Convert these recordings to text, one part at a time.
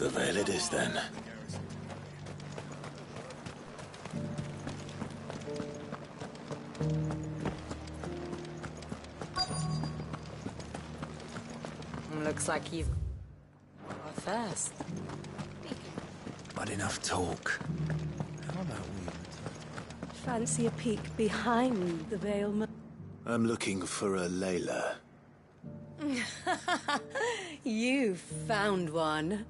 The Vale it is, then. Looks like you've got first. But enough talk. How about we... Fancy a peek behind the veil? I'm looking for a Layla. You found one.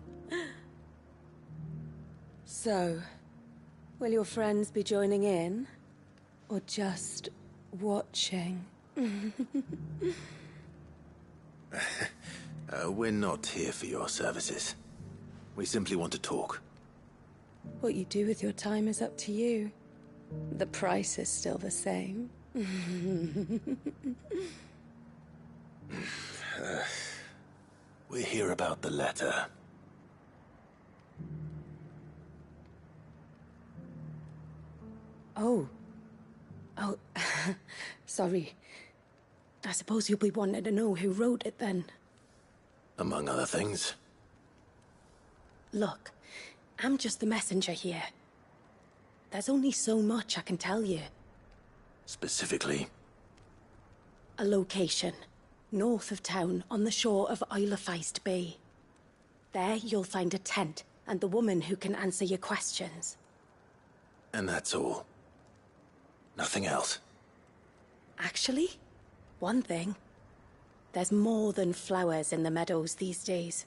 So, will your friends be joining in? Or just watching? We're not here for your services. We simply want to talk. What you do with your time is up to you. The price is still the same. We're here about the letter. Oh. Sorry. I suppose you'll be wanting to know who wrote it then. Among other things. Look, I'm just the messenger here. There's only so much I can tell you. Specifically? A location. North of town, on the shore of Isle of Feist Bay. There you'll find a tent, and the woman who can answer your questions. And that's all? Nothing else? Actually, one thing. There's more than flowers in the meadows these days.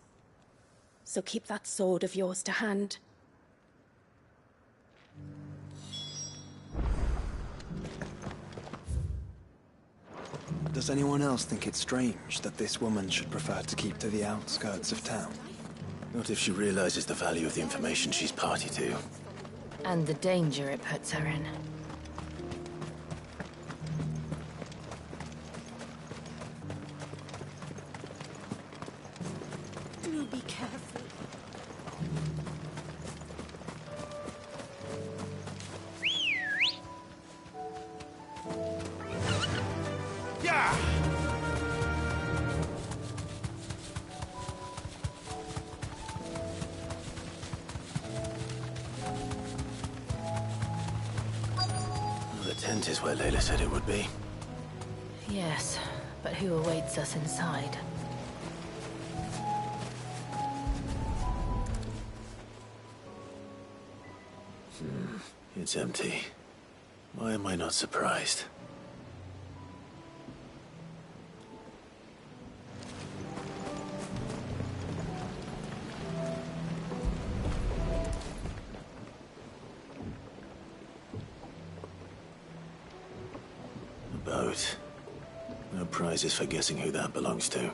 So keep that sword of yours to hand. Does anyone else think it's strange that this woman should prefer to keep to the outskirts of town? Not if she realizes the value of the information she's party to. And the danger it puts her in. Be careful. Yeah! The tent is where Layla said it would be. Yes, but who awaits us inside? It's empty. Why am I not surprised? A boat. No prizes for guessing who that belongs to.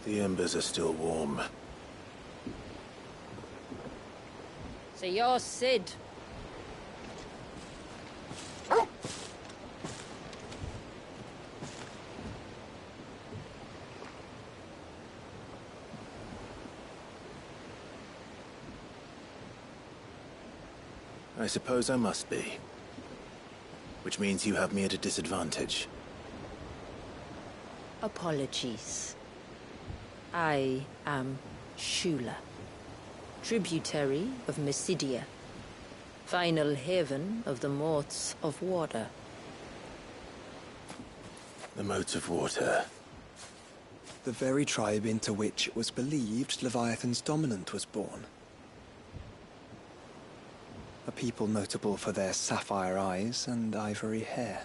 The embers are still warm. So you're Sid. I suppose I must be. Which means you have me at a disadvantage. Apologies. I am Shula, tributary of Mysidia, final haven of the Moats of Water. The Moats of Water. The very tribe into which it was believed Leviathan's dominant was born. A people notable for their sapphire eyes and ivory hair.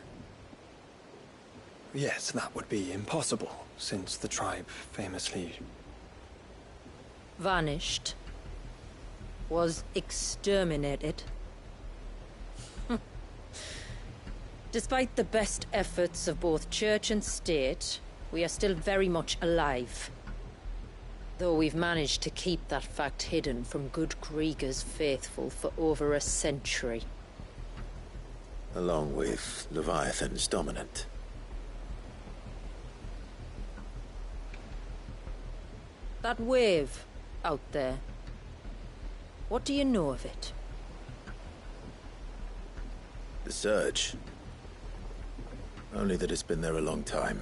Yes, that would be impossible, since the tribe famously... Vanished. Was exterminated. Despite the best efforts of both church and state, we are still very much alive. Though we've managed to keep that fact hidden from good Krieger's faithful for over a century. Along with Leviathan's dominant. That wave out there. What do you know of it? The surge. Only that it's been there a long time.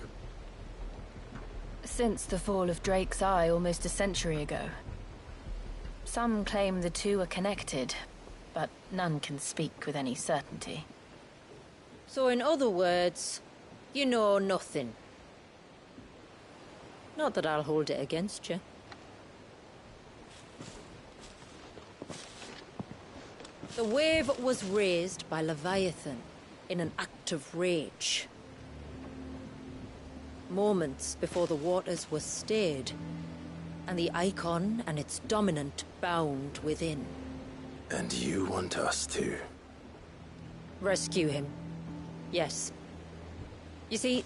Since the fall of Drake's Eye almost a century ago. Some claim the two are connected, but none can speak with any certainty. So in other words, you know nothing. Not that I'll hold it against you. The wave was raised by Leviathan in an act of rage. Moments before the waters were stayed, and the icon and its dominant bound within. And you want us to? Rescue him. Yes. You see,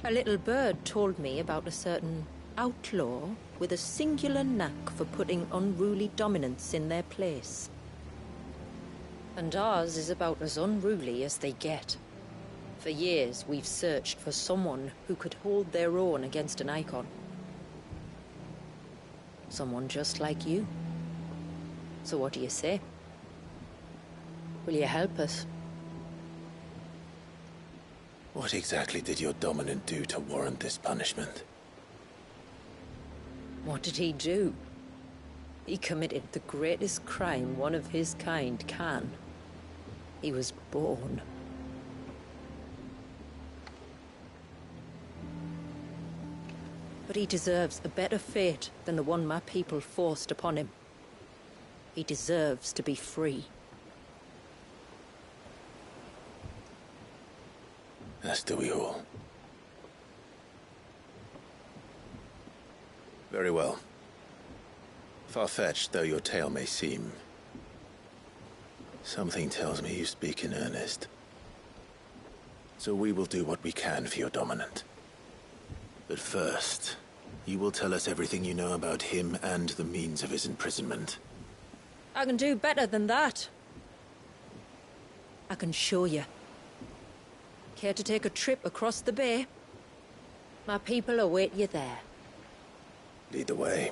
a little bird told me about a certain outlaw with a singular knack for putting unruly dominants in their place. And ours is about as unruly as they get. For years, we've searched for someone who could hold their own against an icon. Someone just like you. So what do you say? Will you help us? What exactly did your dominant do to warrant this punishment? What did he do? He committed the greatest crime one of his kind can. He was born. But he deserves a better fate than the one my people forced upon him. He deserves to be free. As do we all. Very well. Far-fetched though your tale may seem, something tells me you speak in earnest. So we will do what we can for your dominant. But first, you will tell us everything you know about him and the means of his imprisonment. I can do better than that. I can show you. Care to take a trip across the bay? My people await you there. Lead the way.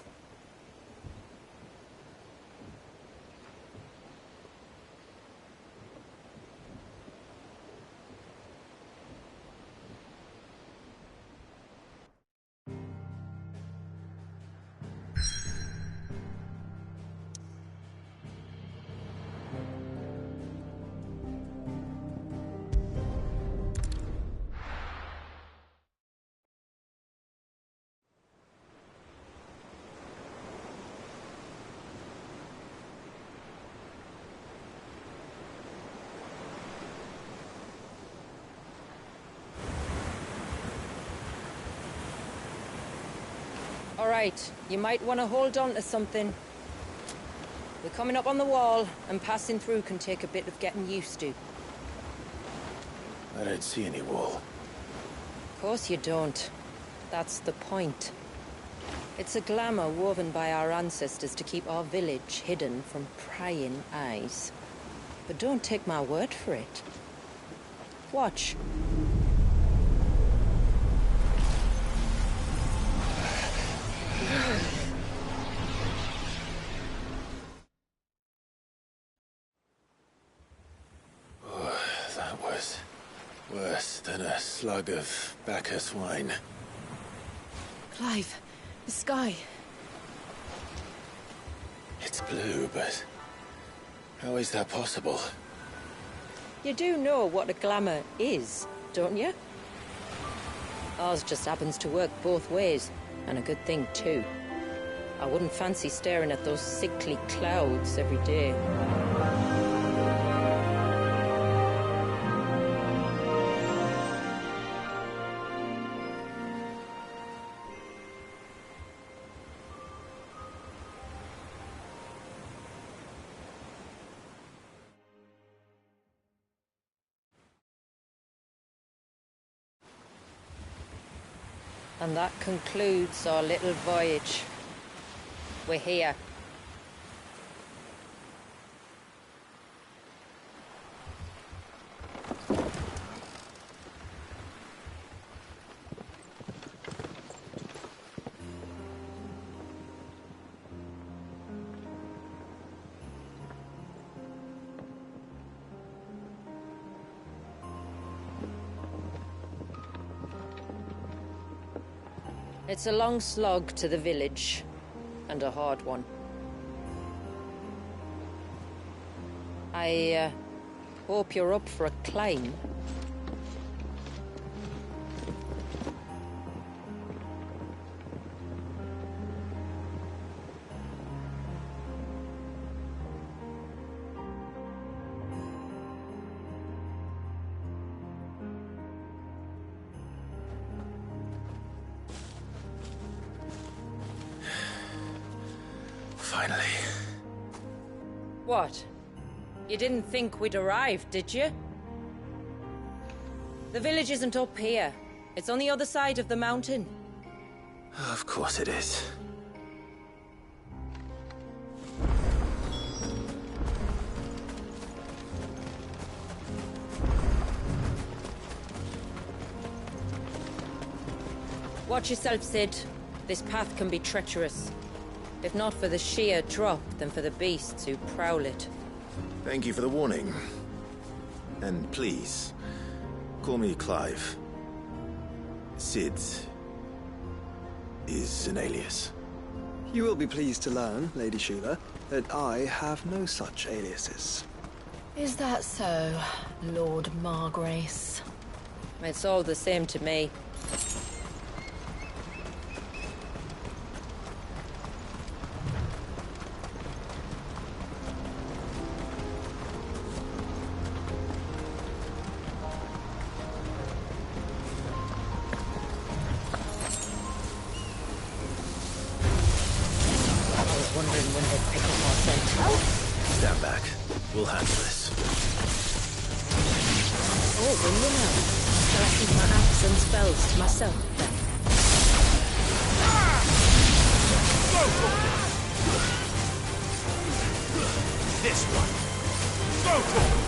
All right, you might want to hold on to something. We're coming up on the wall, and passing through can take a bit of getting used to. I don't see any wall. Of course you don't. That's the point. It's a glamour woven by our ancestors to keep our village hidden from prying eyes. But don't take my word for it. Watch. That was worse than a slug of Bacchus wine. Clive, the sky. It's blue, but how is that possible? You do know what a glamour is, don't you? Ours just happens to work both ways, and a good thing too. I wouldn't fancy staring at those sickly clouds every day. And that concludes our little voyage. We're here. It's a long slog to the village, and a hard one. I hope you're up for a climb. Finally. What? You didn't think we'd arrived, did you? The village isn't up here. It's on the other side of the mountain. Of course it is. Watch yourself, Sid. This path can be treacherous. If not for the sheer drop, then for the beasts who prowl it. Thank you for the warning. And please, call me Clive. Sid is an alias. You will be pleased to learn, Lady Sheila, that I have no such aliases. Is that so, Lord Margrace? It's all the same to me. Stand back. We'll handle this. Oh, will you now? Shall I keep my acts and spells to myself, then? Go for it! This one! Go for it!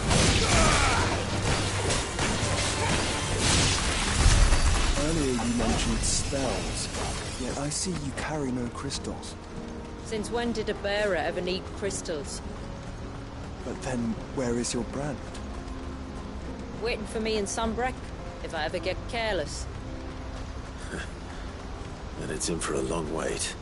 Earlier you mentioned spells, yet I see you carry no crystals. Since when did a bearer ever need crystals? But then, where is your brand? Waiting for me in Sunbreck, if I ever get careless. And it's in for a long wait.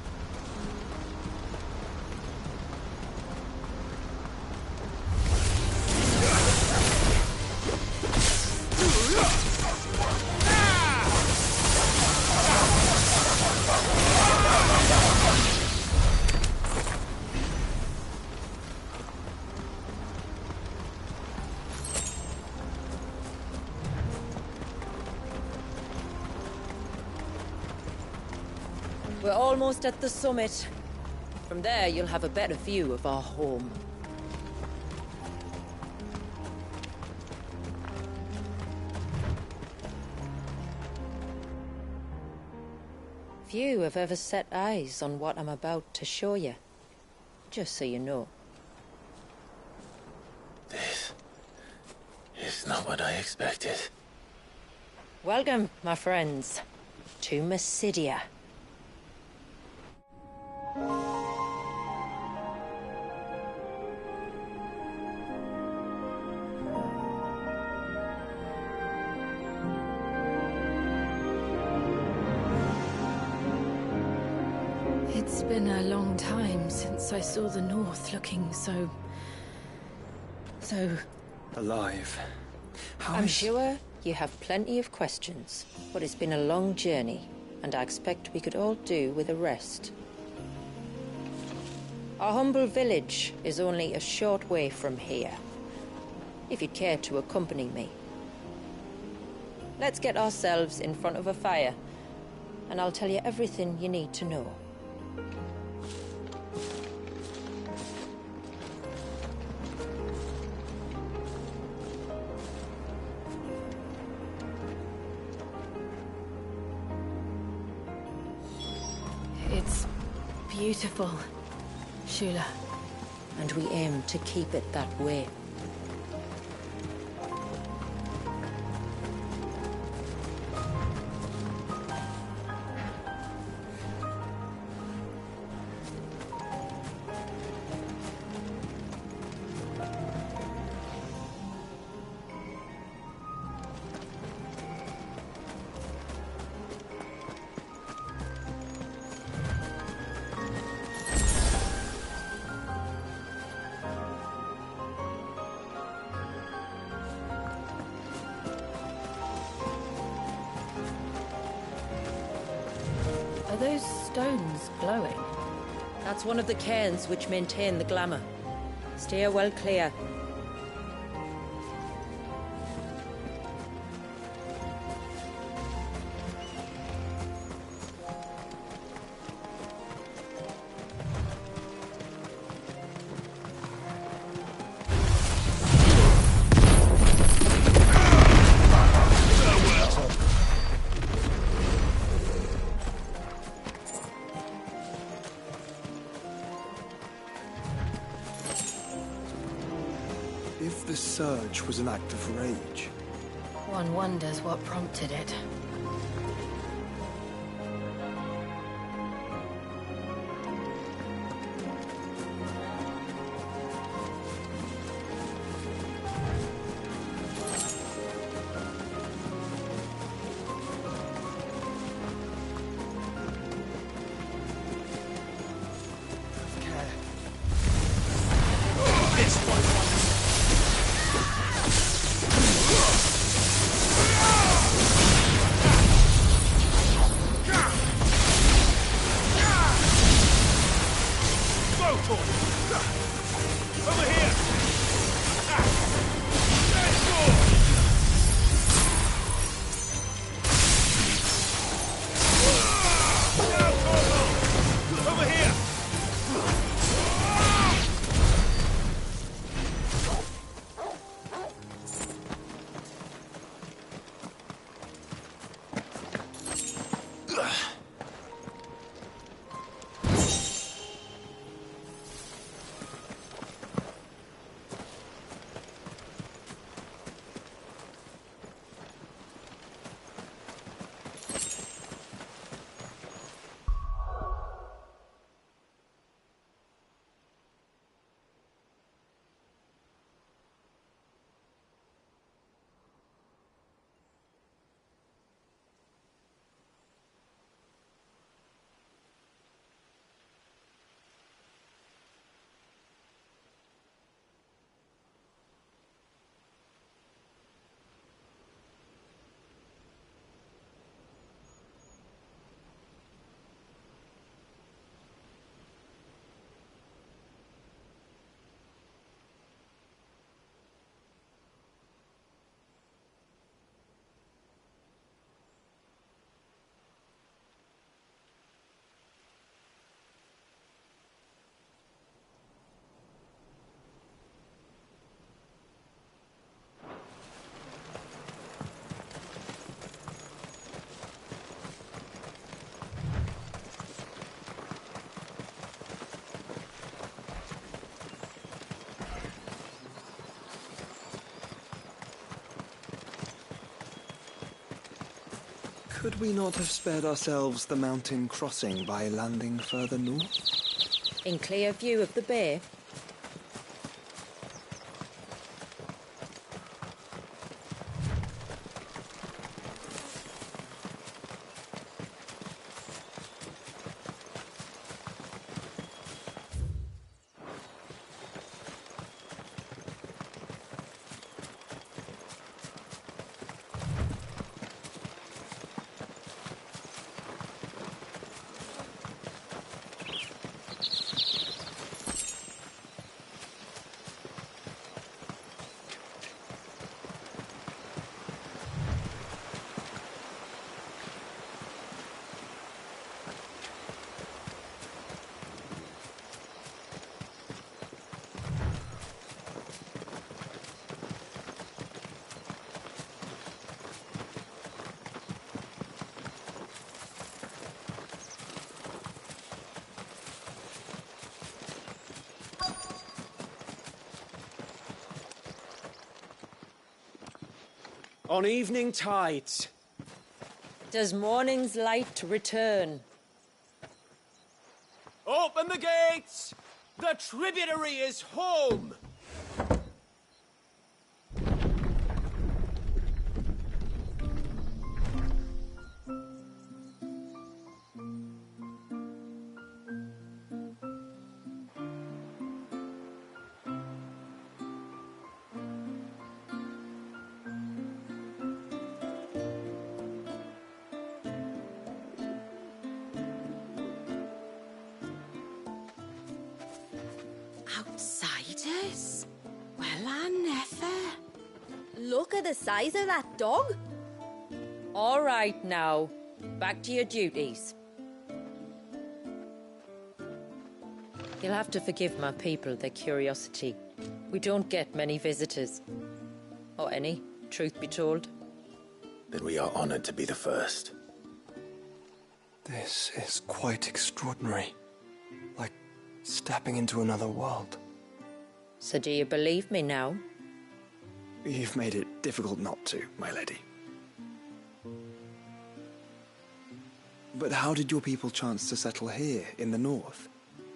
We're almost at the summit. From there, you'll have a better view of our home. Few have ever set eyes on what I'm about to show you. Just so you know. This is not what I expected. Welcome, my friends, to Mysidia. It's been a long time since I saw the North looking so... Alive. I'm sure you have plenty of questions, but it's been a long journey, and I expect we could all do with a rest. Our humble village is only a short way from here, if you'd care to accompany me. Let's get ourselves in front of a fire, and I'll tell you everything you need to know. It's beautiful, Shula. And we aim to keep it that way. Are those stones glowing? That's one of the cairns which maintain the glamour. Steer well clear. If the surge was an act of rage, One wonders what prompted it. This one! Go for it! Over here! Let's go! Now, Corvo! Over here! could we not have spared ourselves the mountain crossing by landing further north? In clear view of the bay? On evening tides. Does morning's light return? Open the gates! The tributary is home! Outsiders? Well, I never. Look at the size of that dog. All right now, back to your duties. You'll have to forgive my people their curiosity. We don't get many visitors. Or any, truth be told. Then we are honored to be the first. This is quite extraordinary. Like stepping into another world. So do you believe me now? You've made it difficult not to, my lady. But how did your people chance to settle here, in the north?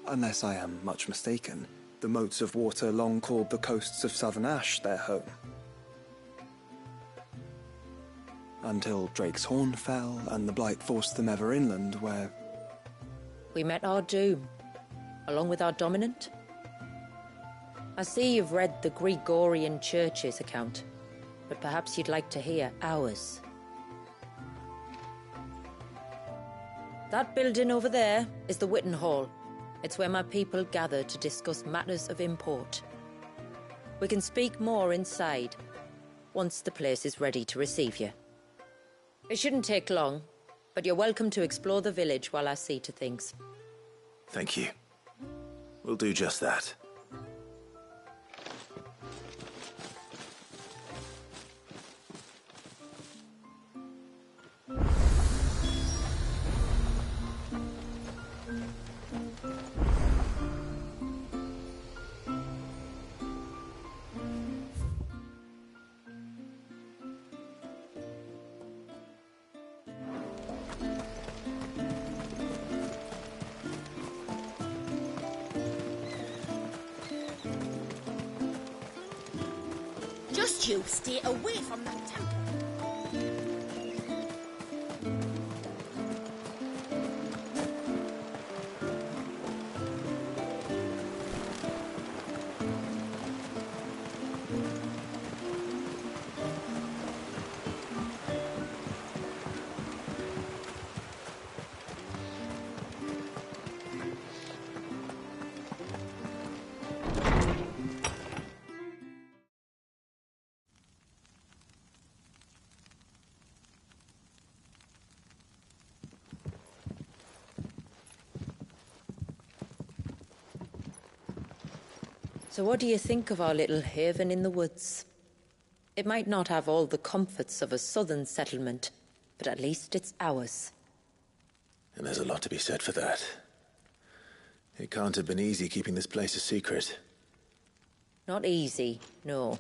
Unless I am much mistaken, the moats of water long called the coasts of southern Ash their home. Until Drake's Horn fell, and the Blight forced them ever inland, where... We met our doom, along with our dominant. I see you've read the Gregorian Church's account, but perhaps you'd like to hear ours. That building over there is the Witten Hall. It's where my people gather to discuss matters of import. We can speak more inside, once the place is ready to receive you. It shouldn't take long, but you're welcome to explore the village while I see to things. Thank you. We'll do just that. Just you stay away from that temple. So what do you think of our little haven in the woods? It might not have all the comforts of a southern settlement, but at least it's ours. And there's a lot to be said for that. It can't have been easy keeping this place a secret. Not easy, no.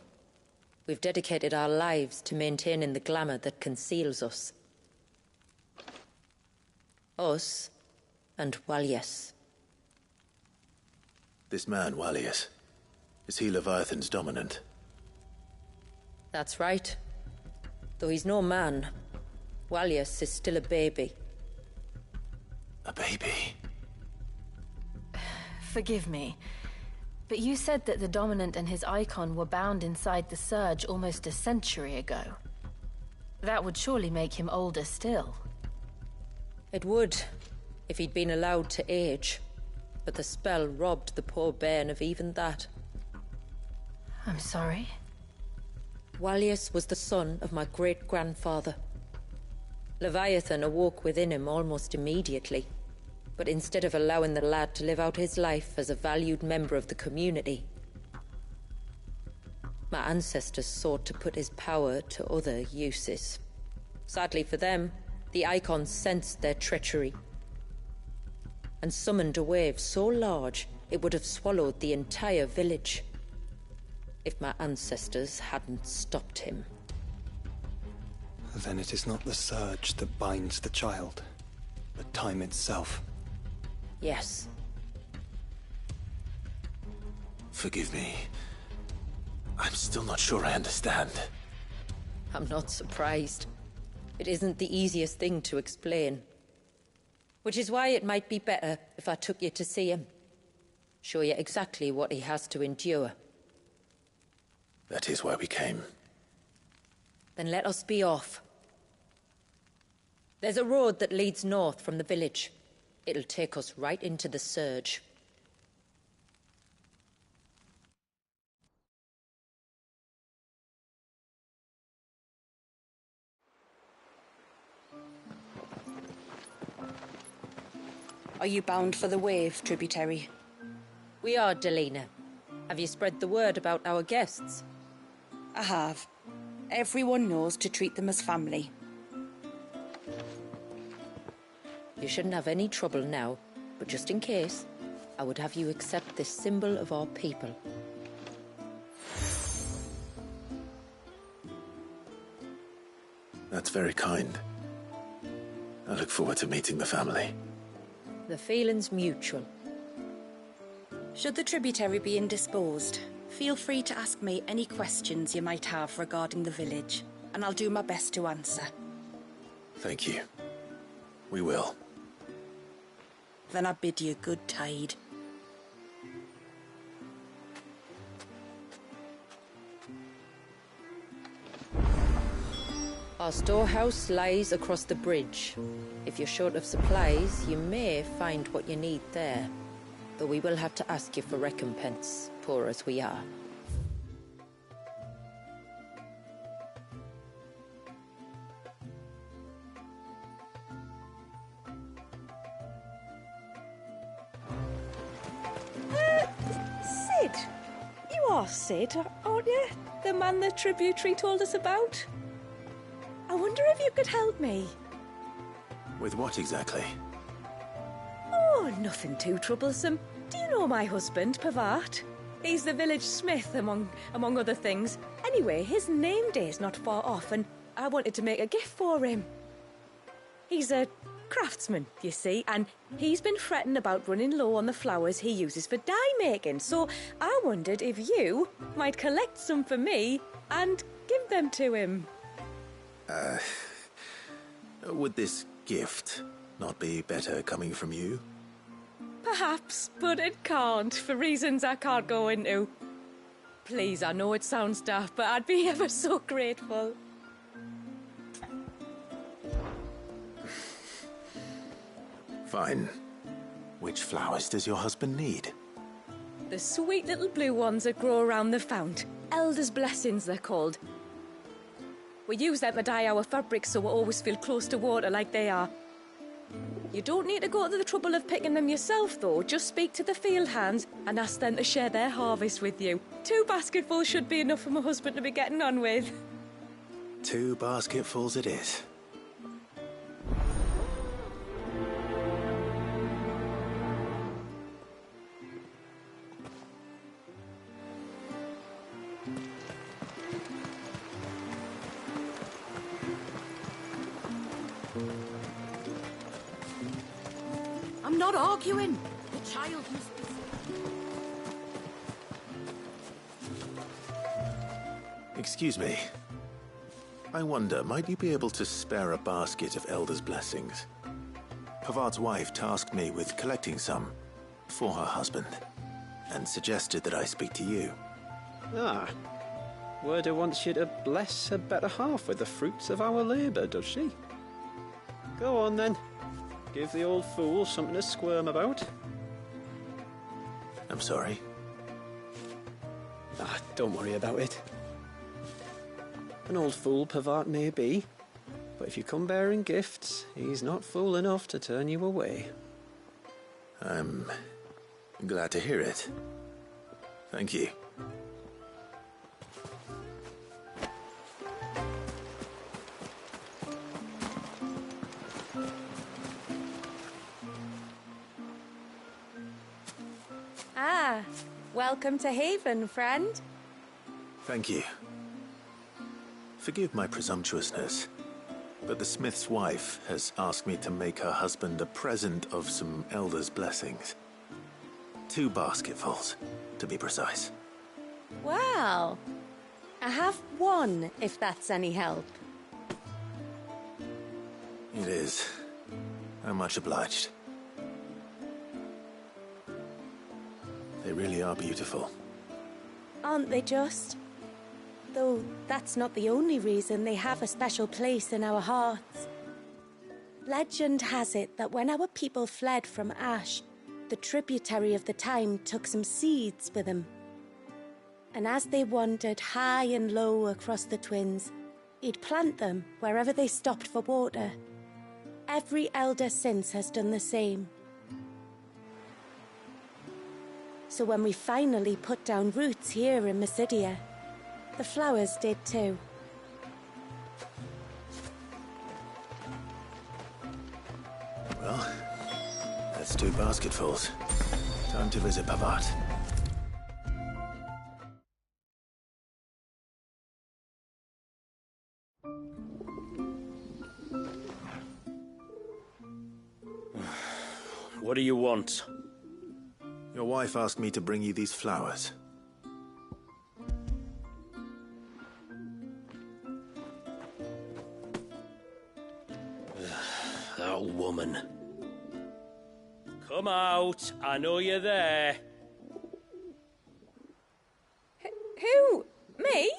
We've dedicated our lives to maintaining the glamour that conceals us. Us and Walyas. This man, Walyas, is he Leviathan's dominant? That's right. Though he's no man, Walyas is still a baby. A baby? Forgive me, but you said that the Dominant and his icon were bound inside the Surge almost a century ago. That would surely make him older still. It would, if he'd been allowed to age. But the spell robbed the poor bairn of even that. I'm sorry. Walyas was the son of my great-grandfather. Leviathan awoke within him almost immediately. But instead of allowing the lad to live out his life as a valued member of the community, my ancestors sought to put his power to other uses. Sadly for them, the icons sensed their treachery and summoned a wave so large it would have swallowed the entire village if my ancestors hadn't stopped him. Then it is not the surge that binds the child, but time itself. Yes. Forgive me. I'm still not sure I understand. I'm not surprised. It isn't the easiest thing to explain. Which is why it might be better if I took you to see him. Show you exactly what he has to endure. That is why we came. Then let us be off. There's a road that leads north from the village. It'll take us right into the Surge. Are you bound for the Wave tributary? We are, Delina. Have you spread the word about our guests? I have. Everyone knows to treat them as family. You shouldn't have any trouble now, but just in case, I would have you accept this symbol of our people. That's very kind. I look forward to meeting the family. The feeling's mutual. Should the tributary be indisposed, feel free to ask me any questions you might have regarding the village, and I'll do my best to answer. Thank you. We will. Then I bid you good tide. Our storehouse lies across the bridge. If you're short of supplies, you may find what you need there. Though we will have to ask you for recompense, poor as we are. Sid! You are Sid, aren't you? The man the tributary told us about? I wonder if you could help me. With what exactly? Oh, nothing too troublesome. Do you know my husband, Pavat? He's the village smith, among other things. Anyway, his name day's not far off, and I wanted to make a gift for him. He's a craftsman, you see, and he's been fretting about running low on the flowers he uses for dye making, so I wondered if you might collect some for me and give them to him. Would this gift not be better coming from you? Perhaps, but it can't, for reasons I can't go into. Please, I know it sounds daft, but I'd be ever so grateful. Fine. Which flowers does your husband need? The sweet little blue ones that grow around the fount. Elder's blessings, they're called. We use them to dye our fabrics so we always feel close to water like they are. You don't need to go to the trouble of picking them yourself, though. Just speak to the field hands and ask them to share their harvest with you. 2 basketfuls should be enough for my husband to be getting on with. 2 basketfuls it is. I'm not arguing. The child must be... Excuse me. I wonder, might you be able to spare a basket of Elder's blessings? Pavart's wife tasked me with collecting some for her husband, and suggested that I speak to you. Ah. Werda wants you to bless her better half with the fruits of our labour, does she? Go on then. Give the old fool something to squirm about. I'm sorry. Ah, don't worry about it. An old fool Pavart may be, but if you come bearing gifts, he's not fool enough to turn you away. I'm glad to hear it. Thank you. Ah, welcome to Haven, friend. Thank you. Forgive my presumptuousness, but the smith's wife has asked me to make her husband a present of some Elder's blessings. 2 basketfuls, to be precise. Well, I have 1, if that's any help. It is. I'm much obliged. They really are beautiful. Aren't they just? Though that's not the only reason they have a special place in our hearts. Legend has it that when our people fled from Ash, the tributary of the time took some seeds with them. And as they wandered high and low across the Twins, he'd plant them wherever they stopped for water. Every elder since has done the same. So when we finally put down roots here in Mysidia, the flowers did too. Well, that's 2 basketfuls. Time to visit Pavat. What do you want? Your wife asked me to bring you these flowers. That woman. Come out. I know you're there. Who? Me?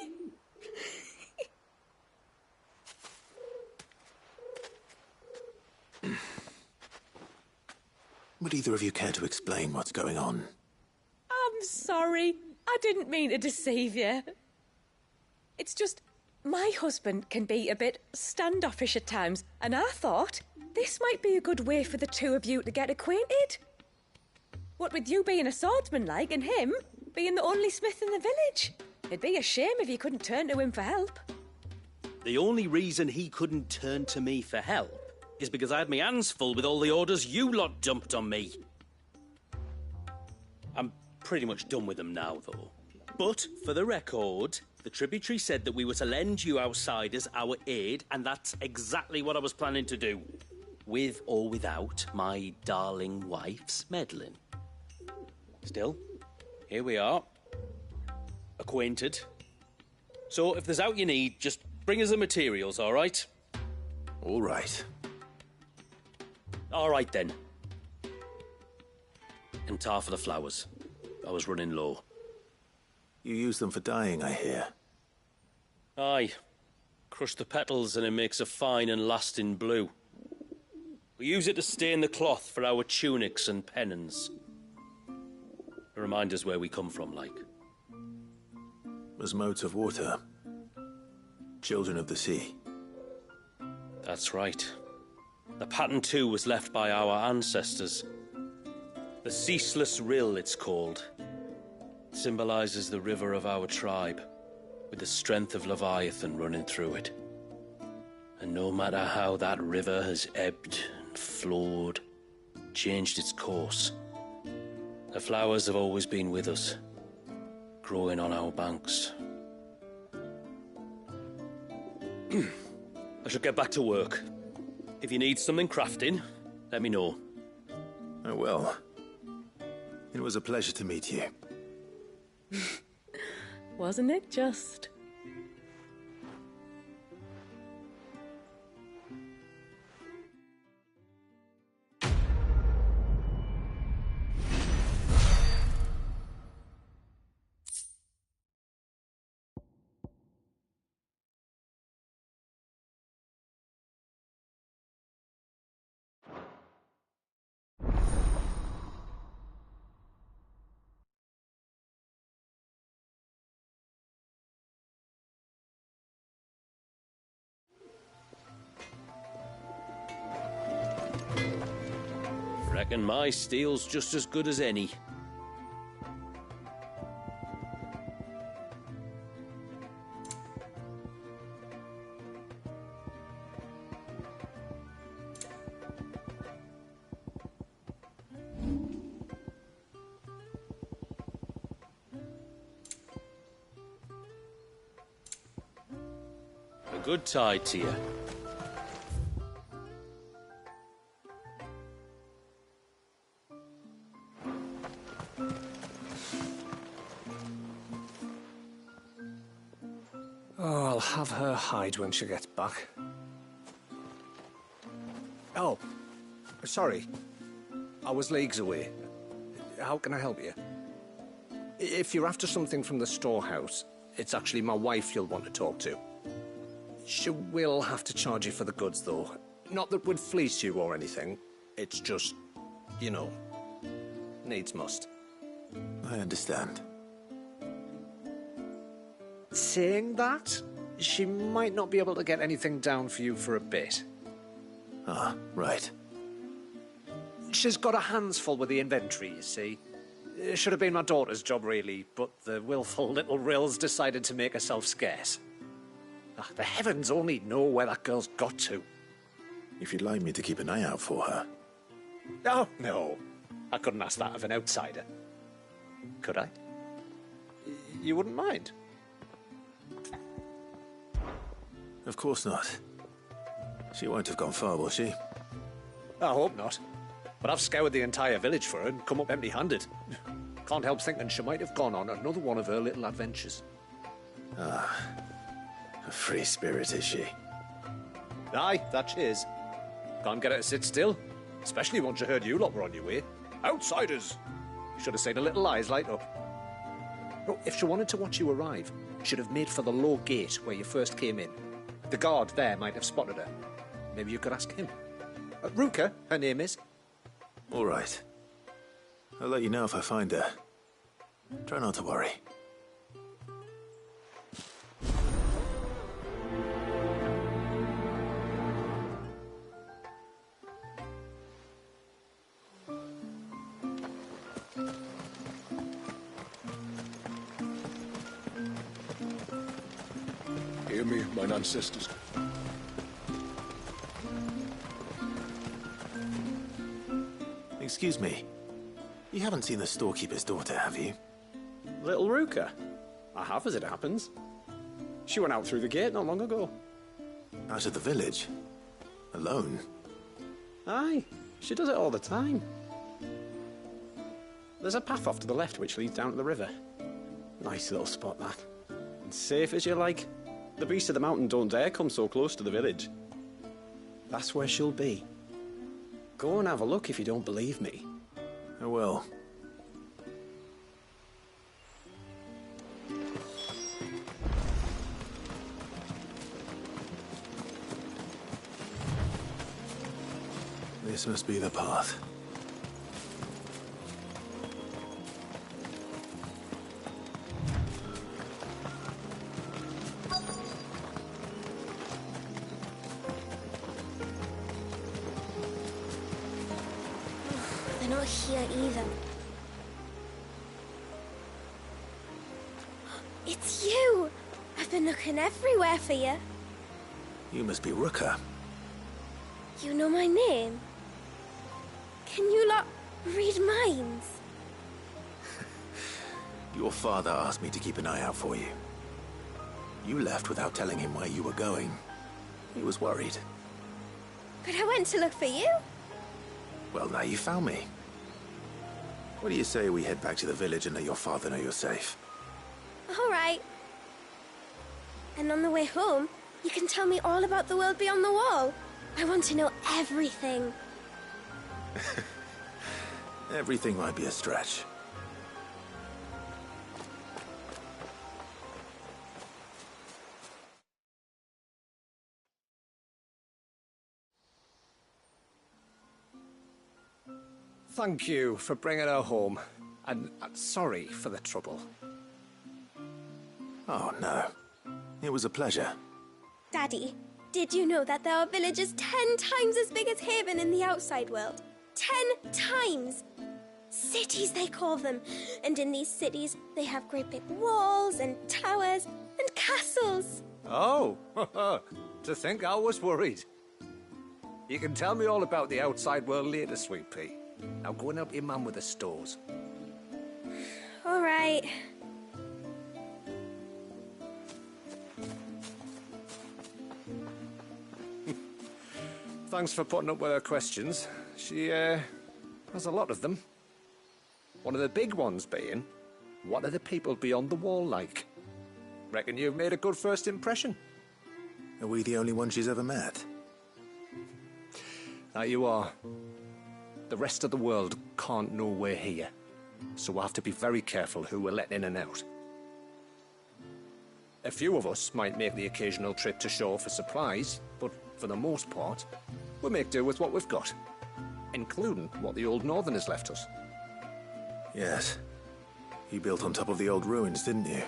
Would either of you care to explain what's going on? I'm sorry. I didn't mean to deceive you. It's just, my husband can be a bit standoffish at times, and I thought this might be a good way for the two of you to get acquainted. What with you being a swordsman like, and him being the only smith in the village. It'd be a shame if you couldn't turn to him for help. The only reason he couldn't turn to me for help is because I had my hands full with all the orders you lot dumped on me. I'm pretty much done with them now, though. But, for the record, the tributary said that we were to lend you outsiders our aid, and that's exactly what I was planning to do. With or without my darling wife's meddling. Still, here we are. Acquainted. So, if there's out you need, just bring us the materials, all right? All right. All right, then. And tar for the flowers. I was running low. You use them for dyeing, I hear. Aye. Crush the petals and it makes a fine and lasting blue. We use it to stain the cloth for our tunics and pennons. To remind us where we come from, like. As motes of water. Children of the sea. That's right. The pattern, too, was left by our ancestors. The Ceaseless Rill, it's called. It symbolizes the river of our tribe, with the strength of Leviathan running through it. And no matter how that river has ebbed and flowed, changed its course, the flowers have always been with us, growing on our banks. I should get back to work. If you need something crafting, let me know. Oh, well. It was a pleasure to meet you. Wasn't it just? Reckon my steel's just as good as any. A good tide to you. Oh, I'll have her hide when she gets back. Oh, sorry. I was leagues away. How can I help you? If you're after something from the storehouse, it's actually my wife you'll want to talk to. She will have to charge you for the goods, though. Not that we'd fleece you or anything. It's just, you know, needs must. I understand. Saying that, she might not be able to get anything down for you for a bit. Ah, right. She's got her hands full with the inventory, you see. It should have been my daughter's job, really, but the willful little Rills decided to make herself scarce. Ah, the heavens only know where that girl's got to. If you'd like me to keep an eye out for her. Oh, no. I couldn't ask that of an outsider. Could I? You wouldn't mind? Of course not. She won't have gone far, will she? I hope not. But I've scoured the entire village for her and come up empty-handed. Can't help thinking she might have gone on another one of her little adventures. Ah, a free spirit, is she? Aye, that she is. Can't get her to sit still, especially once you heard you lot were on your way. Outsiders! You should have seen her little eyes light up. Oh, if she wanted to watch you arrive, she'd have made for the low gate where you first came in. The guard there might have spotted her. Maybe you could ask him. Ruka, her name is. All right. I'll let you know if I find her. Try not to worry. Hear me, mine ancestors. Excuse me. You haven't seen the storekeeper's daughter, have you? Little Ruka? I have, as it happens. She went out through the gate not long ago. Out of the village? Alone? Aye, she does it all the time. There's a path off to the left which leads down to the river. Nice little spot, that. And safe as you like. The beasts of the mountain don't dare come so close to the village. That's where she'll be. Go and have a look if you don't believe me. I will. This must be the path. They're not here either. It's you! I've been looking everywhere for you. You must be Ruka. You know my name? Can you lot read minds? Your father asked me to keep an eye out for you. You left without telling him where you were going. He was worried. But I went to look for you. Well, now you found me. What do you say we head back to the village and let your father know you're safe? All right. And on the way home, you can tell me all about the world beyond the wall. I want to know everything. Everything might be a stretch. Thank you for bringing her home. And sorry for the trouble. Oh, no. It was a pleasure. Daddy, did you know that there are villages 10 times as big as Haven in the outside world? 10 times! Cities, they call them. And in these cities, they have great big walls and towers and castles. Oh, to think I was worried. You can tell me all about the outside world later, Sweet Pea. Now go and help your mum with the stores. All right. Thanks for putting up with her questions. She, has a lot of them. One of the big ones being, what are the people beyond the wall like? Reckon you've made a good first impression. Are we the only one she's ever met? That you are. The rest of the world can't know we're here, so we'll have to be very careful who we're letting in and out. A few of us might make the occasional trip to shore for supplies, but for the most part, we'll make do with what we've got, including what the old Northerners left us. Yes. You built on top of the old ruins, didn't you?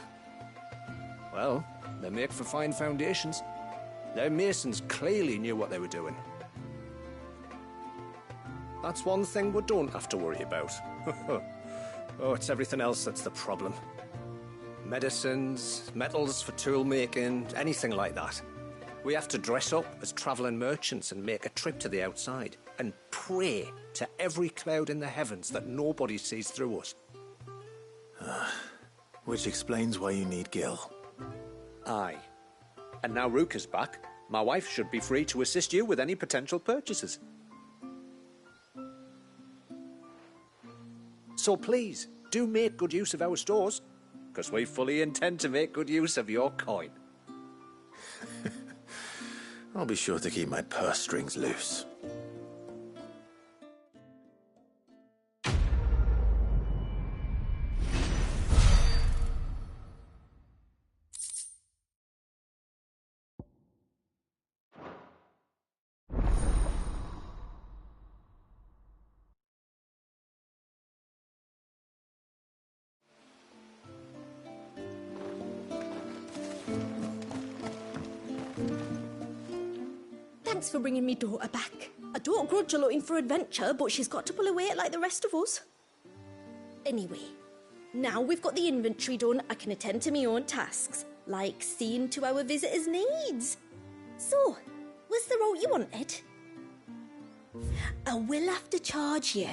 Well, they make for fine foundations. Their masons clearly knew what they were doing. That's one thing we don't have to worry about. Oh, it's everything else that's the problem. Medicines, metals for tool making, anything like that. We have to dress up as travelling merchants and make a trip to the outside and pray to every cloud in the heavens that nobody sees through us. Which explains why you need Gil. Aye. And now Rook is back, my wife should be free to assist you with any potential purchases. So please, do make good use of our stores, because we fully intend to make good use of your coin. I'll be sure to keep my purse strings loose. Thanks for bringing me daughter back. I don't grudge her looking for adventure, but she's got to pull her weight like the rest of us. Anyway, now we've got the inventory done, I can attend to my own tasks, like seeing to our visitors' needs. So, was the route you wanted? I will have to charge you.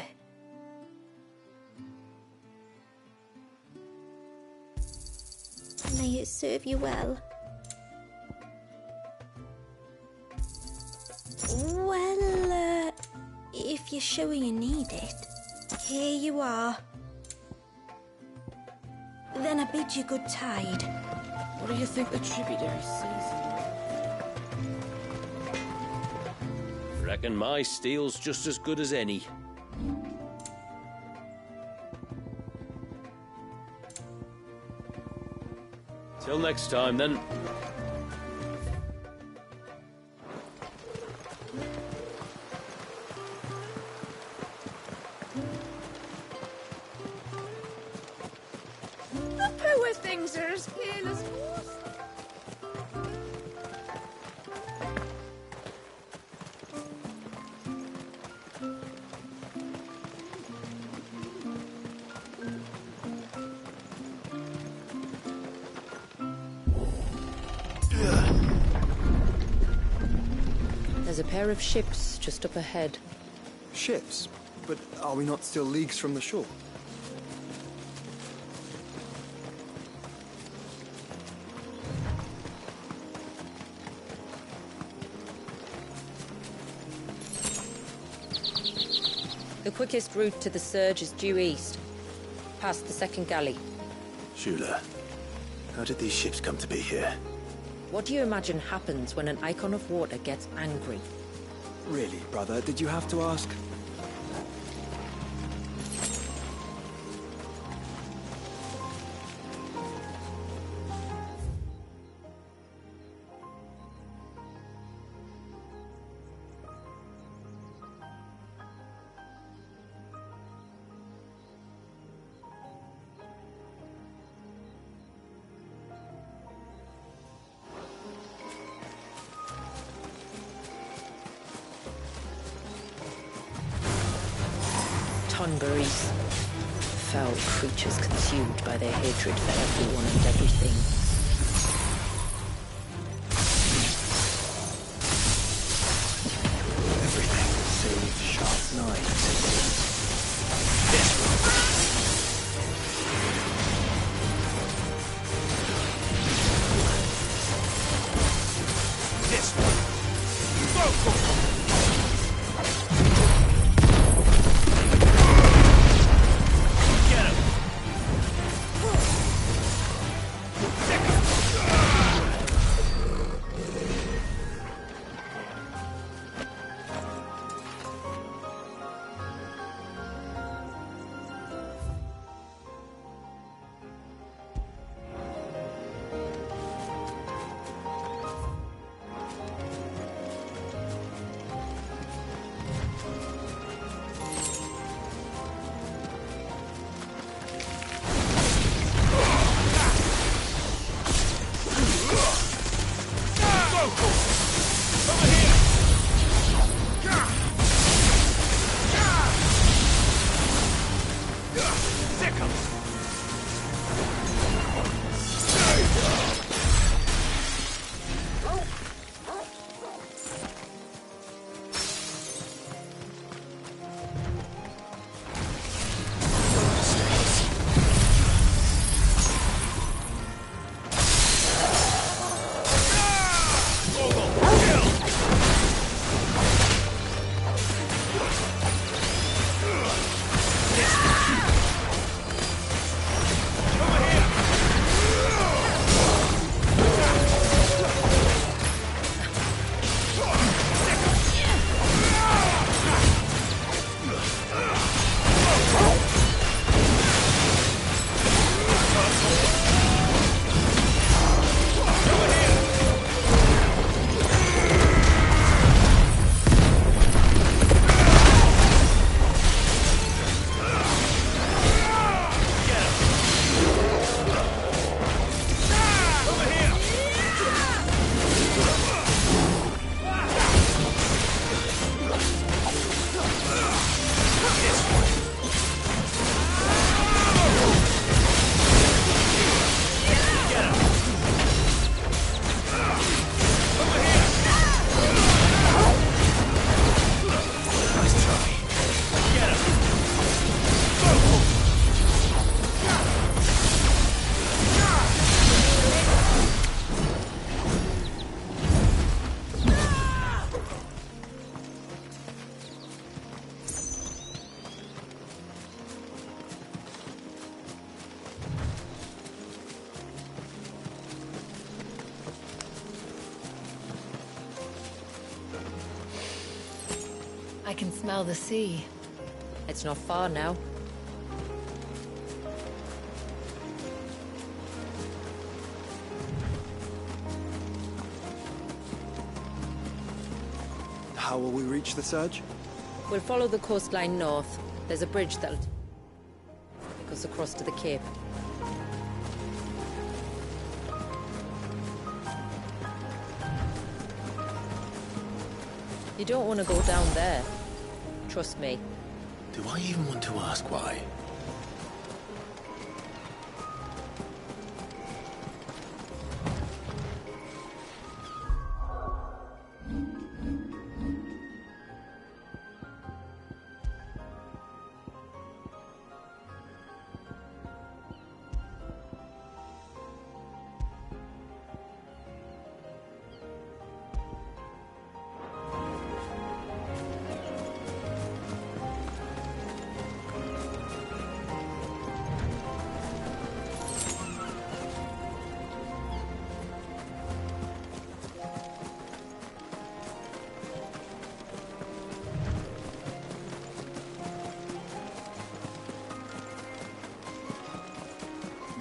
May it serve you well. Well, if you're sure you need it, here you are. Then I bid you good tide. What do you think the tributary sees? Reckon my steel's just as good as any. Till next time, then. The poor things are as pale as moss. There's a pair of ships just up ahead. Ships? But are we not still leagues from the shore? The quickest route to the surge is due east, past the second galley. Shula, how did these ships come to be here? What do you imagine happens when an icon of water gets angry? Really, brother, did you have to ask? Tonberries. Foul creatures consumed by their hatred for everyone and everything. Everything save sharp knives. Get him! I can smell the sea. It's not far now. How will we reach the surge? We'll follow the coastline north. There's a bridge that'll take us across to the cape. You don't want to go down there. Trust me. Do I even want to ask why?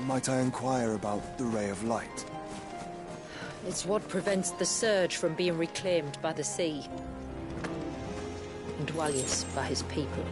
Might I inquire about the ray of light? It's what prevents the surge from being reclaimed by the sea. And Dwalius by his people.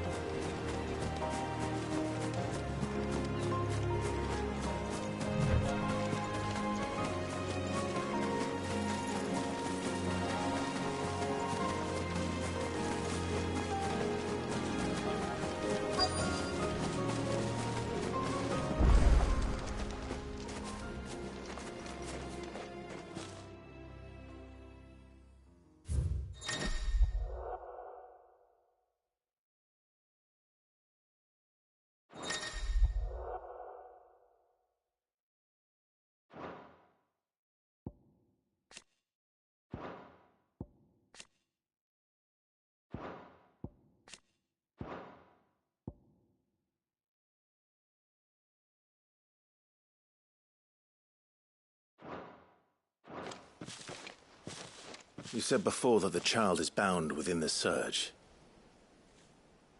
You said before that the child is bound within the surge.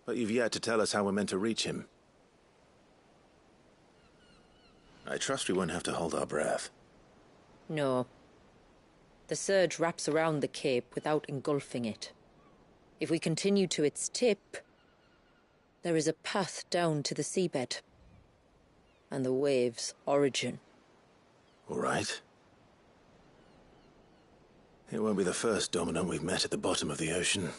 But you've yet to tell us how we're meant to reach him. I trust we won't have to hold our breath. No. The surge wraps around the cape without engulfing it. If we continue to its tip, there is a path down to the seabed. And the wave's origin. All right. It won't be the first dominant we've met at the bottom of the ocean.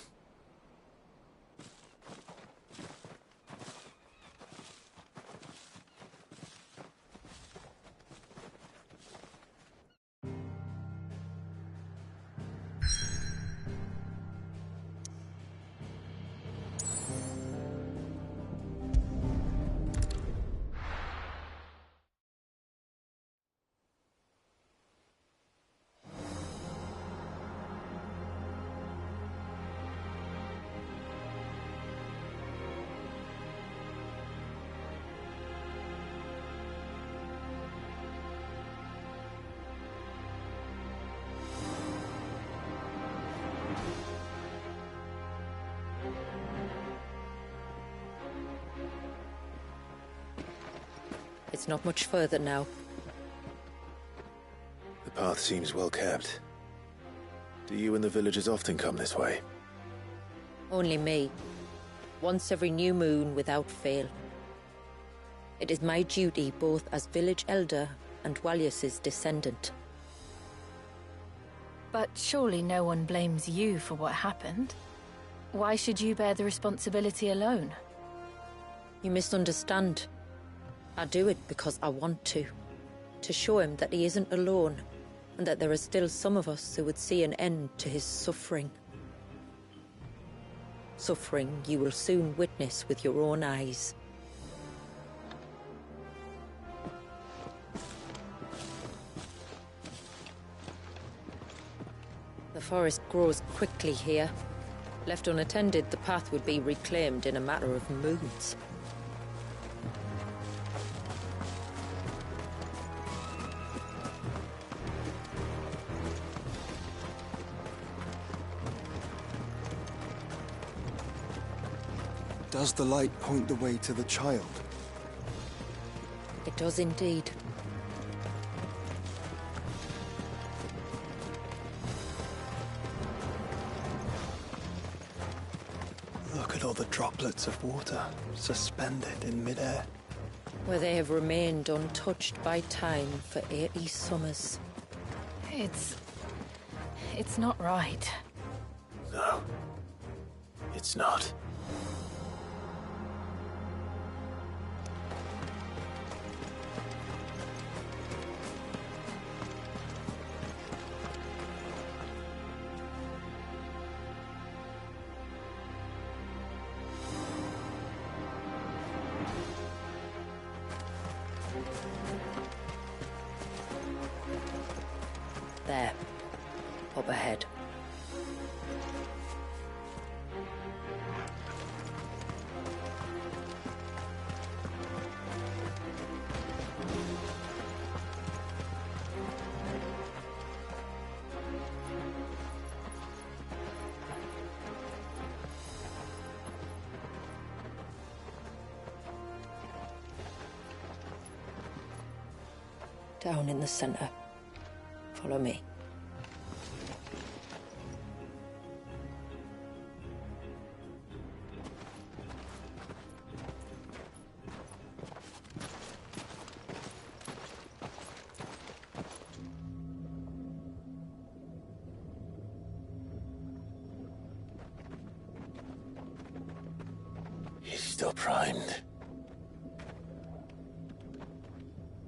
It's not much further now. The path seems well kept. Do you and the villagers often come this way? Only me. Once every new moon without fail. It is my duty both as village elder and Walius's descendant. But surely no one blames you for what happened. Why should you bear the responsibility alone? You misunderstand. I do it because I want to. To show him that he isn't alone, and that there are still some of us who would see an end to his suffering. Suffering you will soon witness with your own eyes. The forest grows quickly here. Left unattended, the path would be reclaimed in a matter of moons. Does the light point the way to the child? It does indeed. Look at all the droplets of water suspended in midair. Where they have remained untouched by time for 80 summers. It's not right. No. It's not. There. Up ahead. Down in the center. Follow me. He's still primed.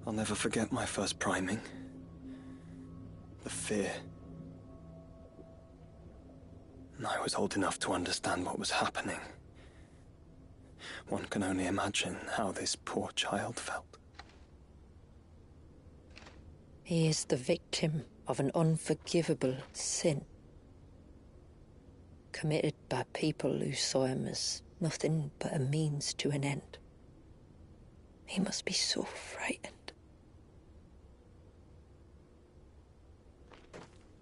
I'll never forget my first priming. The fear. And I was old enough to understand what was happening. One can only imagine how this poor child felt. He is the victim of an unforgivable sin. Committed by people who saw him as nothing but a means to an end. He must be so frightened.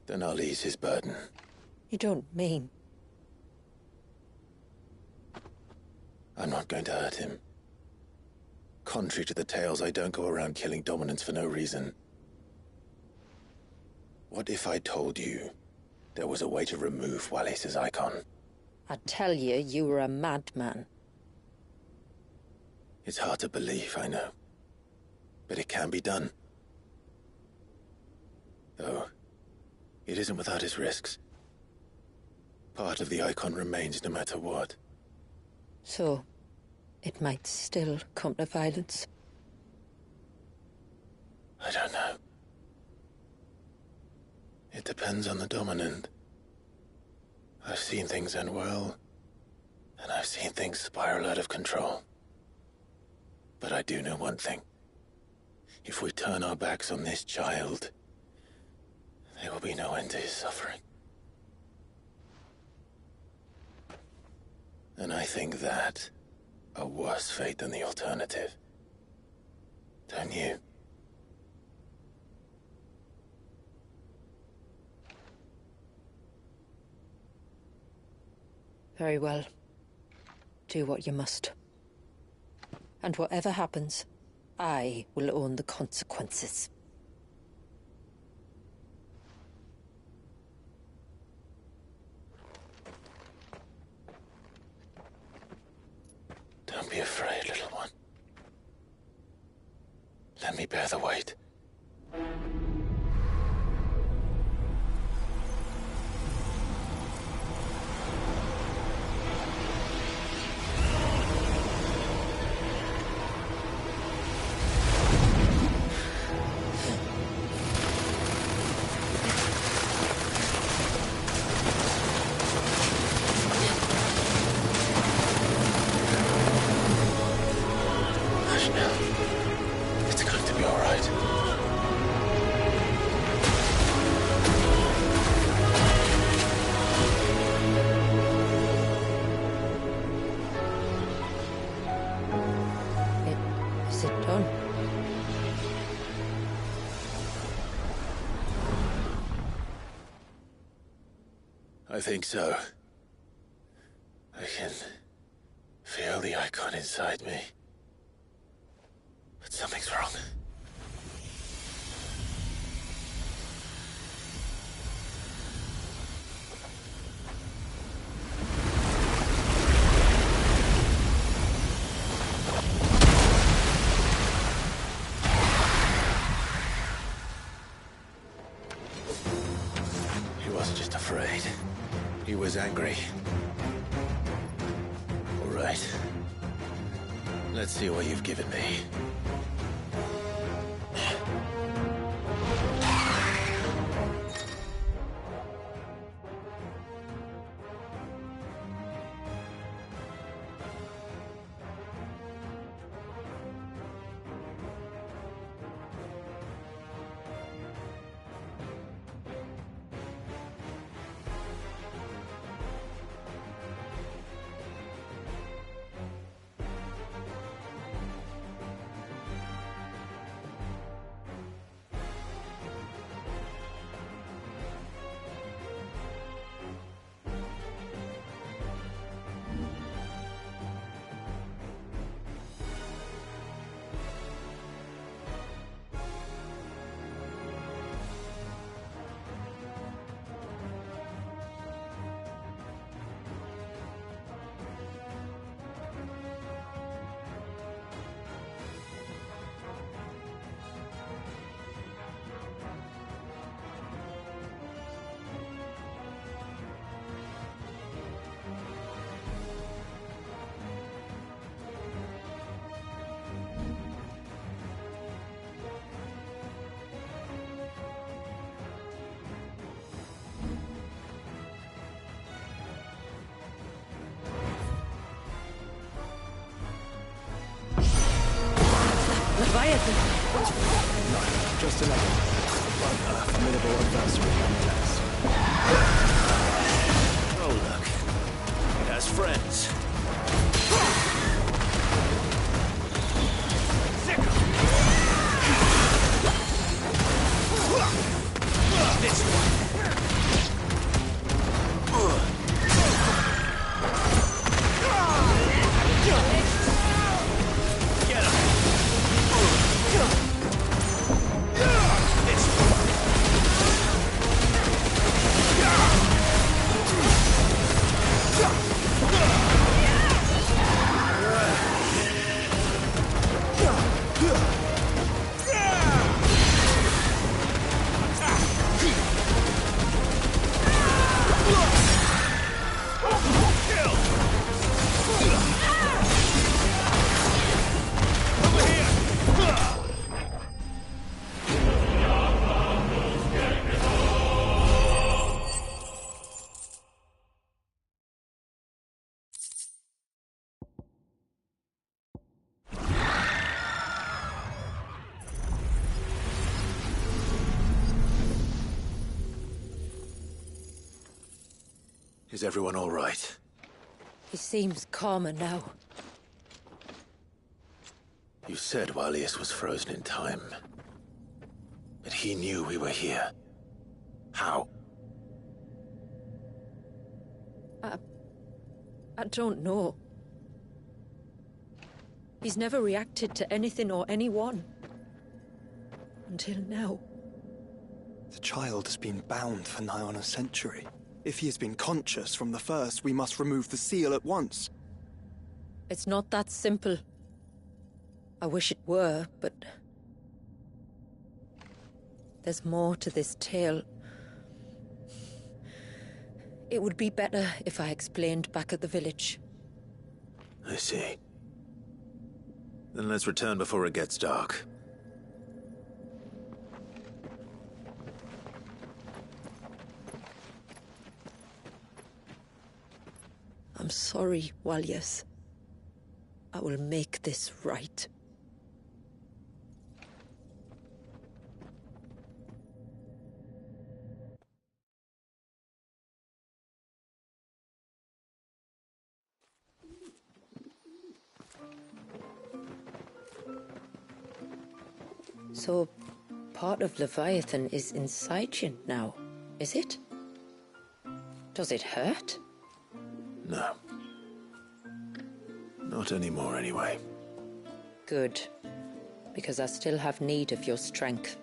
Then I'll ease his burden. You don't mean? I'm not going to hurt him. Contrary to the tales, I don't go around killing dominants for no reason. What if I told you there was a way to remove Walius's icon? I'd tell you you were a madman. It's hard to believe, I know. But it can be done. Though, it isn't without its risks. Part of the icon remains no matter what. So, it might still come to violence. I don't know. It depends on the dominant. I've seen things end well, and I've seen things spiral out of control. But I do know one thing. If we turn our backs on this child, there will be no end to his suffering. And I think that a worse fate than the alternative. Don't you? Very well. Do what you must. And whatever happens, I will own the consequences. Don't be afraid, little one. Let me bear the weight. Is it done? I think so. I can feel the icon inside me. But something's wrong. He wasn't just afraid. He was angry. All right. Let's see what you've given me. Leviathan! No, just another, but a formidable adversary nonetheless. Oh, look. It has friends. This one. Get him. Is everyone all right? He seems calmer now. You said Walius was frozen in time. But he knew we were here. How? I don't know. He's never reacted to anything or anyone. Until now. The child has been bound for nigh on a century. If he has been conscious from the first, we must remove the seal at once. It's not that simple. I wish it were, but... there's more to this tale. It would be better if I explained back at the village. I see. Then let's return before it gets dark. I'm sorry, Walyas. I will make this right. So, part of Leviathan is inside you now, is it? Does it hurt? No. Not anymore, anyway. Good. Because I still have need of your strength.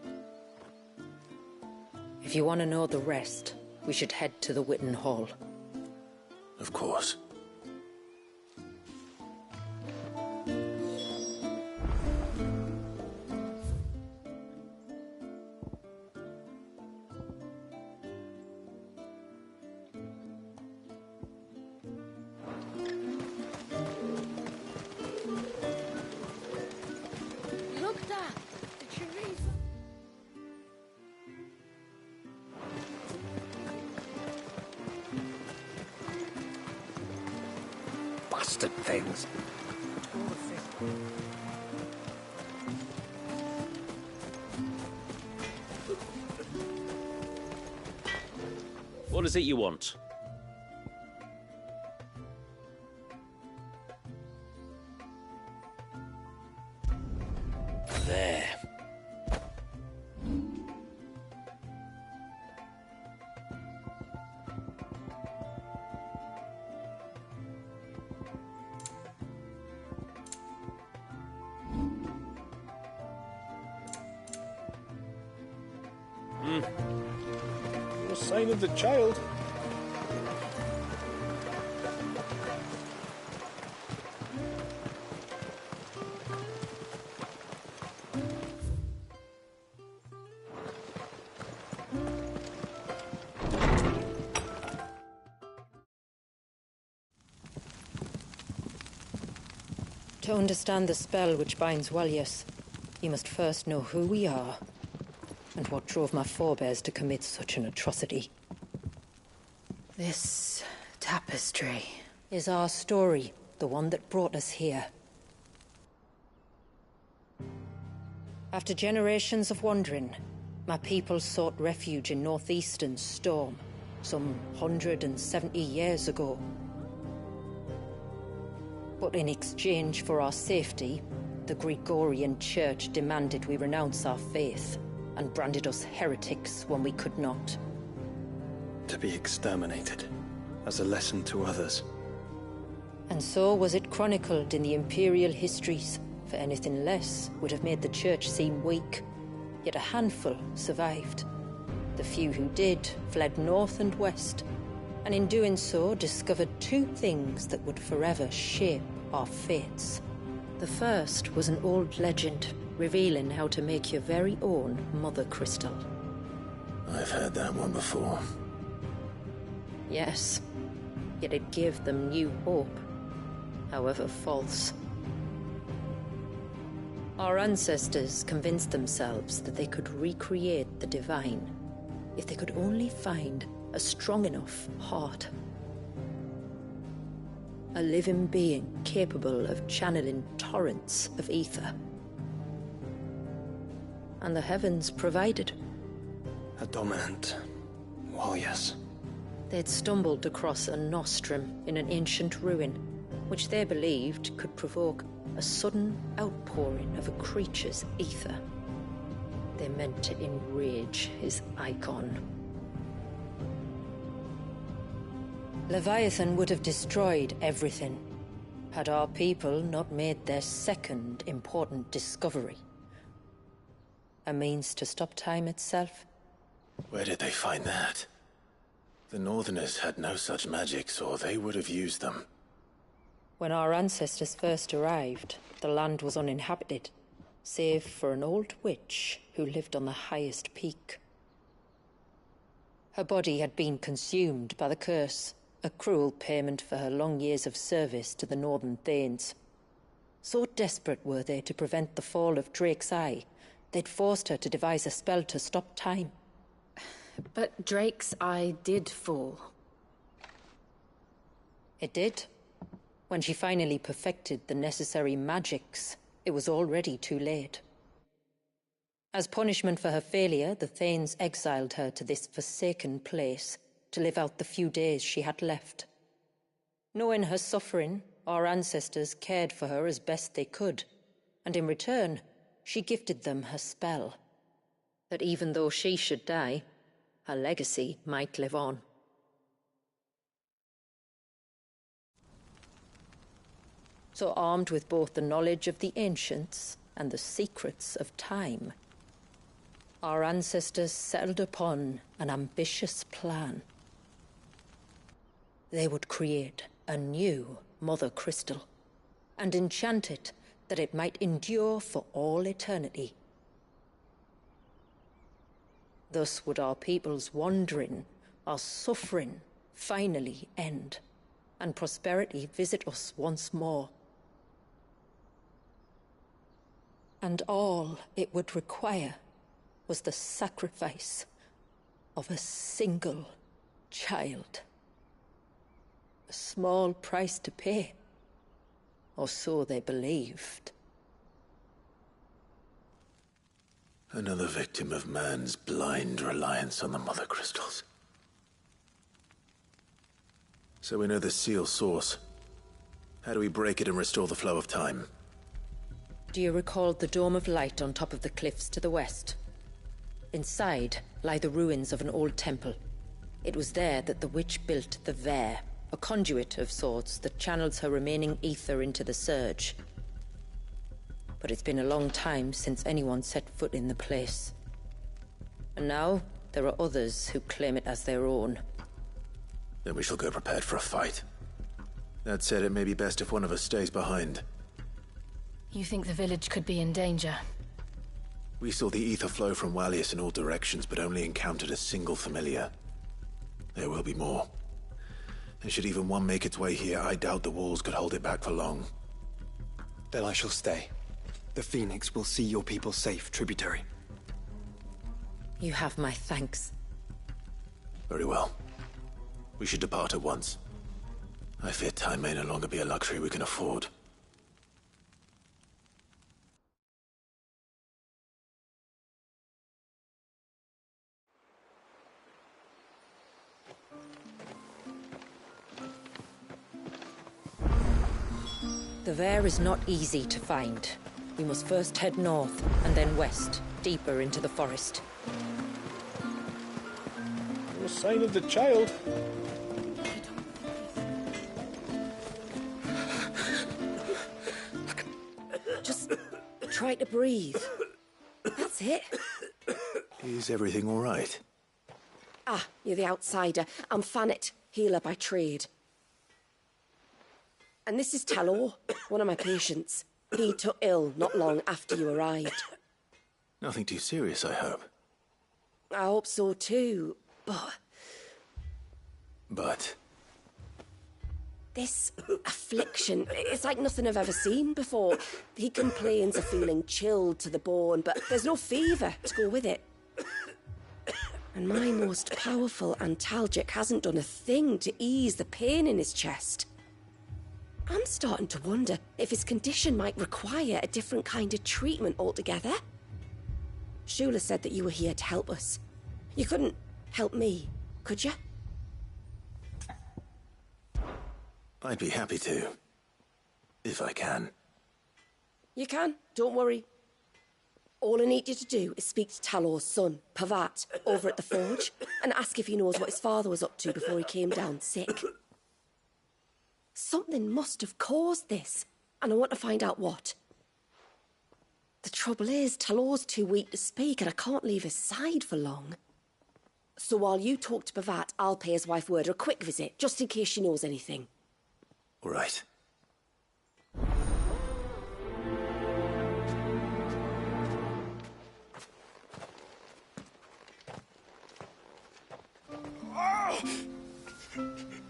If you want to know the rest, we should head to the Witten Hall. Of course. Look, Dad. The trees. Bastard things. What is it you want? There. No sign of the child. To understand the spell which binds Walyas, you must first know who we are, and what drove my forebears to commit such an atrocity. This tapestry is our story, the one that brought us here. After generations of wandering, my people sought refuge in northeastern Storm, some 170 years ago. But in exchange for our safety, the Gregorian Church demanded we renounce our faith, and branded us heretics when we could not. To be exterminated, as a lesson to others. And so was it chronicled in the imperial histories, for anything less would have made the Church seem weak. Yet a handful survived. The few who did fled north and west, and in doing so discovered two things that would forever shape our fates. The first was an old legend, revealing how to make your very own Mother Crystal. I've heard that one before. Yes, yet it gave them new hope, however false. Our ancestors convinced themselves that they could recreate the divine if they could only find a strong enough heart. A living being capable of channeling torrents of ether. And the heavens provided. A dominant. Well, yes. They'd stumbled across a nostrum in an ancient ruin, which they believed could provoke a sudden outpouring of a creature's ether. They meant to enrage his icon. Leviathan would have destroyed everything, Had our people not made their second important discovery? A means to stop time itself? Where did they find that? The Northerners had no such magics, or they would have used them. When our ancestors first arrived, the land was uninhabited, save for an old witch who lived on the highest peak. Her body had been consumed by the curse, a cruel payment for her long years of service to the Northern Thanes. So desperate were they to prevent the fall of Drake's Eye, they'd forced her to devise a spell to stop time. But Drake's Eye did fall. It did. When she finally perfected the necessary magics, it was already too late. As punishment for her failure, the Thanes exiled her to this forsaken place to live out the few days she had left. Knowing her suffering, our ancestors cared for her as best they could, and in return, she gifted them her spell. That even though she should die, her legacy might live on. So armed with both the knowledge of the ancients and the secrets of time, our ancestors settled upon an ambitious plan. They would create a new Mother Crystal and enchant it that it might endure for all eternity. Thus would our people's wandering, our suffering, finally end, and prosperity visit us once more. And all it would require was the sacrifice of a single child. A small price to pay, or so they believed. Another victim of man's blind reliance on the Mother Crystals. So we know the seal source. How do we break it and restore the flow of time? Do you recall the dome of light on top of the cliffs to the west? Inside lie the ruins of an old temple. It was there that the witch built the Vare, a conduit of sorts that channels her remaining ether into the surge. But it's been a long time since anyone set foot in the place. And now, there are others who claim it as their own. Then we shall go prepared for a fight. That said, it may be best if one of us stays behind. You think the village could be in danger? We saw the ether flow from Wallius in all directions, but only encountered a single familiar. There will be more. And should even one make its way here, I doubt the walls could hold it back for long. Then I shall stay. The Phoenix will see your people safe, tributary. You have my thanks. Very well. We should depart at once. I fear time may no longer be a luxury we can afford. The Vare is not easy to find. We must first head north, and then west, deeper into the forest. No sign of the child. Just try to breathe. That's it. Is everything all right? Ah, you're the outsider. I'm Fannet, healer by trade. And this is Talor, one of my patients. He took ill not long after you arrived. Nothing too serious, I hope. I hope so too, but... But? This affliction, it's like nothing I've ever seen before. He complains of feeling chilled to the bone, but there's no fever to go with it. And my most powerful antalgic hasn't done a thing to ease the pain in his chest. I'm starting to wonder if his condition might require a different kind of treatment altogether. Shula said that you were here to help us. You couldn't help me, could you? I'd be happy to. If I can. You can, don't worry. All I need you to do is speak to Talor's son, Pavat, over at the forge, and ask if he knows what his father was up to before he came down sick. Something must have caused this, and I want to find out what. The trouble is, Talor's too weak to speak, and I can't leave his side for long. So while you talk to Bavat, I'll pay his wife word a quick visit, just in case she knows anything. All right.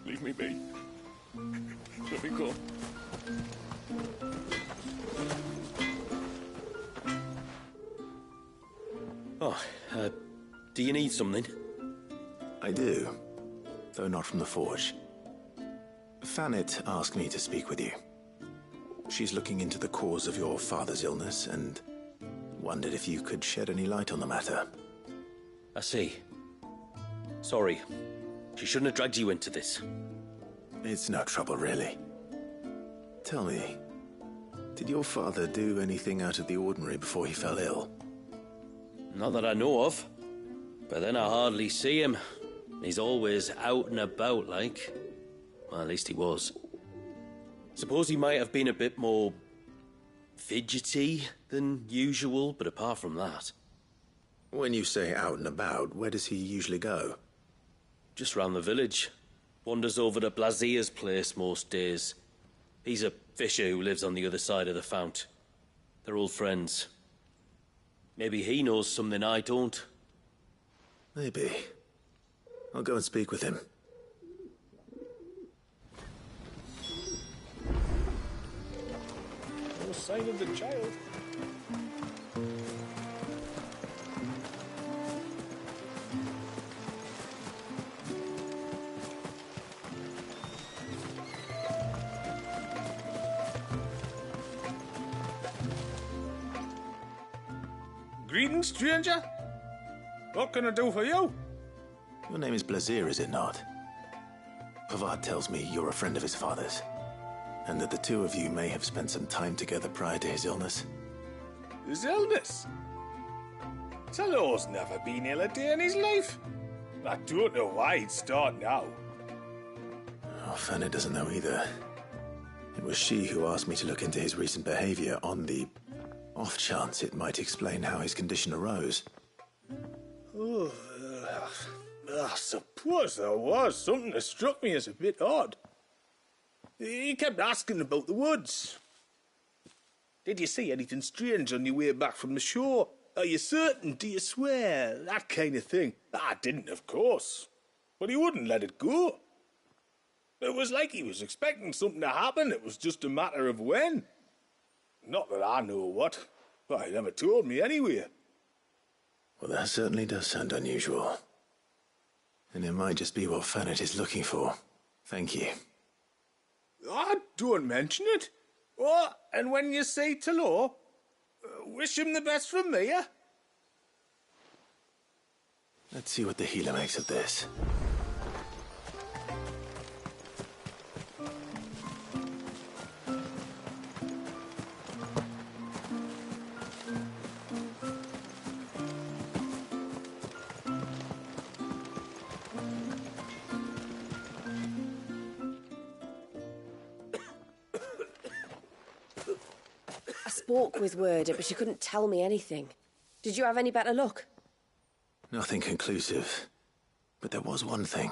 Leave me be. Let me go. Oh, do you need something? I do, though not from the forge. Fanit asked me to speak with you. She's looking into the cause of your father's illness and wondered if you could shed any light on the matter. I see. Sorry. She shouldn't have dragged you into this. It's no trouble, really. Tell me, did your father do anything out of the ordinary before he fell ill? Not that I know of. But then I hardly see him. He's always out and about, like. Well, at least he was. Suppose he might have been a bit more fidgety than usual, but apart from that... When you say out and about, where does he usually go? Just round the village. Wanders over to Blazier's place most days. He's a fisher who lives on the other side of the fount. They're old friends. Maybe he knows something I don't. Maybe. I'll go and speak with him. No sign of the child. Greetings, stranger. What can I do for you? Your name is Blazier, is it not? Pavad tells me you're a friend of his father's, and that the two of you may have spent some time together prior to his illness. His illness? Talor's never been ill a day in his life. I don't know why he'd start now. Oh, Fanny doesn't know either. It was she who asked me to look into his recent behavior on the off chance it might explain how his condition arose. Oh, I suppose there was something that struck me as a bit odd. He kept asking about the woods. Did you see anything strange on your way back from the shore? Are you certain? Do you swear? That kind of thing. I didn't, of course. But he wouldn't let it go. It was like he was expecting something to happen. It was just a matter of when. Not that I know what. But he never told me anyway. Well, that certainly does sound unusual. And it might just be what Fanit is looking for. Thank you. Don't mention it. Oh, and when you say Talor, wish him the best from me, eh? Let's see what the healer makes of this. Spoke with Werder, but she couldn't tell me anything. Did you have any better luck? Nothing conclusive. But there was one thing.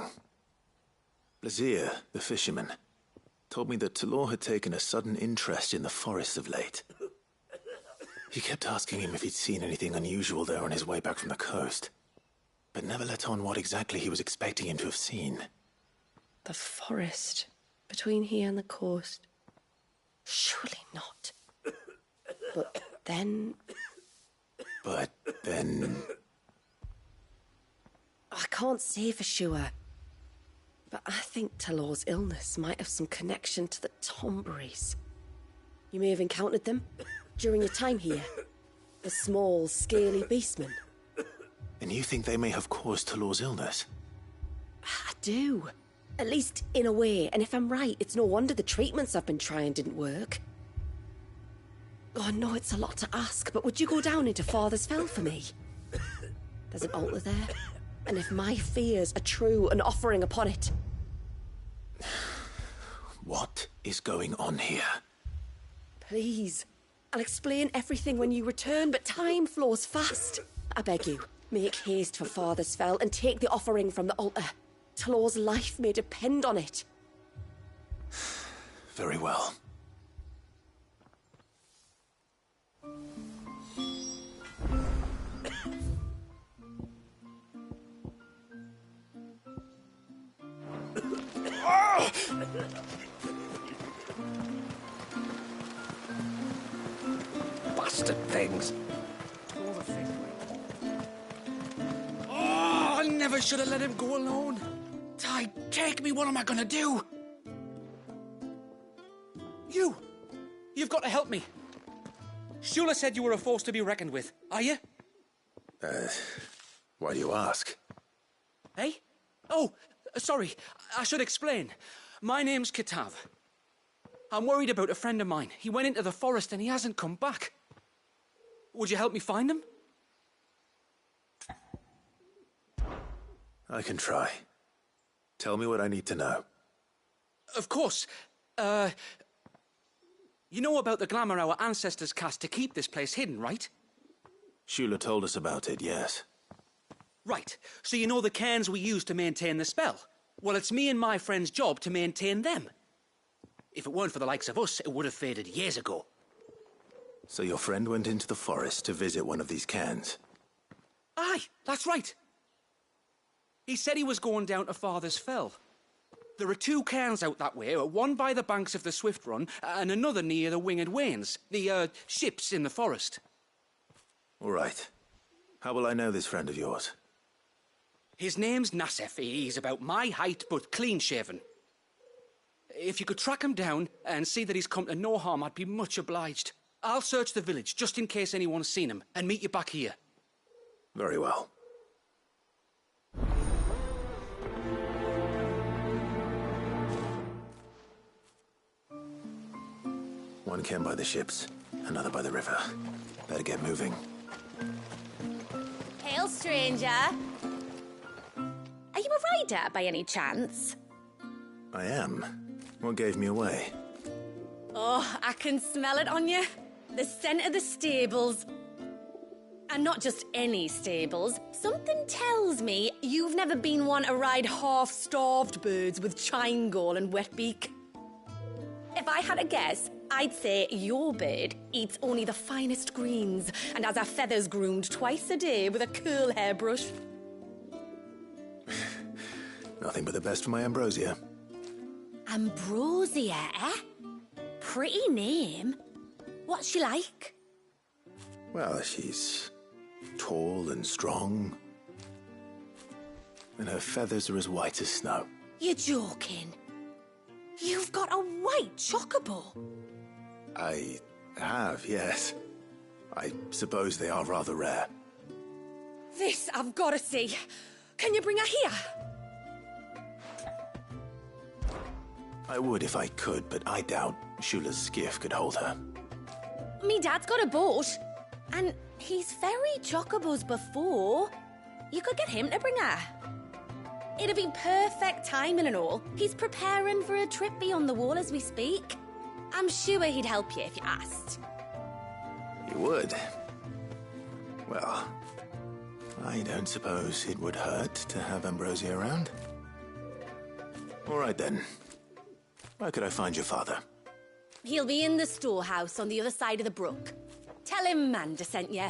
Blazier, the fisherman, told me that Talor had taken a sudden interest in the forest of late. He kept asking him if he'd seen anything unusual there on his way back from the coast, but never let on what exactly he was expecting him to have seen. The forest between here and the coast. Surely not. But then... I can't say for sure. But I think Talor's illness might have some connection to the Tomberries. You may have encountered them during your time here. The small, scaly beastmen. And you think they may have caused Talor's illness? I do. At least in a way. And if I'm right, it's no wonder the treatments I've been trying didn't work. Oh, I know it's a lot to ask, but would you go down into Father's Fell for me? There's an altar there, and if my fears are true, an offering upon it. What? is going on here? Please. I'll explain everything when you return, but time flows fast. I beg you, make haste for Father's Fell and take the offering from the altar. Talor's life may depend on it. Very well. Bastard things. Oh, I never should have let him go alone. Ty, take me, what am I gonna do? You've got to help me. Shula said you were a force to be reckoned with. Are you? Why do you ask? Hey? Oh, sorry. I should explain. My name's Kitav. I'm worried about a friend of mine. He went into the forest and he hasn't come back. Would you help me find him? I can try. Tell me what I need to know. Of course. You know about the glamour our ancestors cast to keep this place hidden, right? Shula told us about it, yes. Right. So you know the cairns we use to maintain the spell? Well, it's me and my friend's job to maintain them. If it weren't for the likes of us, it would have faded years ago. So your friend went into the forest to visit one of these cairns? Aye, that's right. He said he was going down to Father's Fell. There are 2 cairns out that way, one by the banks of the Swift Run, and another near the Winged Wains, the, ships in the forest. All right. How will I know this friend of yours? His name's Nassef. He's about my height, but clean-shaven. If you could track him down and see that he's come to no harm, I'd be much obliged. I'll search the village, just in case anyone's seen him, and meet you back here. Very well. One cairn by the ships, another by the river. Better get moving. Hail, stranger. Are you a rider by any chance? I am. What gave me away? Oh, I can smell it on you. The scent of the stables. And not just any stables. Something tells me you've never been one to ride half-starved birds with chine-gall and wet beak. If I had to guess, I'd say your bird eats only the finest greens and has her feathers groomed twice a day with a curl hairbrush. Nothing but the best for my ambrosia. Ambrosia, eh? Pretty name. What's she like? Well, she's tall and strong. And her feathers are as white as snow. You're joking. You've got a white chocobo. I have, yes. I suppose they are rather rare. This I've got to see. Can you bring her here? I would if I could, but I doubt Shula's skiff could hold her. Me dad's got a boat. And he's ferried chocobos before. You could get him to bring her. It'd be perfect timing and all. He's preparing for a trip beyond the wall as we speak. I'm sure he'd help you if you asked. You would? Well, I don't suppose it would hurt to have Ambrosia around. All right then. Where could I find your father? He'll be in the storehouse on the other side of the brook. Tell him Manda sent you.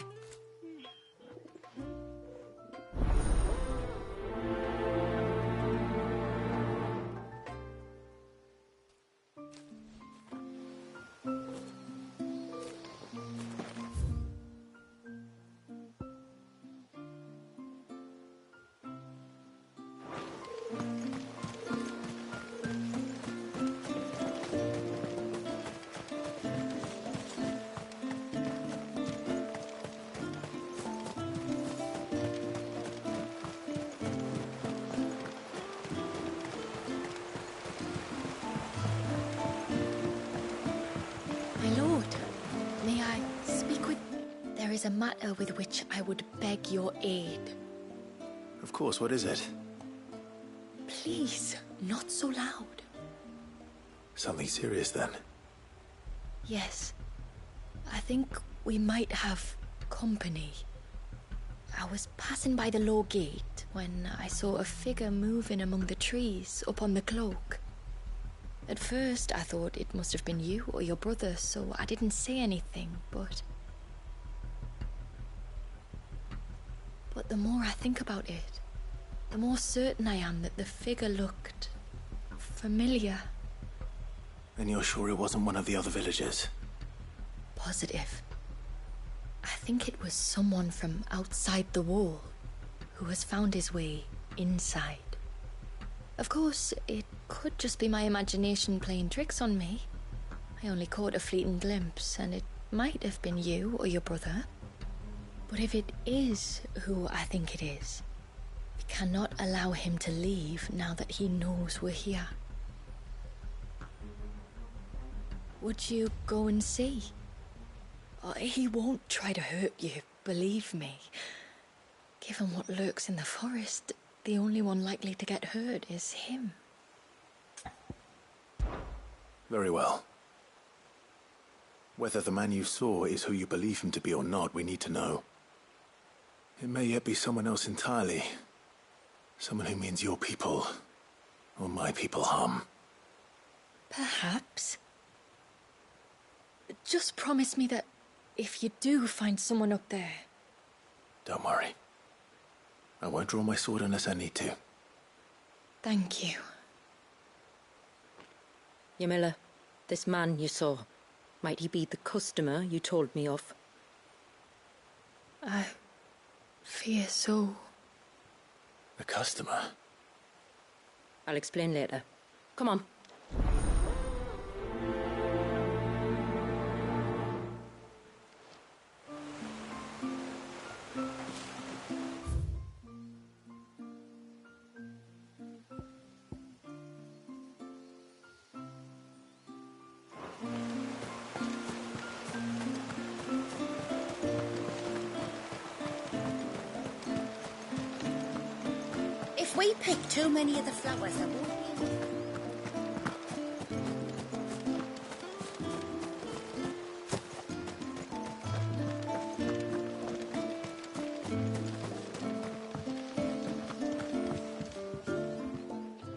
There is a matter with which I would beg your aid. Of course, what is it? Please, not so loud. Something serious then? Yes. I think we might have company. I was passing by the low gate when I saw a figure moving among the trees up on the cloak. At first, I thought it must have been you or your brother, so I didn't say anything, but the more I think about it, the more certain I am that the figure looked familiar. And you're sure it wasn't one of the other villagers? Positive. I think it was someone from outside the wall who has found his way inside. Of course, it could just be my imagination playing tricks on me. I only caught a fleeting glimpse, and it might have been you or your brother. But if it is who I think it is, we cannot allow him to leave now that he knows we're here. Would you go and see? He won't try to hurt you, believe me. Given what lurks in the forest, the only one likely to get hurt is him. Very well. Whether the man you saw is who you believe him to be or not, we need to know. It may yet be someone else entirely. Someone who means your people, or my people, harm. Perhaps. Just promise me that if you do find someone up there... Don't worry. I won't draw my sword unless I need to. Thank you. Yamila, this man you saw, might he be the customer you told me of? I fear so. The customer? I'll explain later. Come on. If we pick too many of the flowers, there won't be enough.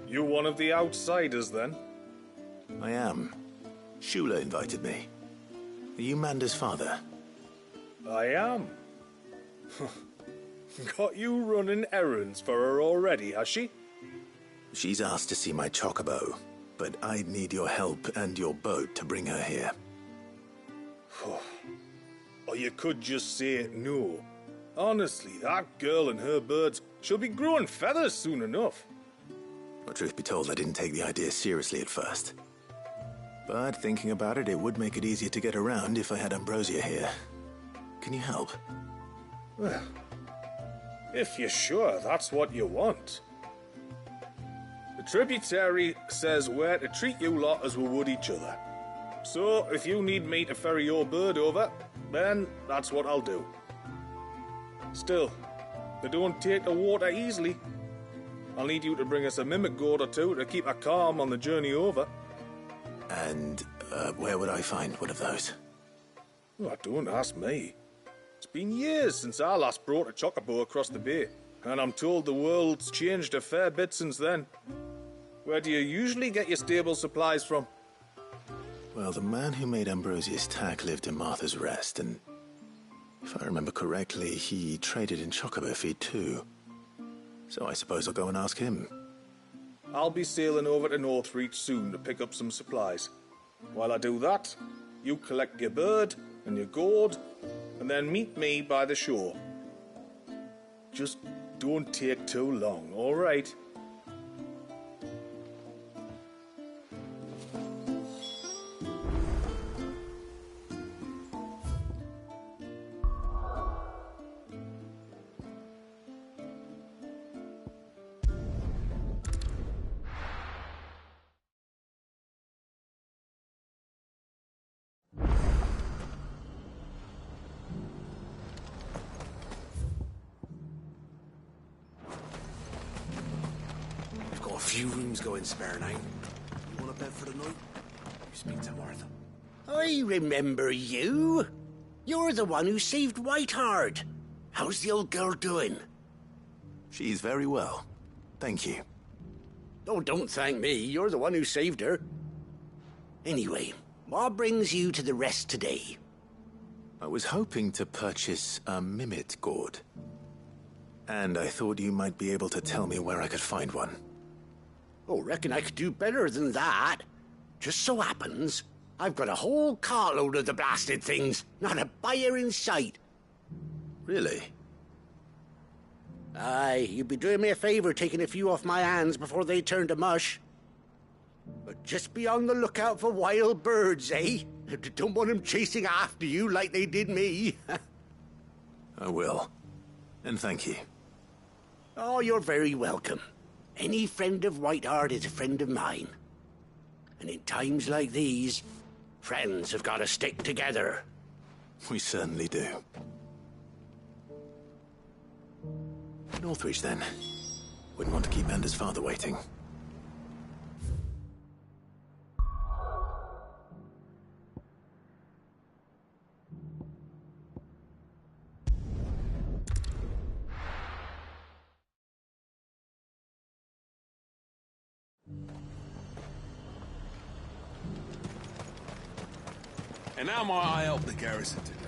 You one of the outsiders, then? I am. Shula invited me. Are you Manda's father? I am. Got you running errands for her already, has she? She's asked to see my chocobo, but I'd need your help and your boat to bring her here. Or you could just say no. Honestly, that girl and her birds, she'll be growing feathers soon enough. Well, truth be told, I didn't take the idea seriously at first. But thinking about it, it would make it easier to get around if I had Ambrosia here. Can you help? Well, if you're sure that's what you want. The tributary says we're to treat you lot as we would each other. So, if you need me to ferry your bird over, then that's what I'll do. Still, they don't take the water easily. I'll need you to bring us a mimic goat or two to keep her calm on the journey over. And, where would I find one of those? Oh, don't ask me. It's been years since I last brought a chocobo across the bay, and I'm told the world's changed a fair bit since then. Where do you usually get your stable supplies from? Well, the man who made Ambrosia's tack lived in Martha's Rest, and if I remember correctly, he traded in chocobo feed too. So I suppose I'll go and ask him. I'll be sailing over to Northreach soon to pick up some supplies. While I do that, you collect your bird and your gourd, and then meet me by the shore. Just don't take too long, all right? We've got a few rooms going spare now. You want a bed for the night? speak to Martha. I remember you. You're the one who saved Whiteheart. How's the old girl doing? She's very well. Thank you. Oh, don't thank me. You're the one who saved her. Anyway, what brings you to the rest today? I was hoping to purchase a Mimit gourd. And I thought you might be able to tell me where I could find one. Oh, reckon I could do better than that. Just so happens, I've got a whole cartload of the blasted things. Not a buyer in sight. Really? Aye, you'd be doing me a favor taking a few off my hands before they turn to mush. But just be on the lookout for wild birds, eh? Don't want them chasing after you like they did me. I will. And thank you. Oh, you're very welcome. Any friend of Whiteheart is a friend of mine. And in times like these, friends have got to stick together. We certainly do. Northreach, then. Wouldn't want to keep Anders' father waiting. And how might I help the garrison today?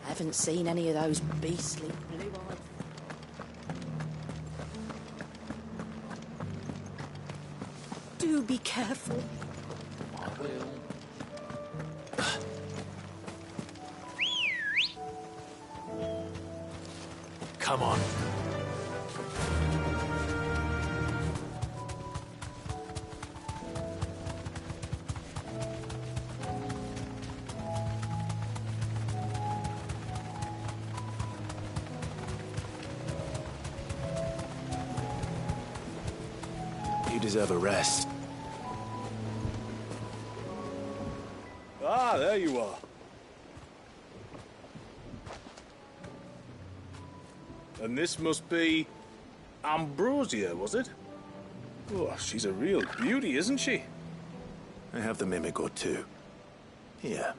Haven't seen any of those beastly blue-eyed... Do be careful. I will. Come on. You deserve a rest. Ah, there you are. And this must be Ambrosia, was it? Oh, she's a real beauty, isn't she? I have the Mimic or two. Here.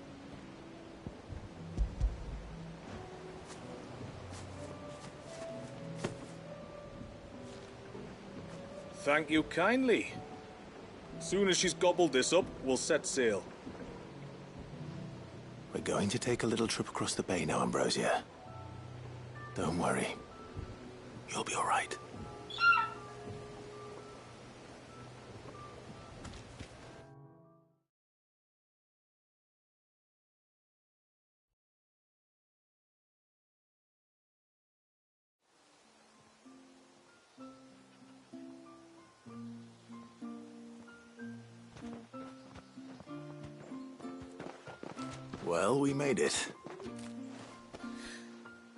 Thank you kindly. Soon as she's gobbled this up, we'll set sail. We're going to take a little trip across the bay now, Ambrosia. Don't worry. You'll be all right. Well, we made it.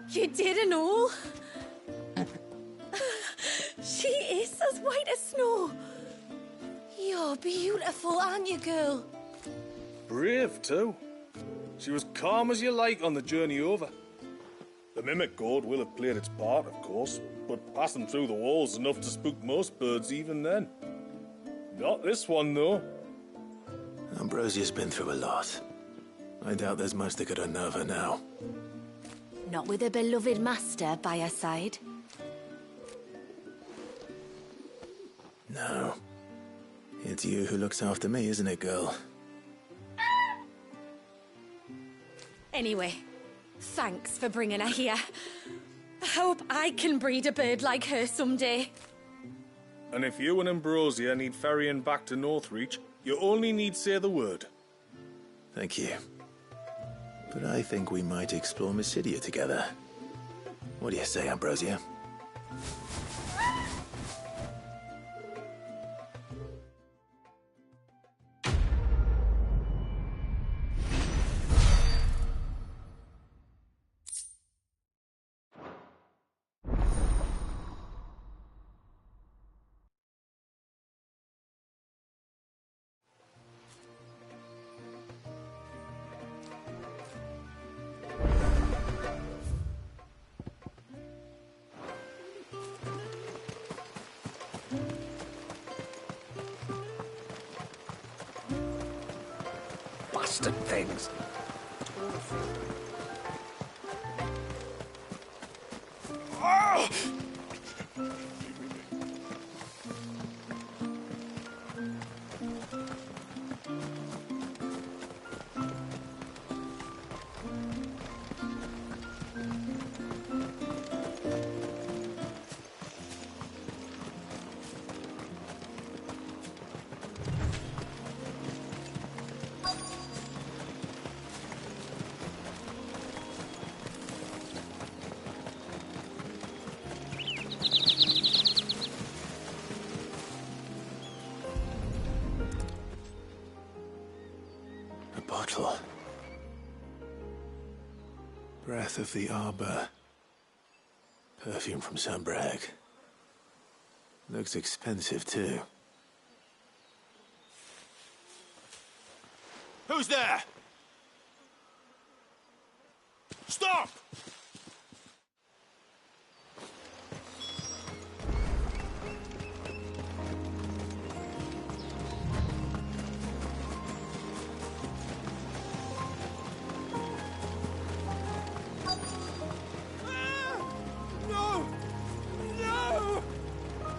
You didn't all? She is as white as snow. You're beautiful, aren't you, girl? Brave, too. She was calm as you like on the journey over. The Mimic Gourd will have played its part, of course, but passing through the walls is enough to spook most birds even then. Not this one, though. Ambrosia's been through a lot. I doubt there's much that could unnerve her now. Not with a beloved master by her side. No. It's you who looks after me, isn't it, girl? Anyway, thanks for bringing her here. I hope I can breed a bird like her someday. And if you and Ambrosia need ferrying back to Northreach, you only need say the word. Thank you. But I think we might explore Mysidia together. What do you say, Ambrosia? bastard things. Oh! Bottle. Breath of the arbor. Perfume from St. Bragg. Looks expensive, too. Who's there? Stop!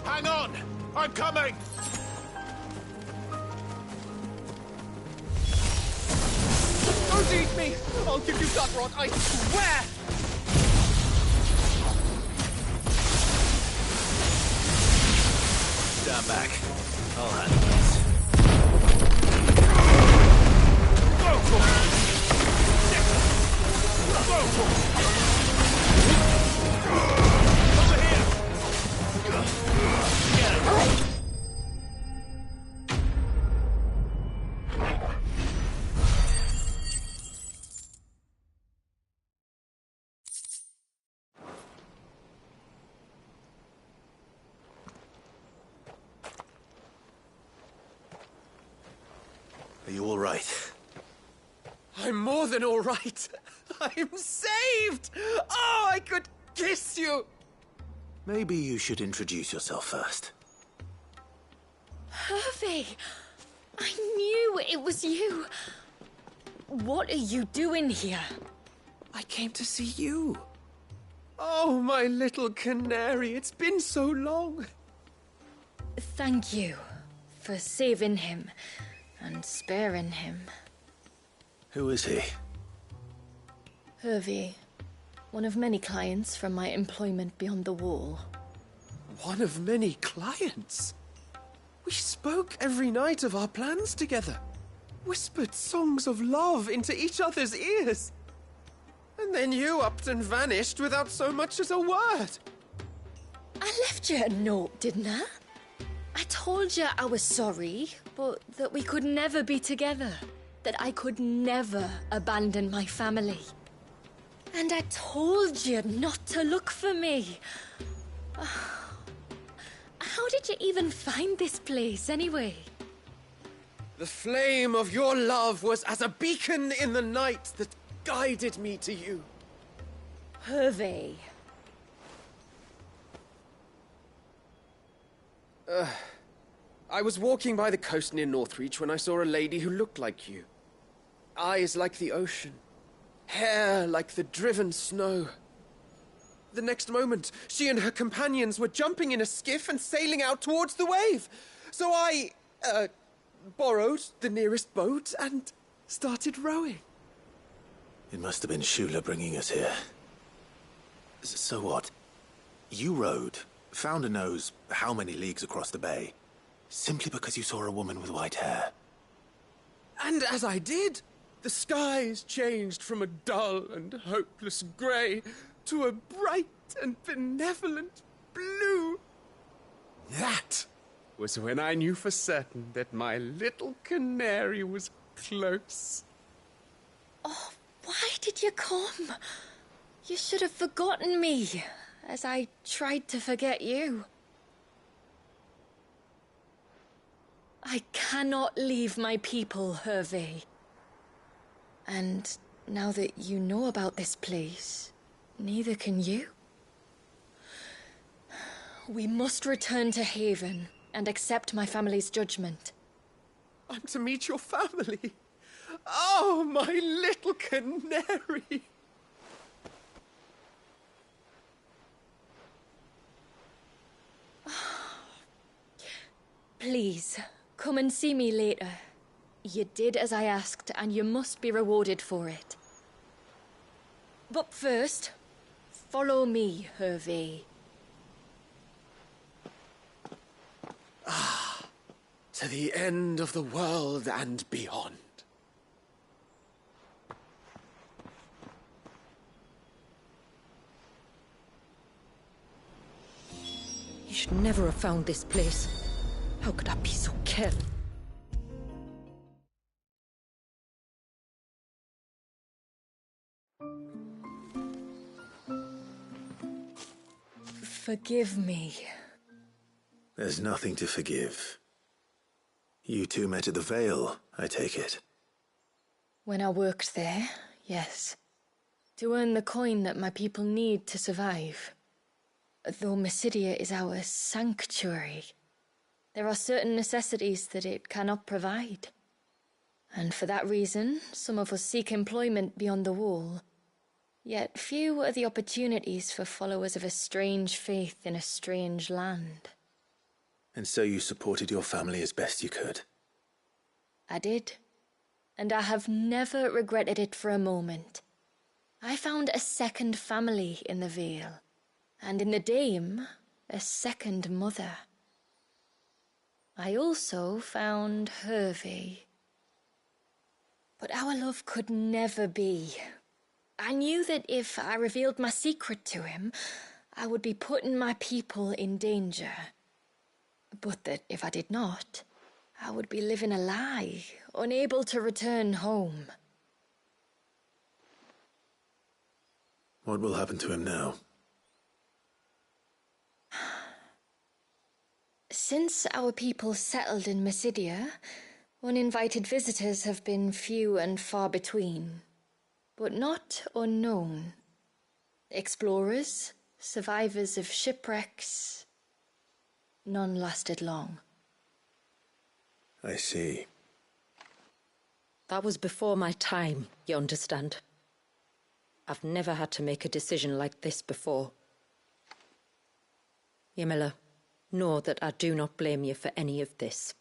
Hang on! I'm coming! Don't eat me! I'll give you gut rot, I swear! Stand back. I'll handle this. Go for it! Go for it! Over here! Get him! Are you all right? I'm more than all right. I'm saved! Oh, I could kiss you! Maybe you should introduce yourself first. Hervey! I knew it was you. What are you doing here? I came to see you. Oh, my little canary, it's been so long. Thank you for saving him and sparing him. Who is he? Hervey, one of many clients from my employment beyond the wall. One of many clients? We spoke every night of our plans together. Whispered songs of love into each other's ears. And then you upped and vanished without so much as a word. I left you a note, didn't I? I told you I was sorry, but that we could never be together. That I could never abandon my family. And I told you not to look for me. How did you even find this place, anyway? The flame of your love was as a beacon in the night that guided me to you. Hervey. I was walking by the coast near Northreach when I saw a lady who looked like you. Eyes like the ocean. Hair like the driven snow. The next moment, she and her companions were jumping in a skiff and sailing out towards the wave. So I, borrowed the nearest boat and started rowing. It must have been Shula bringing us here. So what? You rowed, found a nose how many leagues across the bay, simply because you saw a woman with white hair. And as I did, the skies changed from a dull and hopeless grey to a bright and benevolent blue. That was when I knew for certain that my little canary was close. Oh, why did you come? You should have forgotten me, as I tried to forget you. I cannot leave my people, Hervey. And now that you know about this place, neither can you. We must return to Haven and accept my family's judgment. I'm to meet your family. Oh, my little canary! Please, come and see me later. You did as I asked, and you must be rewarded for it. But first, follow me, Hervé. Ah, to the end of the world and beyond. You should never have found this place. How could I be so careless? Forgive me. There's nothing to forgive. You two met at the Vale, I take it. When I worked there, yes. To earn the coin that my people need to survive. Though Mysidia is our sanctuary, there are certain necessities that it cannot provide. And for that reason, some of us seek employment beyond the wall. Yet few are the opportunities for followers of a strange faith in a strange land. And so you supported your family as best you could? I did. And I have never regretted it for a moment. I found a second family in the Vale. And in the Dame, a second mother. I also found Hervé. But our love could never be. I knew that if I revealed my secret to him, I would be putting my people in danger. But that if I did not, I would be living a lie, unable to return home. What will happen to him now? Since our people settled in Mysidia, uninvited visitors have been few and far between, but not unknown. Explorers, survivors of shipwrecks, none lasted long. I see. That was before my time, you understand? I've never had to make a decision like this before. Ymila, know that I do not blame you for any of this.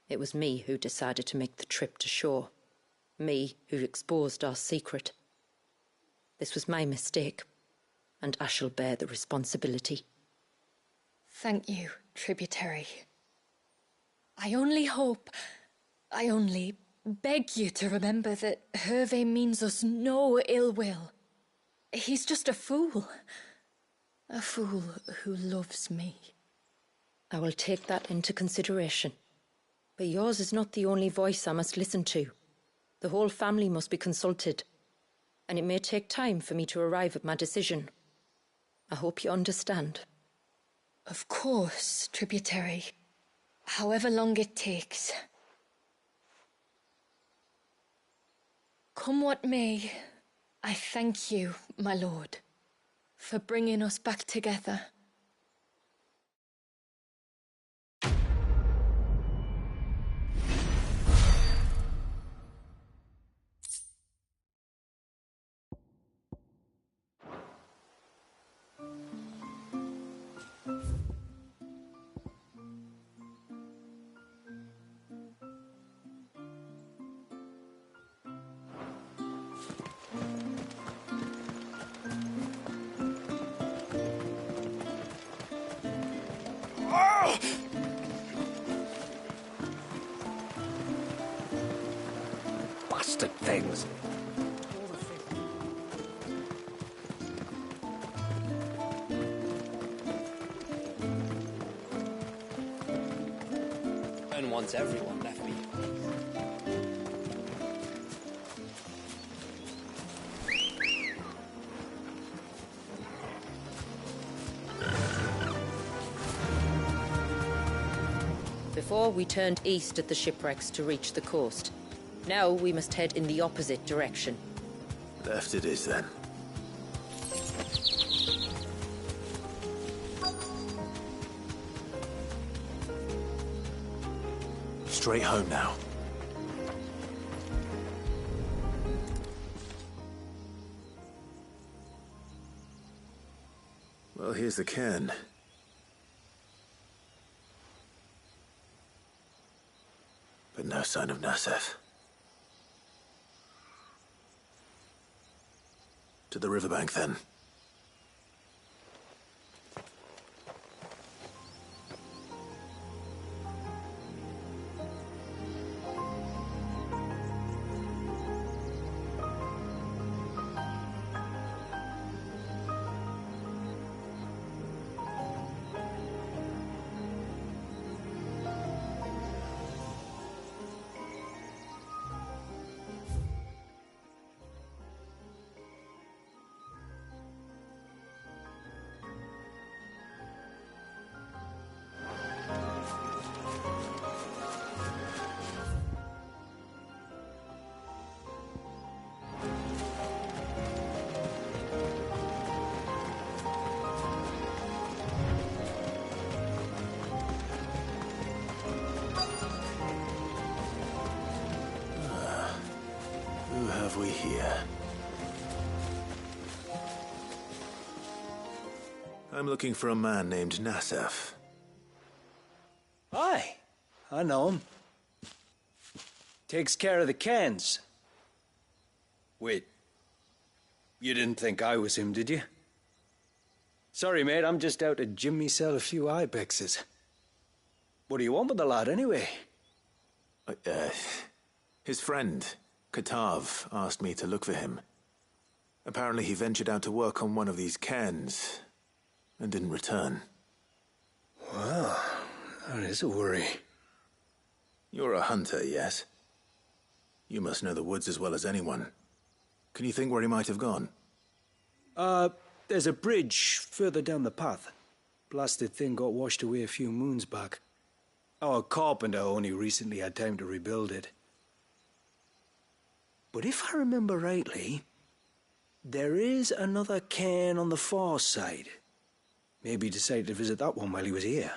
It was me who decided to make the trip to shore. Me who exposed our secret. This was my mistake, and I shall bear the responsibility. Thank you, tributary. I only beg you to remember that Hervé means us no ill will. He's just a fool. A fool who loves me. I will take that into consideration. But yours is not the only voice I must listen to. The whole family must be consulted, and it may take time for me to arrive at my decision. I hope you understand. Of course, tributary. However long it takes. Come what may, I thank you, my lord, for bringing us back together. Bastard things. And once everyone left me. Before we turned east at the shipwrecks to reach the coast. Now we must head in the opposite direction. Left it is then. Straight home now. Well, here's the cairn. But no sign of Nasef. To the riverbank, then. Who have we here? I'm looking for a man named Nasef. Aye, I know him. Takes care of the cans. Wait, you didn't think I was him, did you? Sorry, mate, I'm just out to gym myself a few ibexes. What do you want with the lad, anyway? His friend, Katav, asked me to look for him. Apparently he ventured out to work on one of these cairns and didn't return. Well, that is a worry. You're a hunter, yes? You must know the woods as well as anyone. Can you think where he might have gone? There's a bridge further down the path. Blasted thing got washed away a few moons back. Our carpenter only recently had time to rebuild it. But if I remember rightly, there is another cairn on the far side. Maybe he decided to visit that one while he was here.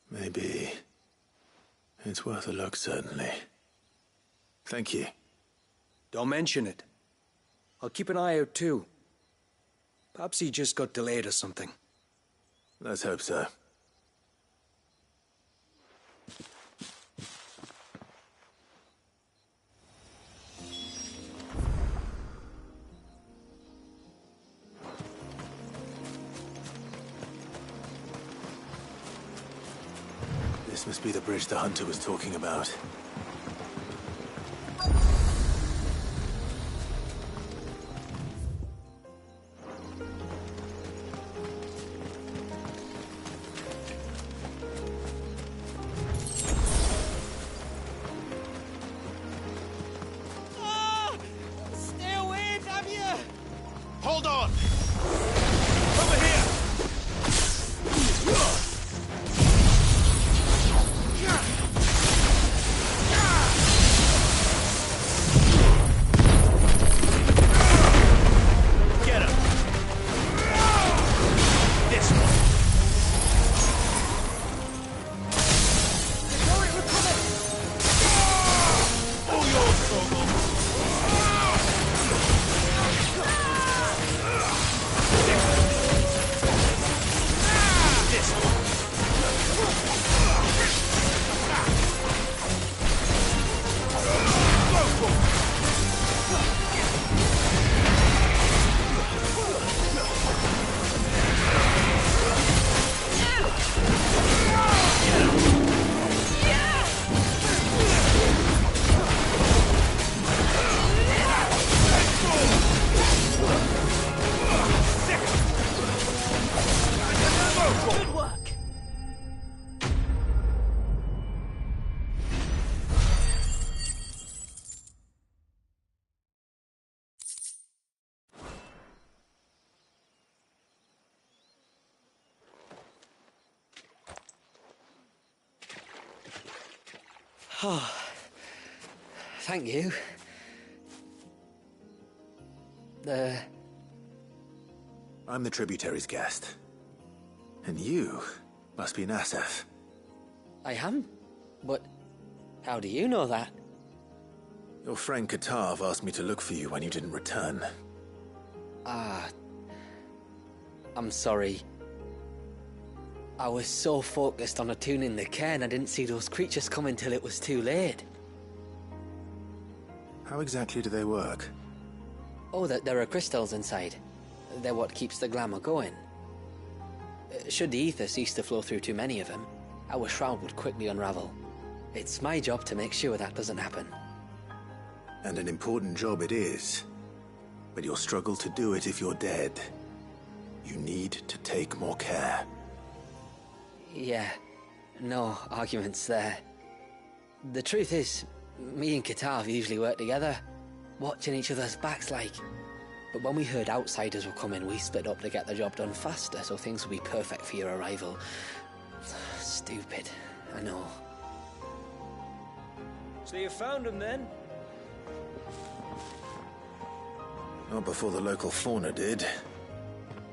Maybe. It's worth a look, certainly. Thank you. Don't mention it. I'll keep an eye out too. Perhaps he just got delayed or something. Let's hope so. This must be the bridge the hunter was talking about. Stay away, damn you! Hold on! Over here! Get him! This one! Hurry, we're coming! All yours, Sogol! This one! Good work! Oh, thank you. I'm the tributary's guest. And you must be Nasef. I am? But how do you know that? Your friend Katav asked me to look for you when you didn't return. Ah, I'm sorry. I was so focused on attuning the cairn, I didn't see those creatures coming till it was too late. How exactly do they work? Oh, there are crystals inside. They're what keeps the glamour going. Should the ether cease to flow through too many of them, our shroud would quickly unravel. It's my job to make sure that doesn't happen. And an important job it is. But you'll struggle to do it if you're dead. You need to take more care. Yeah, no arguments there. The truth is, me and Katav usually work together, watching each other's backs like. But when we heard outsiders were coming, we split up to get the job done faster, so things would be perfect for your arrival. Stupid, I know. So you found him then? Not before the local fauna did.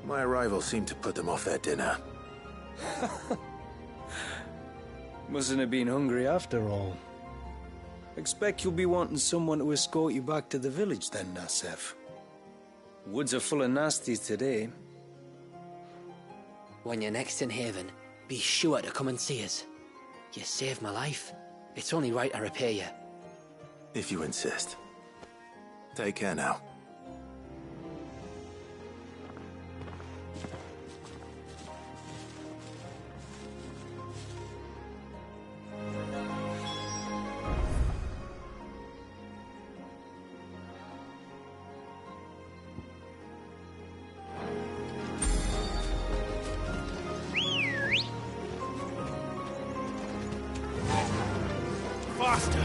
My arrival seemed to put them off their dinner. Mustn't have been hungry after all. Expect you'll be wanting someone to escort you back to the village then, Nassef. Woods are full of nasties today. When you're next in Haven, be sure to come and see us. You saved my life. It's only right I repay you. If you insist. Take care now. Faster!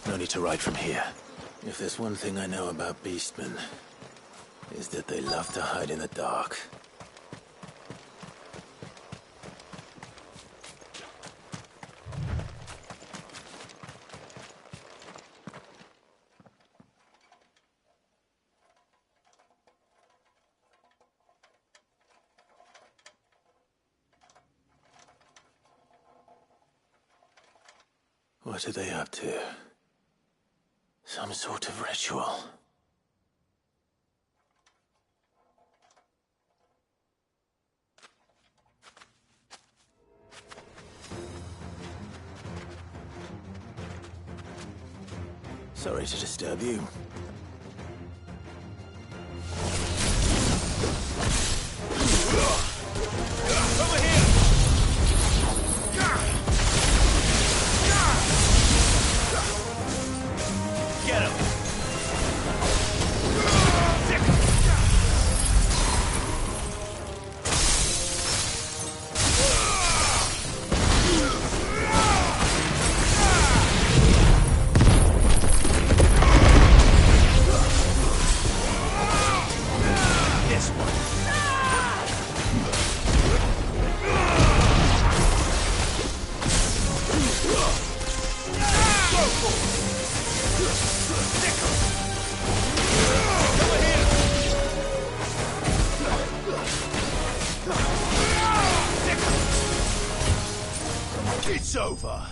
No need to ride from here. If there's one thing I know about beastmen, is that they love to hide in the dark. What are they up to? Some sort of ritual. Sorry to disturb you. Over here! Get him! This one. Go for it! It's over.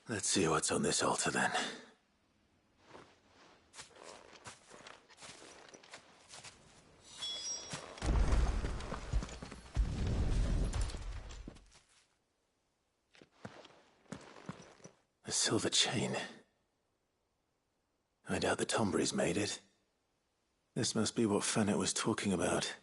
Let's see what's on this altar then. A silver chain. I doubt the Tomberries made it. This must be what Fennec was talking about.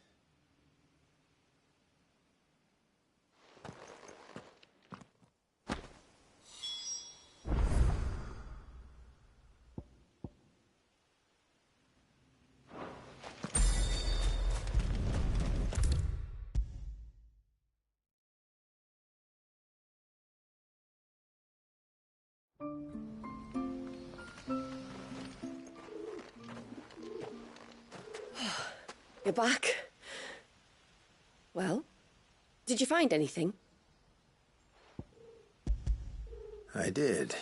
You're back. Well, did you find anything? I did.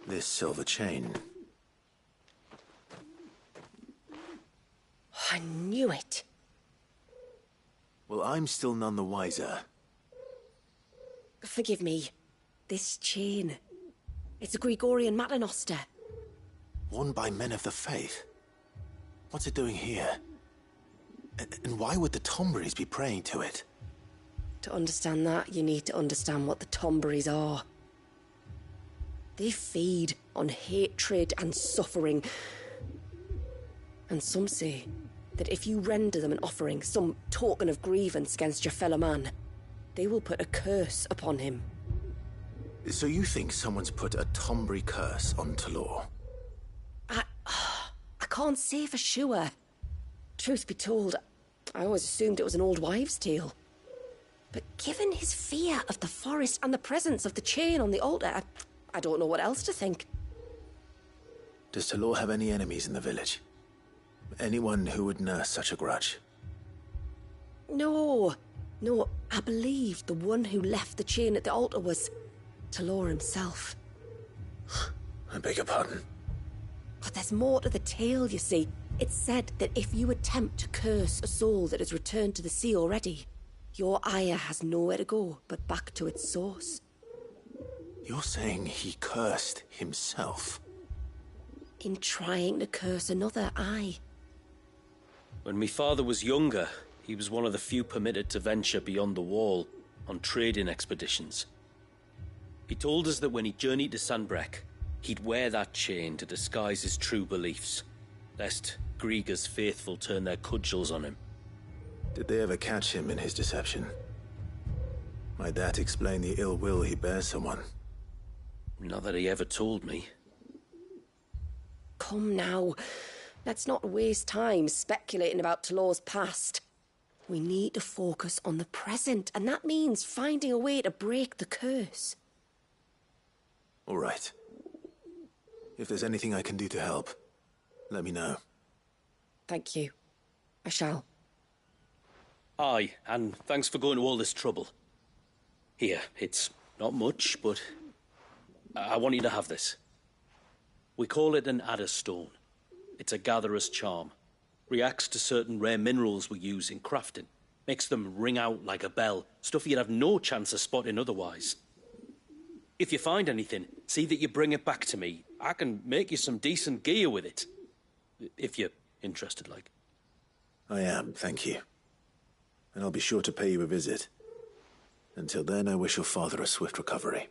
This silver chain. I knew it. Well, I'm still none the wiser. Forgive me. This chain. It's a Gregorian Maternoster. Worn by men of the faith. What's it doing here? And why would the Tomberries be praying to it? To understand that, you need to understand what the Tomberries are. They feed on hatred and suffering. And some say that if you render them an offering, some token of grievance against your fellow man, they will put a curse upon him. So you think someone's put a Tomberry curse on Talor? I can't say for sure. Truth be told, I always assumed it was an old wives' tale. But given his fear of the forest and the presence of the chain on the altar, I don't know what else to think. Does Talor have any enemies in the village? Anyone who would nurse such a grudge? No, I believe the one who left the chain at the altar was Talor himself. I beg your pardon? But there's more to the tale, you see. It's said that if you attempt to curse a soul that has returned to the sea already, your ire has nowhere to go but back to its source. You're saying he cursed himself? In trying to curse another, aye. When my father was younger, he was one of the few permitted to venture beyond the wall on trading expeditions. He told us that when he journeyed to Sanbreque, he'd wear that chain to disguise his true beliefs, lest Grieger's faithful turn their cudgels on him. Did they ever catch him in his deception? Might that explain the ill will he bears someone? Not that he ever told me. Come now. Let's not waste time speculating about Talor's past. We need to focus on the present, and that means finding a way to break the curse. All right. If there's anything I can do to help, let me know. Thank you. I shall. Aye, and thanks for going to all this trouble. Here, it's not much, but I want you to have this. We call it an adder stone. It's a gatherer's charm. Reacts to certain rare minerals we use in crafting. Makes them ring out like a bell, stuff you'd have no chance of spotting otherwise. If you find anything, see that you bring it back to me. I can make you some decent gear with it. If you're interested, like. I am, thank you. And I'll be sure to pay you a visit. Until then, I wish your father a swift recovery.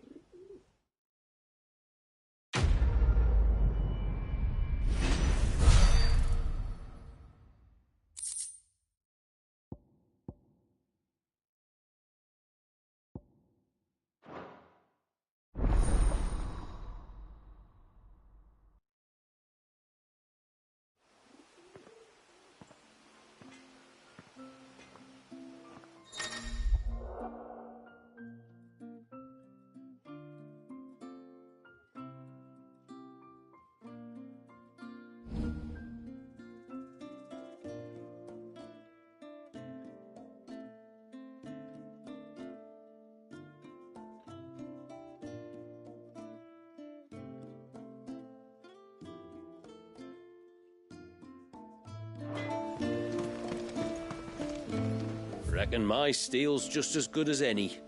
Reckon my steel's just as good as any.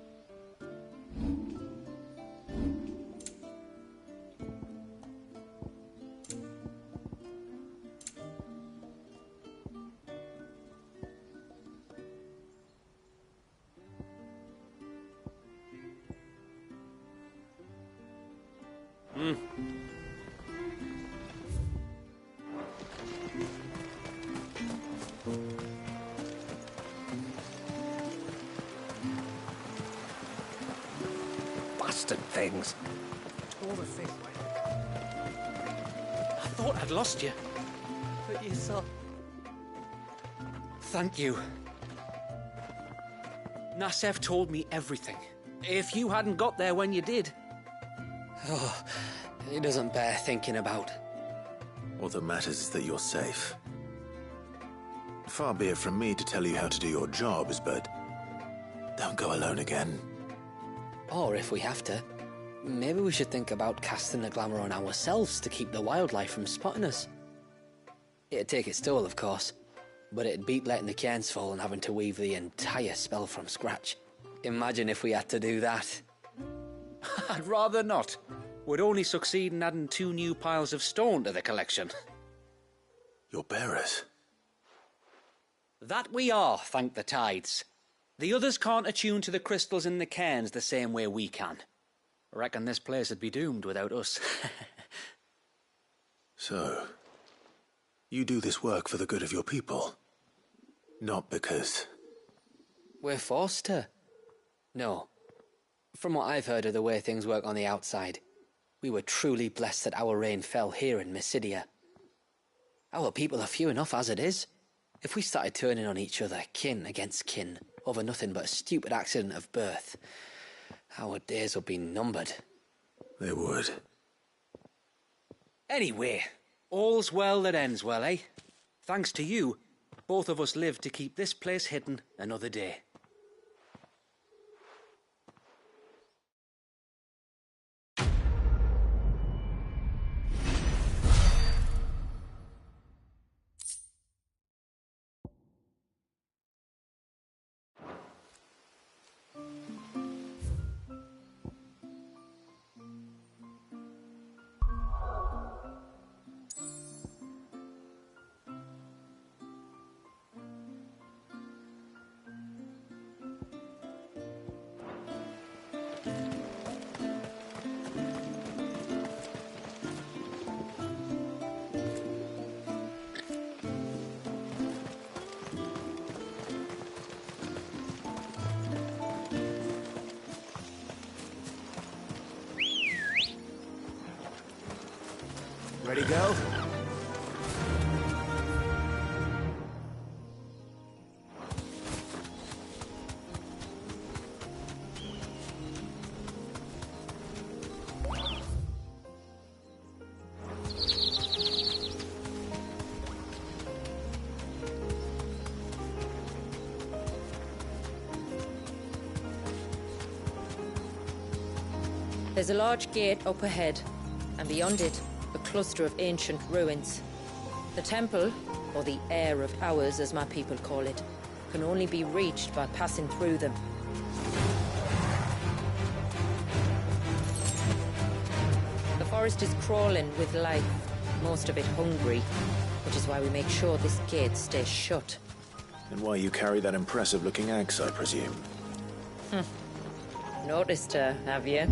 things. Over fifth. I thought I'd lost you. But you saw. Thank you. Nasef told me everything. If you hadn't got there when you did. Oh, it doesn't bear thinking about. All that matters is that you're safe. Far be it from me to tell you how to do your jobs, but don't go alone again. Or if we have to, maybe we should think about casting the glamour on ourselves to keep the wildlife from spotting us. It'd take its toll, of course, but it'd beat letting the cairns fall and having to weave the entire spell from scratch. Imagine if we had to do that. I'd rather not. Would only succeed in adding 2 new piles of stone to the collection. Your bearers? That we are, thank the tides. The others can't attune to the crystals in the cairns the same way we can. I reckon this place would be doomed without us. So, you do this work for the good of your people? Not because... We're forced to. No. From what I've heard of the way things work on the outside, we were truly blessed that our rain fell here in Mysidia. Our people are few enough as it is. If we started turning on each other, kin against kin, over nothing but a stupid accident of birth, our days would be numbered. They would. Anyway, all's well that ends well, eh? Thanks to you, both of us lived to keep this place hidden another day. Ready, go? There's a large gate up ahead, and beyond it, a cluster of ancient ruins. The temple, or the Heir of Hours as my people call it, can only be reached by passing through them. The forest is crawling with life, most of it hungry, which is why we make sure this gate stays shut. And why you carry that impressive-looking axe, I presume. Noticed her, have you?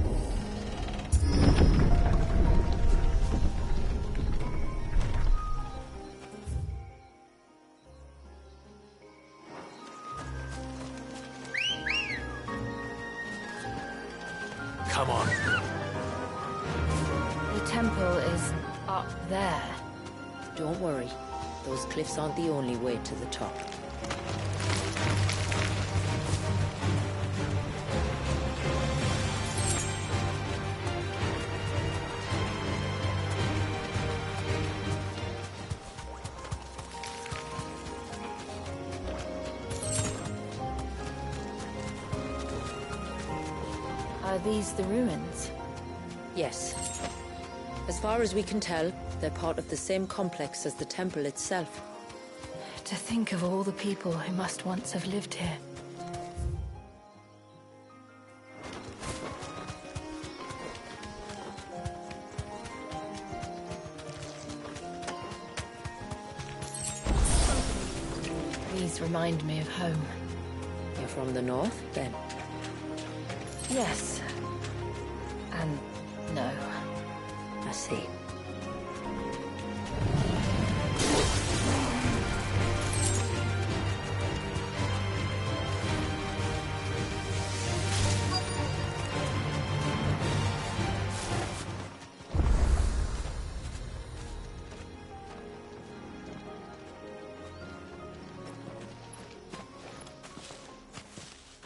Come on. The temple is up there. Don't worry. Those cliffs aren't the only way to the top. Are these the ruins? Yes. As far as we can tell, they're part of the same complex as the temple itself. To think of all the people who must once have lived here. These remind me of home. You're from the north, then? Yes. And no. I see.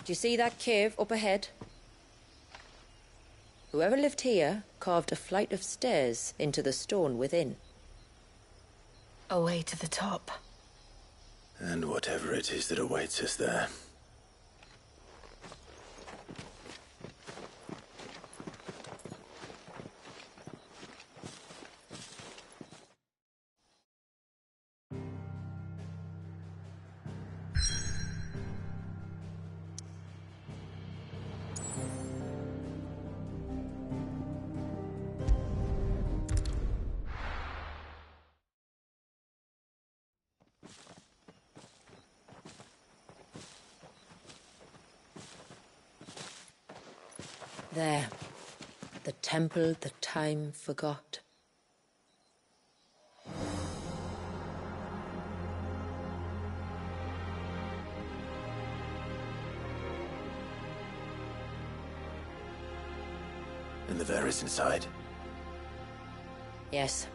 Do you see that cave up ahead? Whoever lived here carved a flight of stairs into the stone within. A way to the top. And whatever it is that awaits us there. There. The temple the time forgot. And the Varys inside? Yes.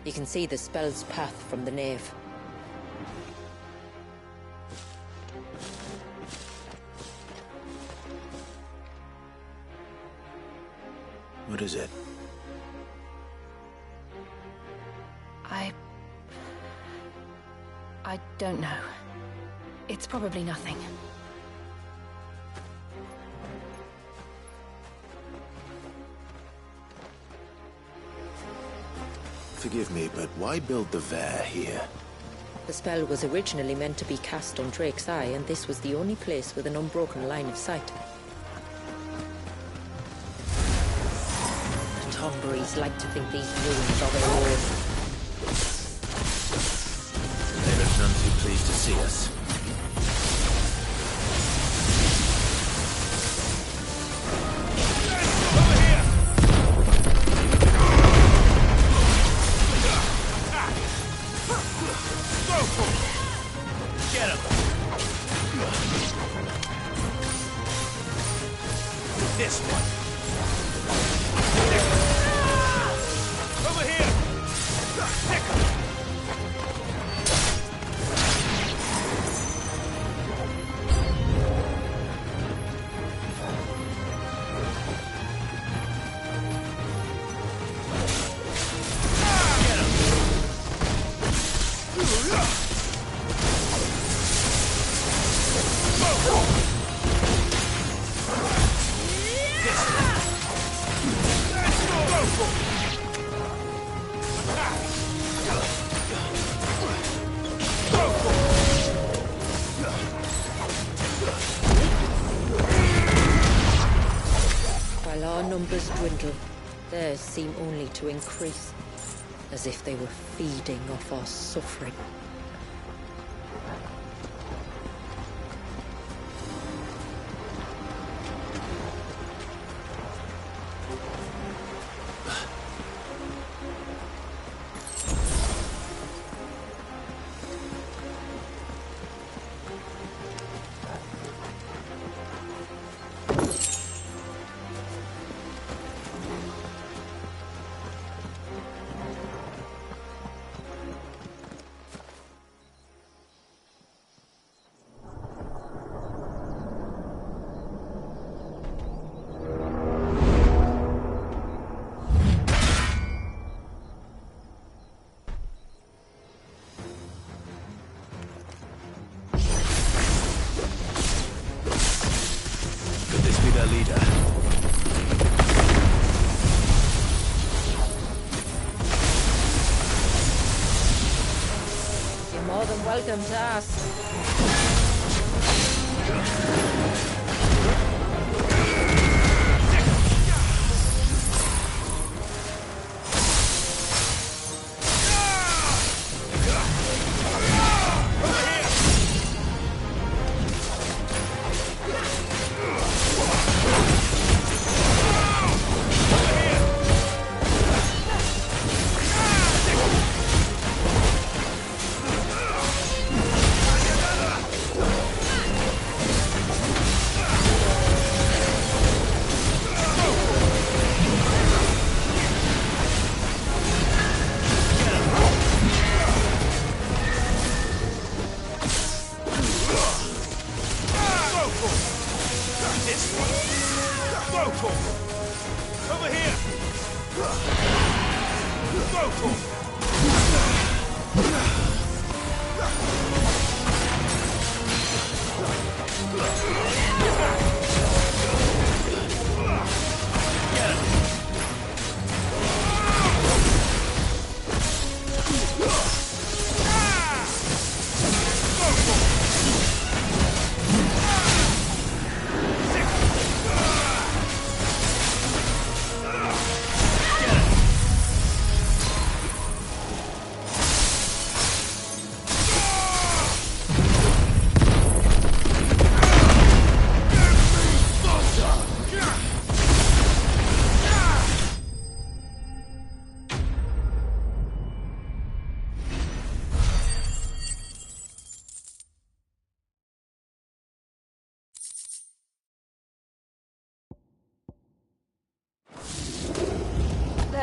You can see the spell's path from the nave. What is it? I don't know. It's probably nothing. Forgive me, but why build the Vare here? The spell was originally meant to be cast on Drake's Eye, and this was the only place with an unbroken line of sight. The Tomberries like to think these ruins are their own. They look none too pleased to see us. This one. Over here. Pick 'em. While our numbers dwindle, theirs seem only to increase, as if they were feeding off our suffering. Could this be their leader? You're more than welcome to ask.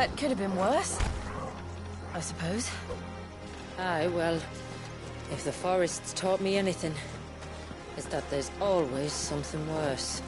That could have been worse, I suppose. Aye, well, if the forest's taught me anything, it's that there's always something worse.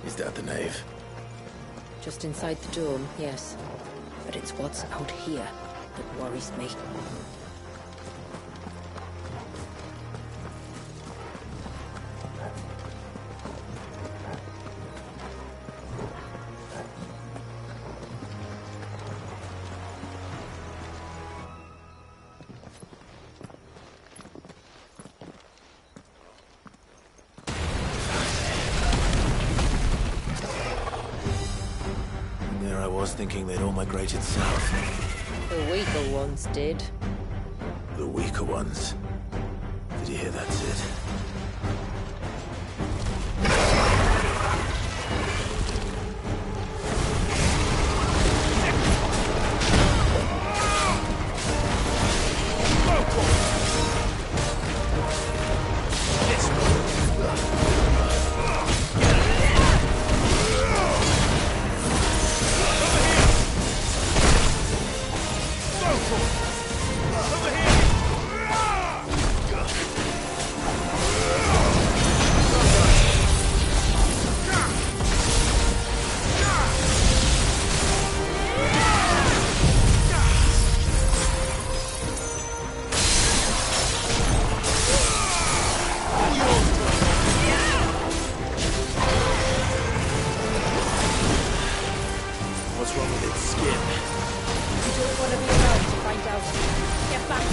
Is that the nave? Just inside the dome, yes. But it's what's out here that worries me. There I was thinking they'd all migrated south. The weaker ones did. The weaker ones. Did you hear that, Sid? What's wrong with its skin? You don't want to be around to find out. Get back!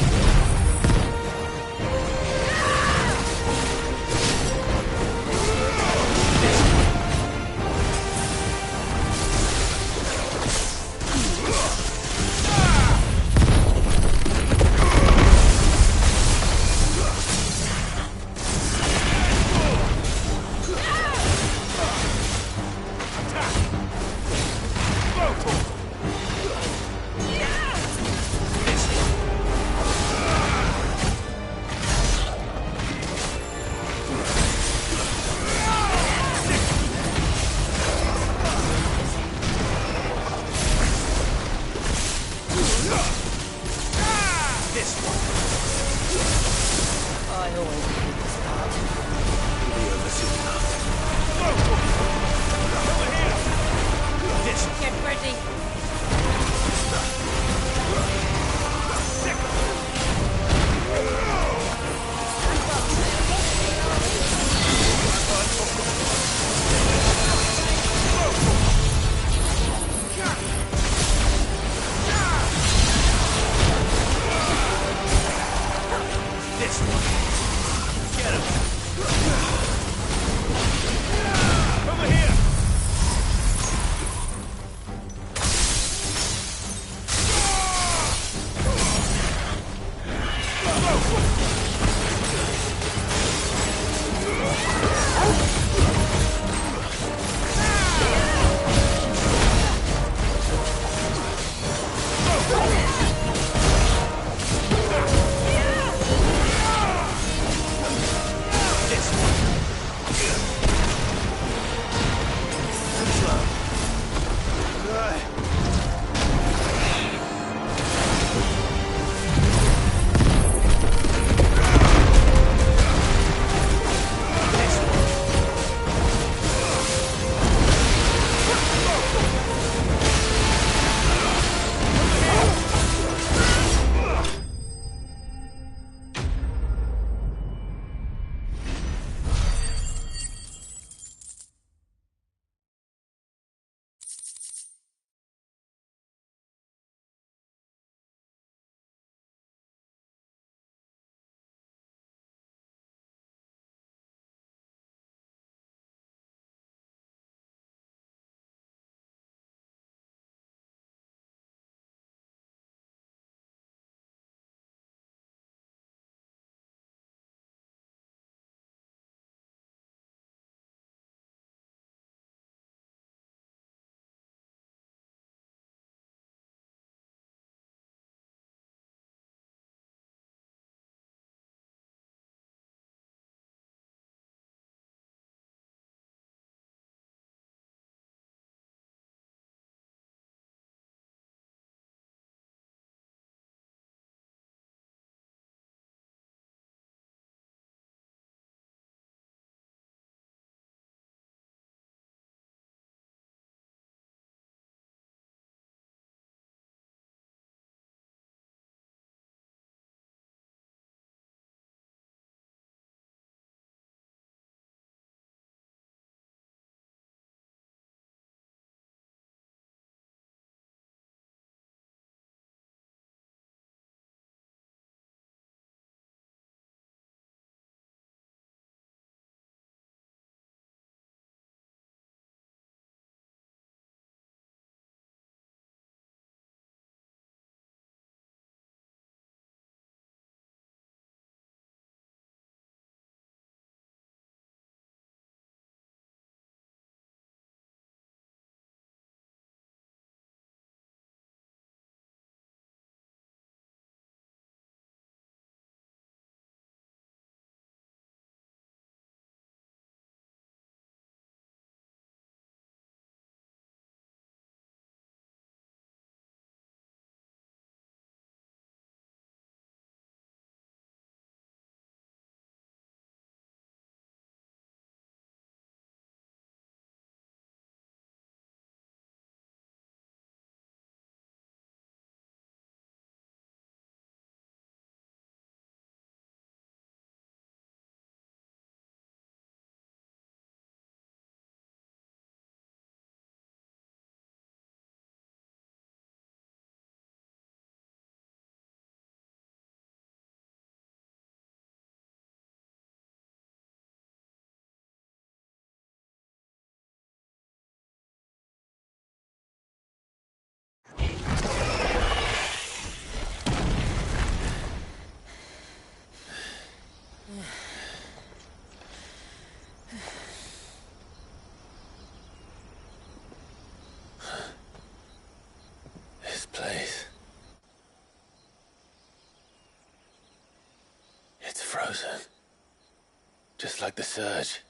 the surge.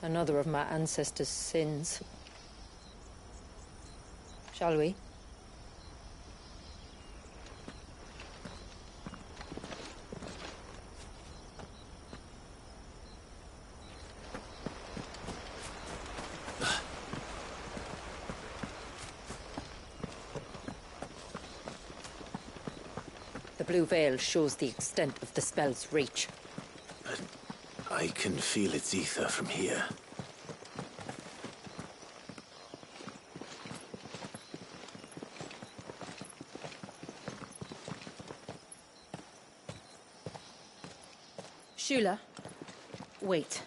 Another of my ancestors' sins. Shall we? The blue veil shows the extent of the spell's reach. But I can feel its ether from here. Shula, wait.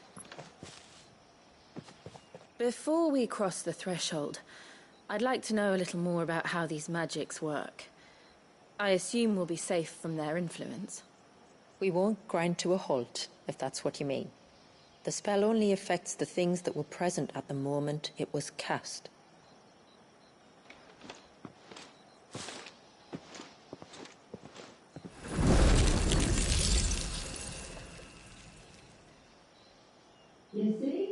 Before we cross the threshold, I'd like to know a little more about how these magics work. I assume we'll be safe from their influence. We won't grind to a halt, if that's what you mean. The spell only affects the things that were present at the moment it was cast. You see?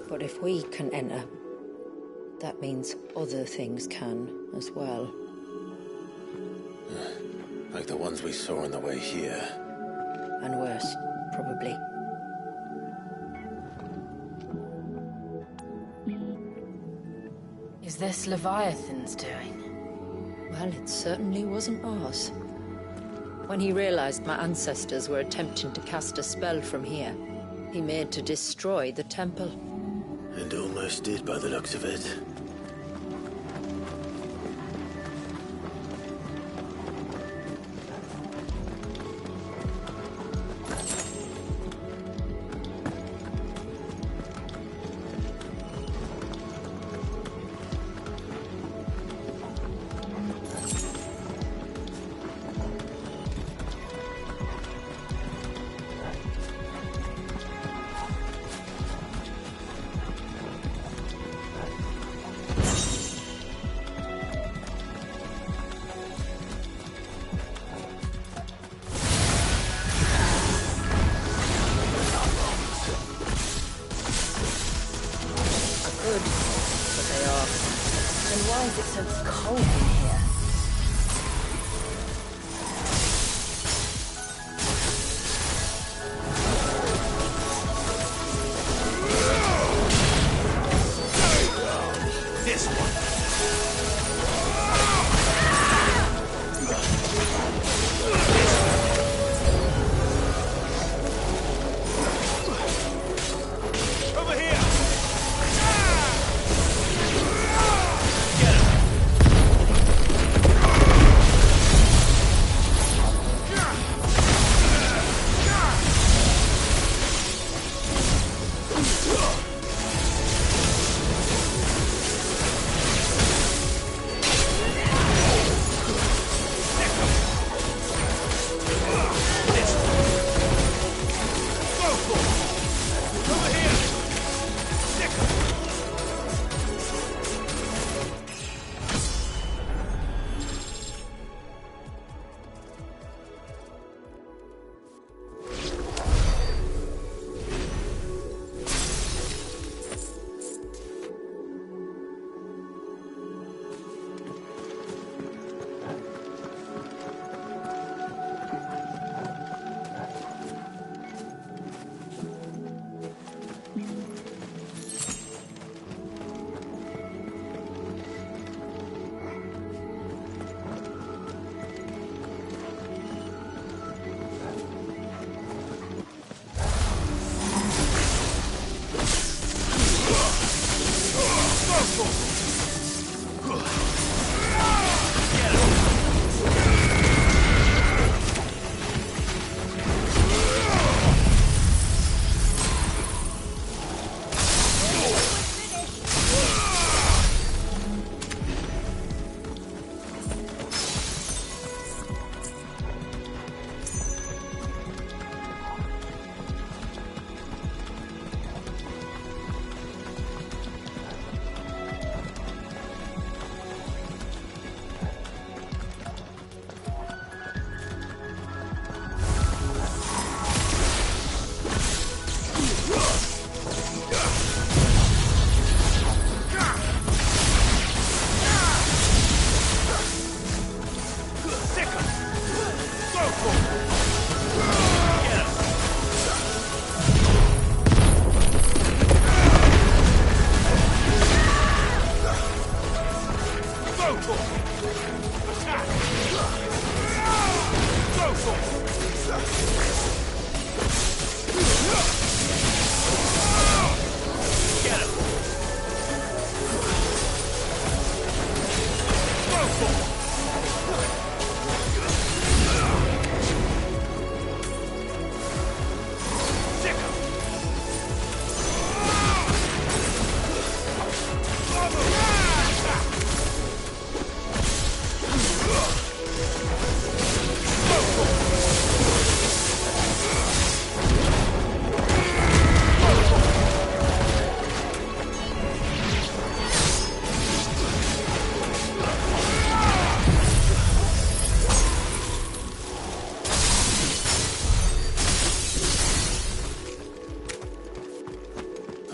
But if we can enter, that means other things can as well. Like the ones we saw on the way here. And worse, probably. Is this Leviathan's doing? Well, it certainly wasn't ours. When he realized my ancestors were attempting to cast a spell from here, he made to destroy the temple. And almost did by the looks of it. Why is it so cold in here? This one. Over here. Get him.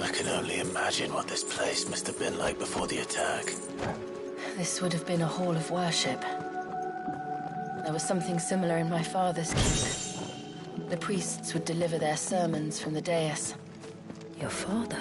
I can only imagine what this place must have been like before the attack. This would have been a hall of worship. There was something similar in my father's keep. The priests would deliver their sermons from the dais. Your father?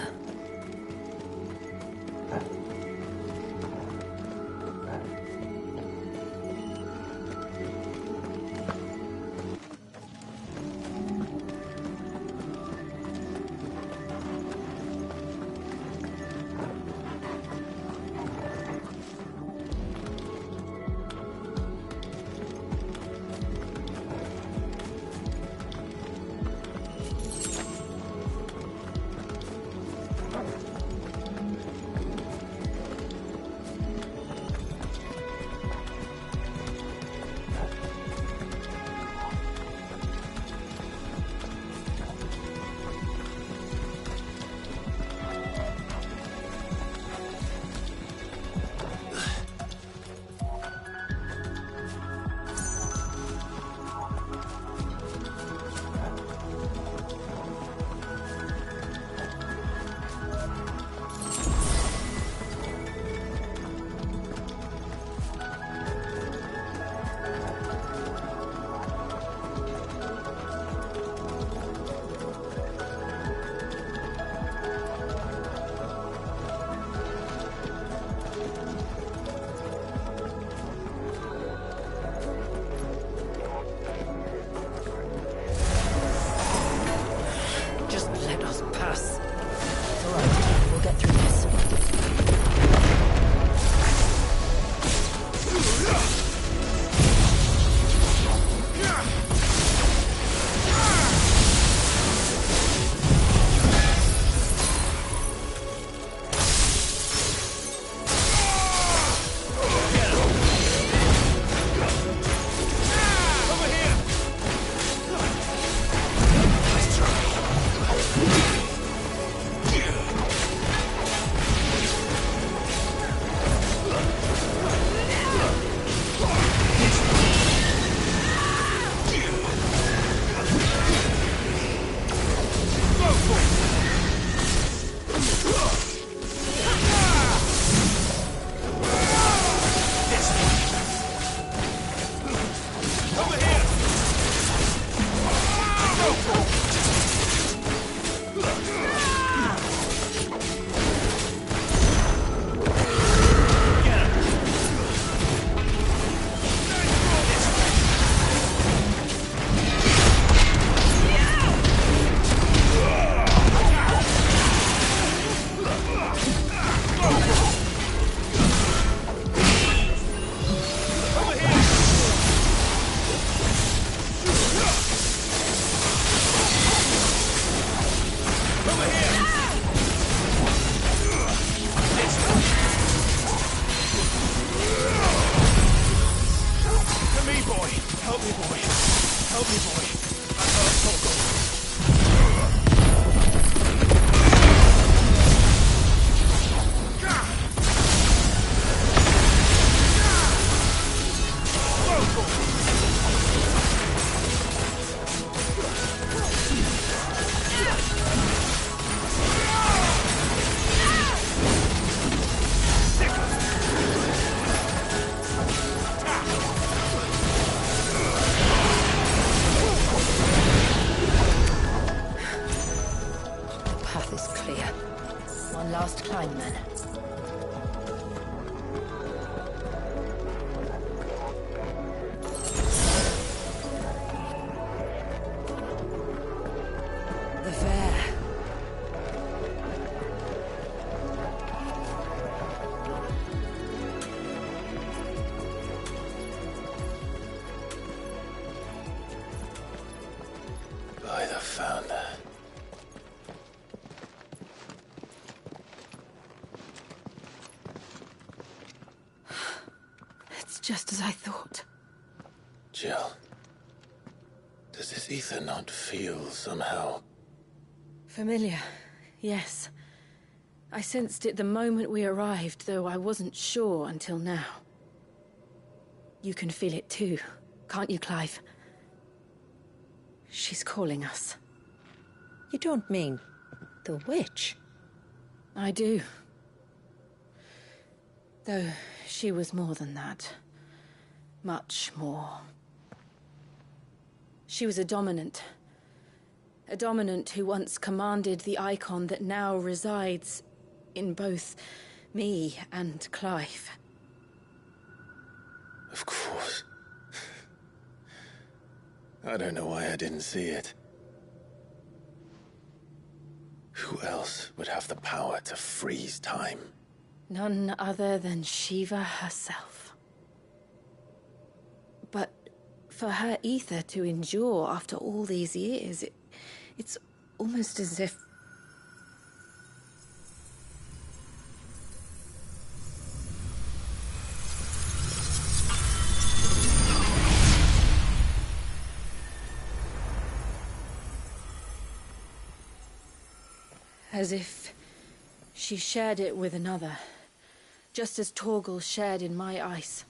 Just as I thought. Jill, does this ether not feel somehow? Familiar, yes. I sensed it the moment we arrived, though I wasn't sure until now. You can feel it too, can't you, Clive? She's calling us. You don't mean the witch? I do. Though she was more than that. Much more. She was a dominant. A dominant who once commanded the icon that now resides in both me and Clive. Of course. I don't know why I didn't see it. Who else would have the power to freeze time? None other than Shiva herself. But for her ether to endure after all these years, it's almost as if... As if she shared it with another, just as Torgal shared in my ice.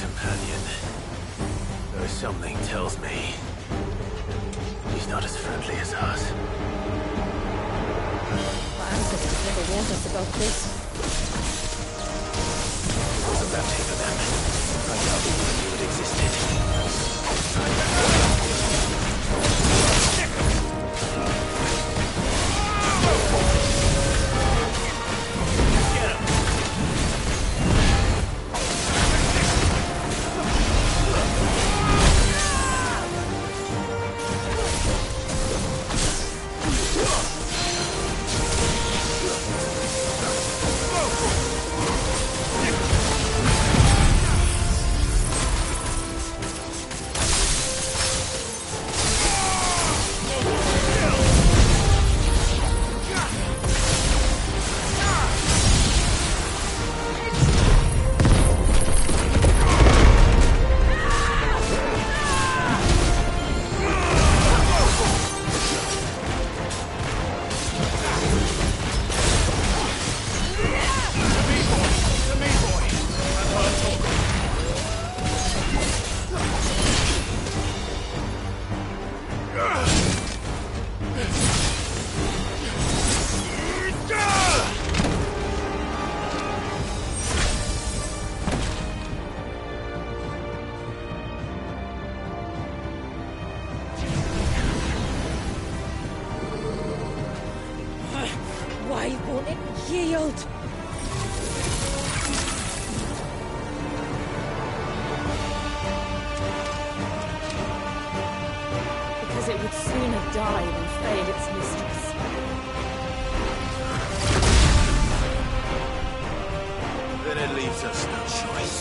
Companion. Though something tells me he's not as friendly as ours. My ancestors never warned us about this. It wasn't that tape of them. I doubt they even knew it existed. Why won't it yield? Because it would sooner die than fade its mistress. Then it leaves us no choice.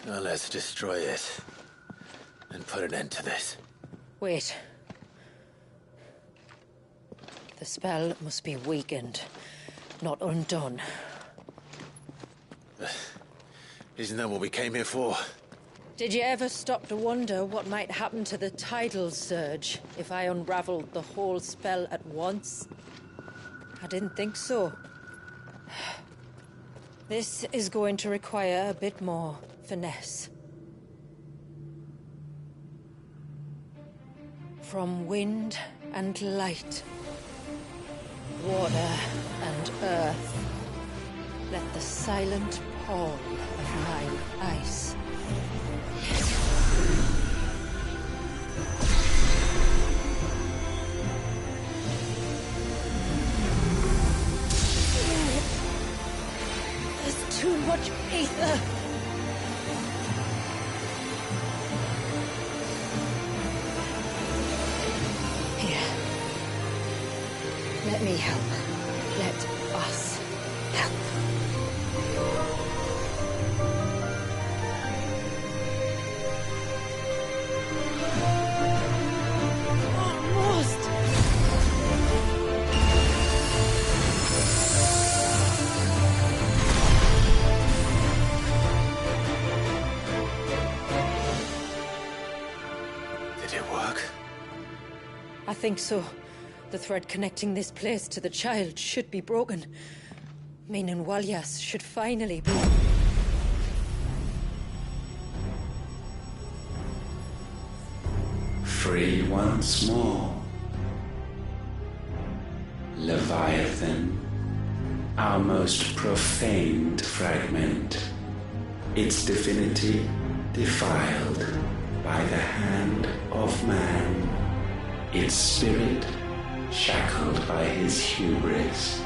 Now let's destroy it. And put an end to this. Wait. The spell must be weakened, not undone. Isn't that what we came here for? Did you ever stop to wonder what might happen to the tidal surge if I unraveled the whole spell at once? I didn't think so. This is going to require a bit more finesse. From wind and light, water and earth, let the silent pall of my ice. There's too much ether. Here. Let me help. Let us help. I think so. The thread connecting this place to the child should be broken. Meaning Walyas should finally be... free once more. Leviathan, our most profaned fragment, its divinity defiled by the hand of man, its spirit shackled by his hubris,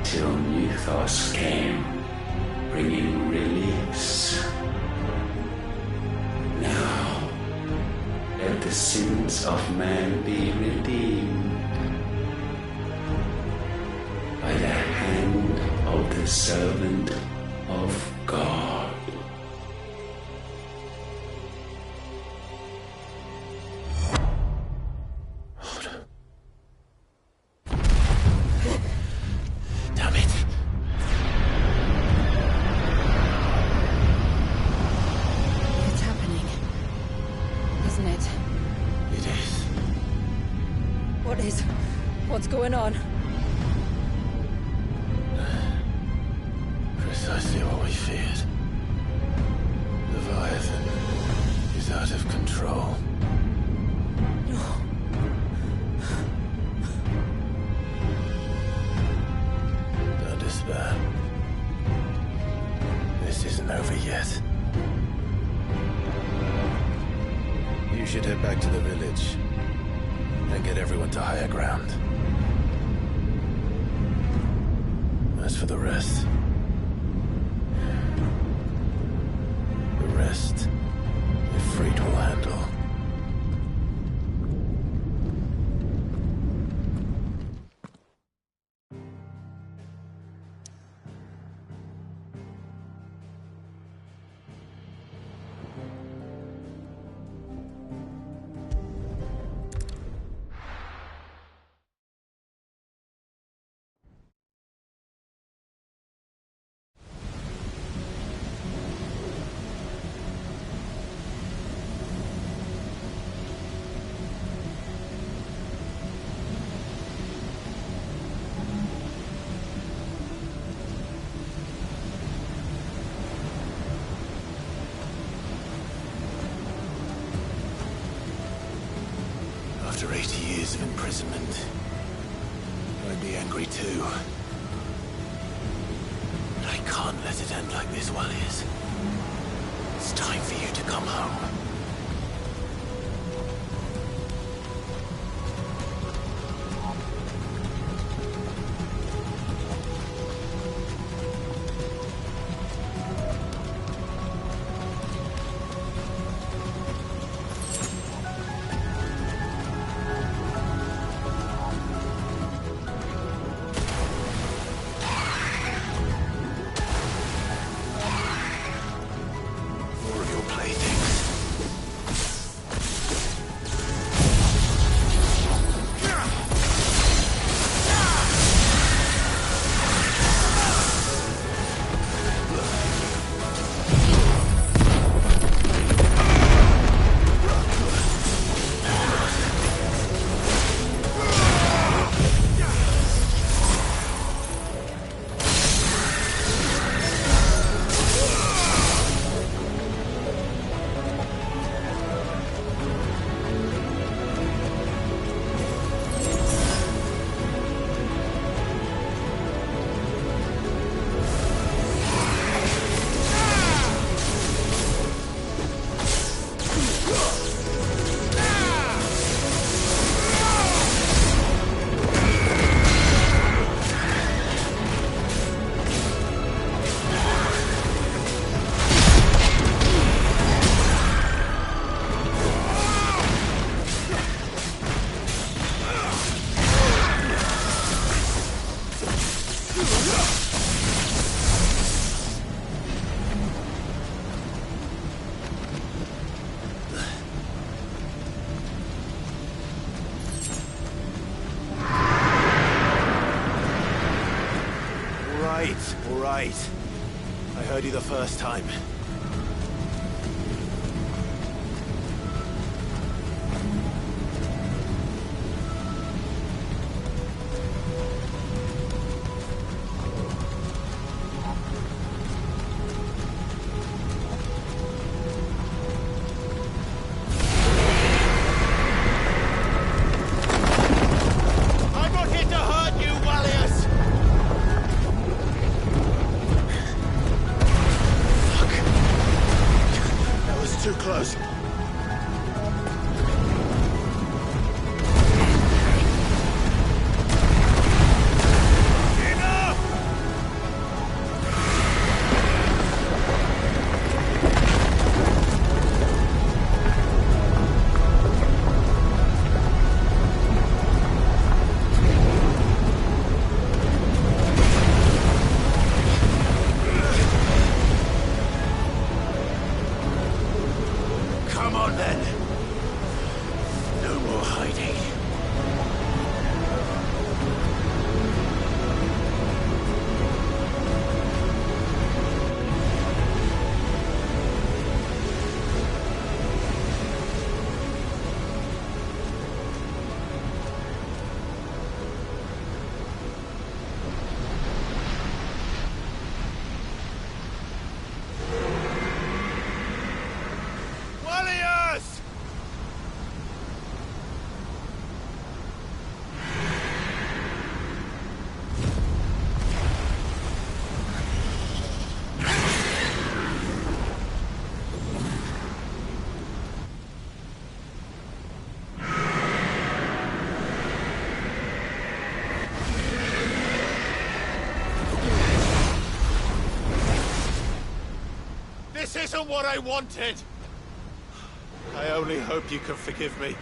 till Mythos came, bringing release. Now, let the sins of man be redeemed by the hand of the servant of God. Damn it. It's happening. Isn't it? It is. What is? What's going on? Precisely what we feared. Leviathan is out of control. Don't despair. This isn't over yet. You should head back to the village and get everyone to higher ground. As for the rest, Ifrit will handle. After 80 years of imprisonment, I'd be angry too. But I can't let it end like this, Walliers. It's time for you to come home. All right. I heard you the first time. close. Come on then. No more hiding. Warriors! This isn't what I wanted! I only hope you can forgive me.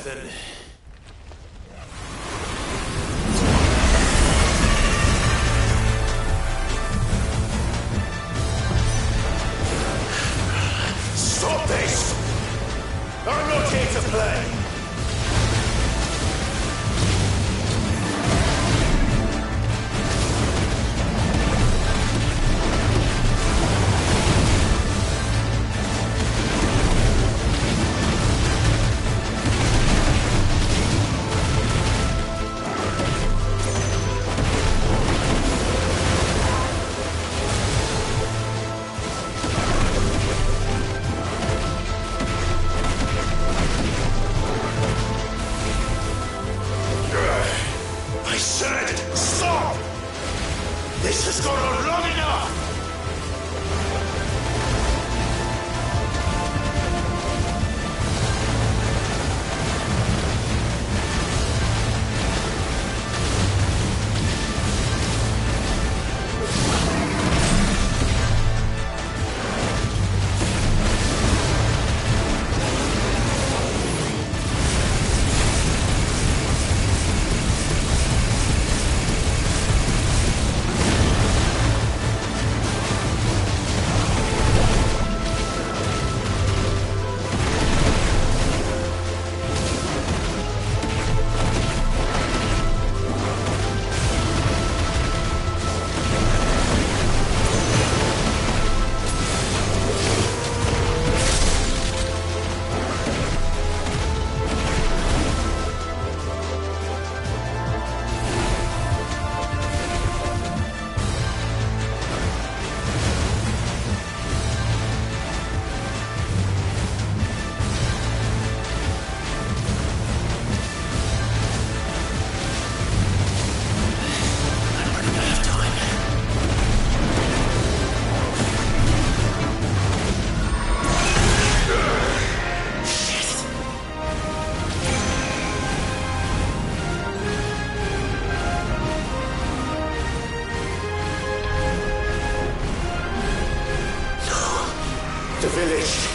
Nothing. Stop this! I'm not here to play! I said, stop! This has gone on long enough! The village.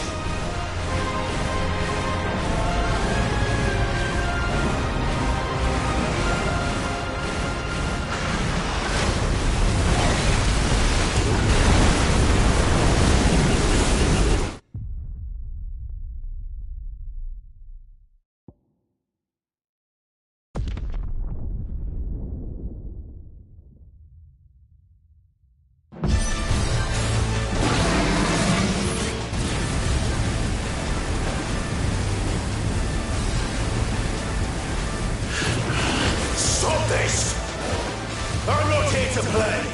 Stop this! I'm not here to play!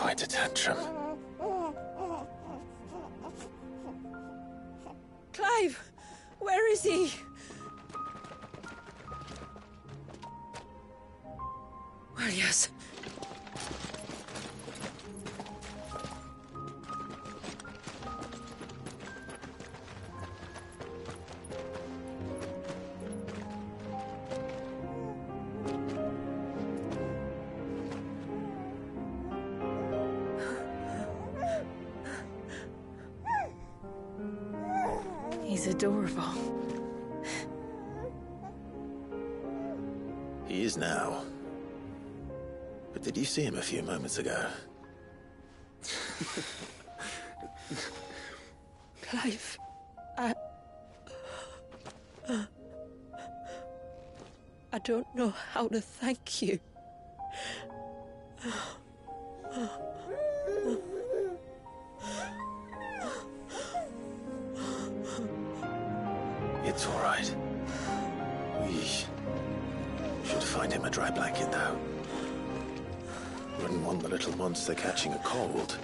quite a tantrum. Clive! Where is he? Well, yes. He's adorable. He is now. But did you see him a few moments ago? Clive, I don't know how to thank you. It's all right. We should find him a dry blanket, though. Wouldn't want the little monster catching a cold.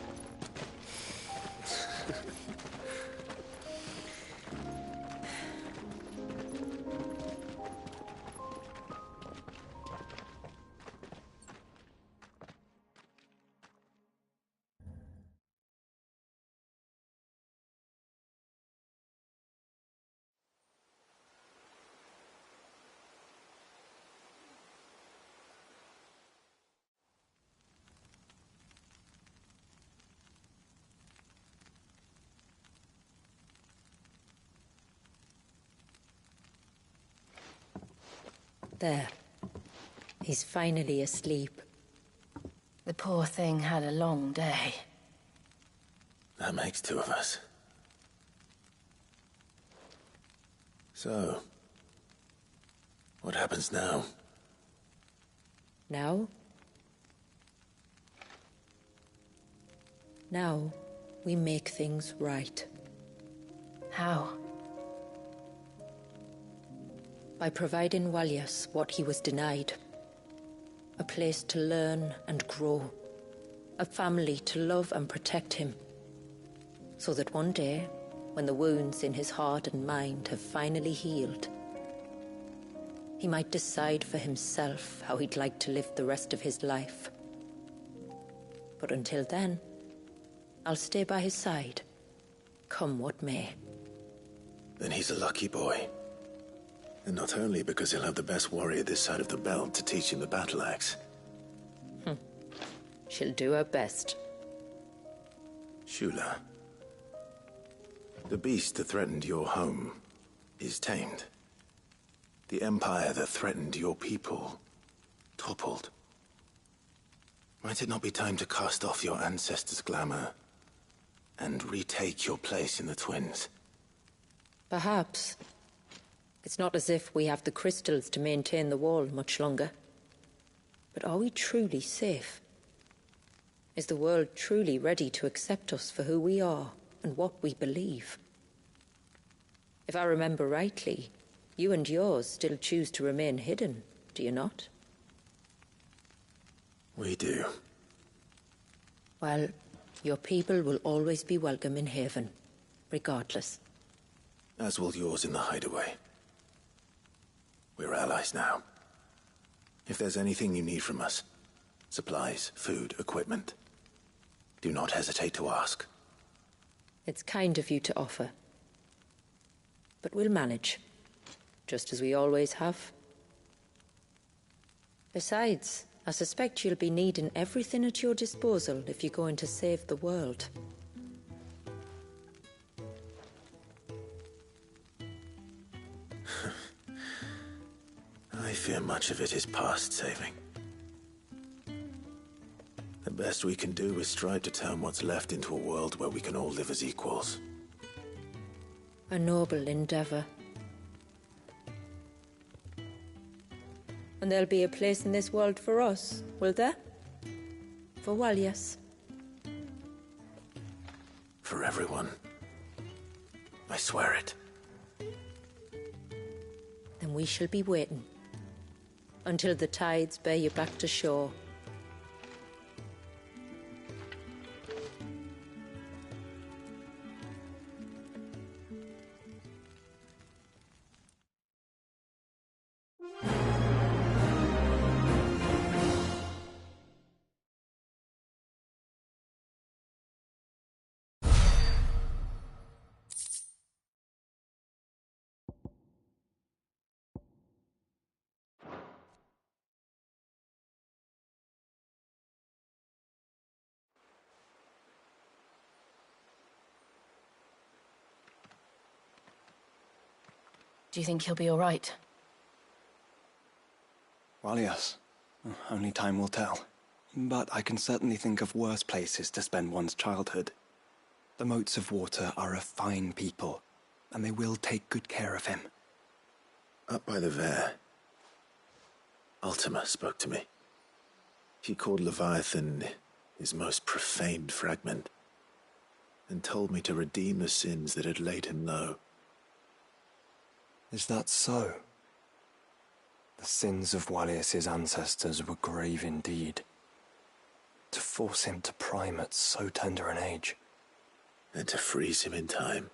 There. He's finally asleep. The poor thing had a long day. That makes two of us. So, what happens now? Now? Now, we make things right. How? By providing Walyas what he was denied. A place to learn and grow. A family to love and protect him. So that one day, when the wounds in his heart and mind have finally healed, he might decide for himself how he'd like to live the rest of his life. But until then, I'll stay by his side, come what may. Then he's a lucky boy. And not only because he'll have the best warrior this side of the belt to teach him the battle axe. She'll do her best. Shula. The beast that threatened your home is tamed. The empire that threatened your people toppled. Might it not be time to cast off your ancestors' glamour and retake your place in the Twins? Perhaps. It's not as if we have the crystals to maintain the wall much longer. But are we truly safe? Is the world truly ready to accept us for who we are and what we believe? If I remember rightly, you and yours still choose to remain hidden, do you not? We do. Well, your people will always be welcome in Haven, regardless. As will yours in the hideaway. We're allies now. If there's anything you need from us, supplies, food, equipment, do not hesitate to ask. It's kind of you to offer. But we'll manage, just as we always have. Besides, I suspect you'll be needing everything at your disposal if you're going to save the world. I fear much of it is past saving. The best we can do is strive to turn what's left into a world where we can all live as equals. A noble endeavor. And there'll be a place in this world for us, will there? For Walyas. For everyone. I swear it. Then we shall be waiting. Until the tides bear you back to shore. Do you think he'll be all right? Well, yes. Only time will tell. But I can certainly think of worse places to spend one's childhood. The Moats of Water are a fine people, and they will take good care of him. Up by the Vare, Ultima spoke to me. He called Leviathan his most profaned fragment, and told me to redeem the sins that had laid him low. Is that so? The sins of Wallius's ancestors were grave indeed. To force him to prime at so tender an age. And to freeze him in time,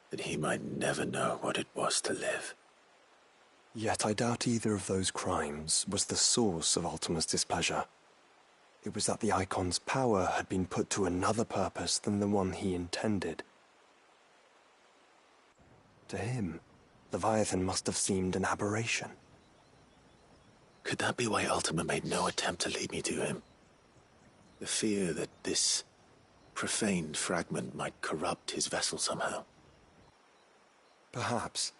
that he might never know what it was to live. Yet I doubt either of those crimes was the source of Ultima's displeasure. It was that the Icon's power had been put to another purpose than the one he intended. To him, Leviathan must have seemed an aberration. Could that be why Ultima made no attempt to lead me to him? The fear that this profaned fragment might corrupt his vessel somehow. Perhaps.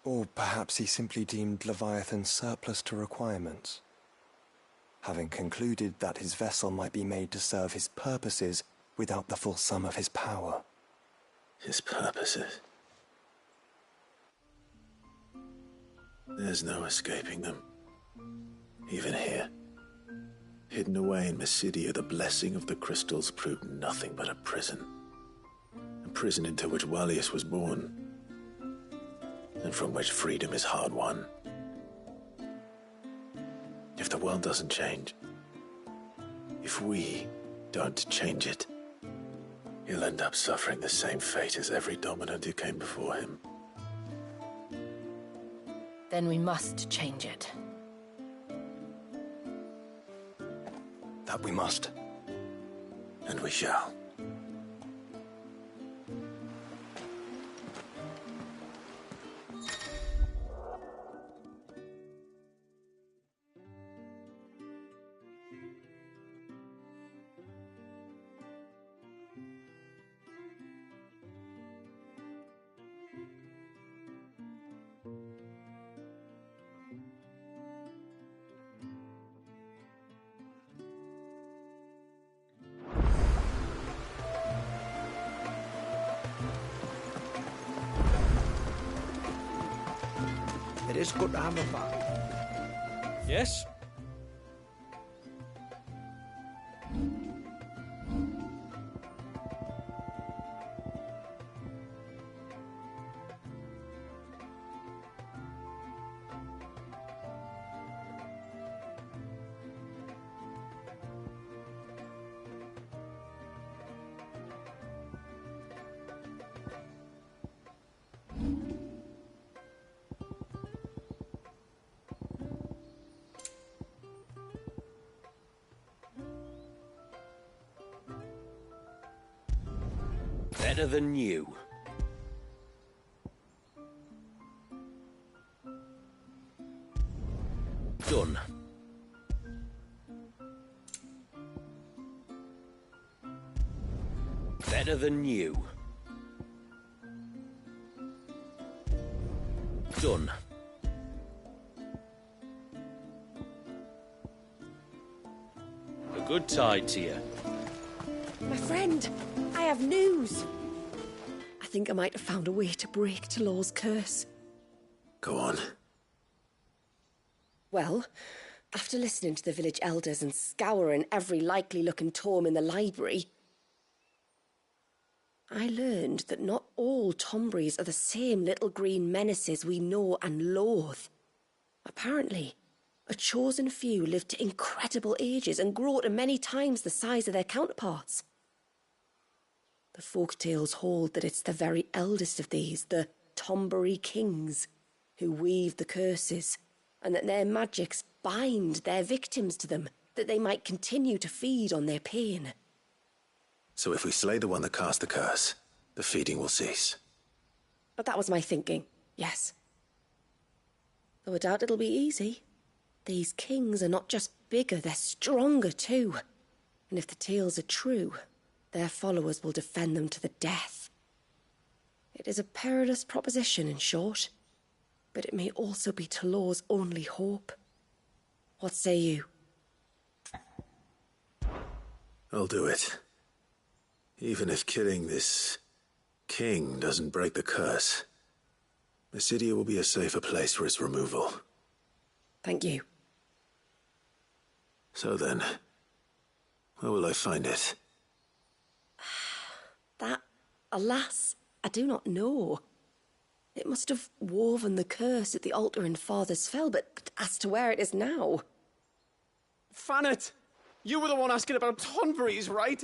Or perhaps he simply deemed Leviathan surplus to requirements. Having concluded that his vessel might be made to serve his purposes without the full sum of his power. His purposes? There's no escaping them. Even here. Hidden away in Mysidia, the blessing of the crystals proved nothing but a prison. A prison into which Wallius was born, and from which freedom is hard won. If the world doesn't change, if we don't change it, he'll end up suffering the same fate as every dominant who came before him. Then we must change it. That we must. And we shall. It is good to have her back. Yes? Better than you. Done. Better than you. Done. A good tide to you. My friend, I have news. I think I might have found a way to break Talor's curse. Go on. Well, after listening to the village elders and scouring every likely-looking tome in the library, I learned that not all Tomberries are the same little green menaces we know and loathe. Apparently, a chosen few live to incredible ages and grow to many times the size of their counterparts. The folk tales hold that it's the very eldest of these, the Tomberry kings, who weave the curses, and that their magics bind their victims to them, that they might continue to feed on their pain. So if we slay the one that cast the curse, the feeding will cease. But that was my thinking, yes. Though I doubt it'll be easy. These kings are not just bigger, they're stronger too. And if the tales are true, their followers will defend them to the death. It is a perilous proposition, in short, but it may also be Talor's only hope. What say you? I'll do it. Even if killing this king doesn't break the curse, Mysidia will be a safer place for its removal. Thank you. So then, where will I find it? That, alas, I do not know. It must have woven the curse at the altar in Father's Fell, but as to where it is now... Fannet! You were the one asking about Tonberries, right?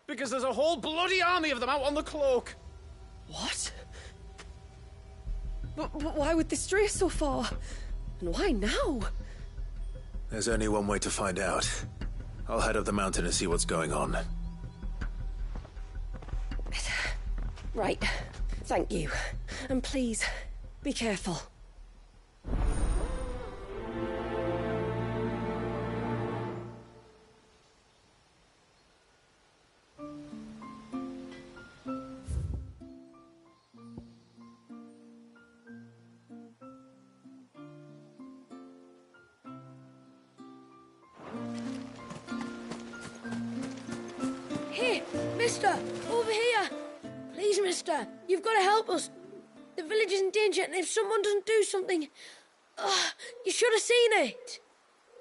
Because there's a whole bloody army of them out on the cloak. What? But why would they stray so far? And why now? There's only one way to find out. I'll head up the mountain and see what's going on. Right. Thank you. And please, be careful. Hey, mister! Over here! Please, mister, you've got to help us. The village is in danger, and if someone doesn't do something... you should have seen it!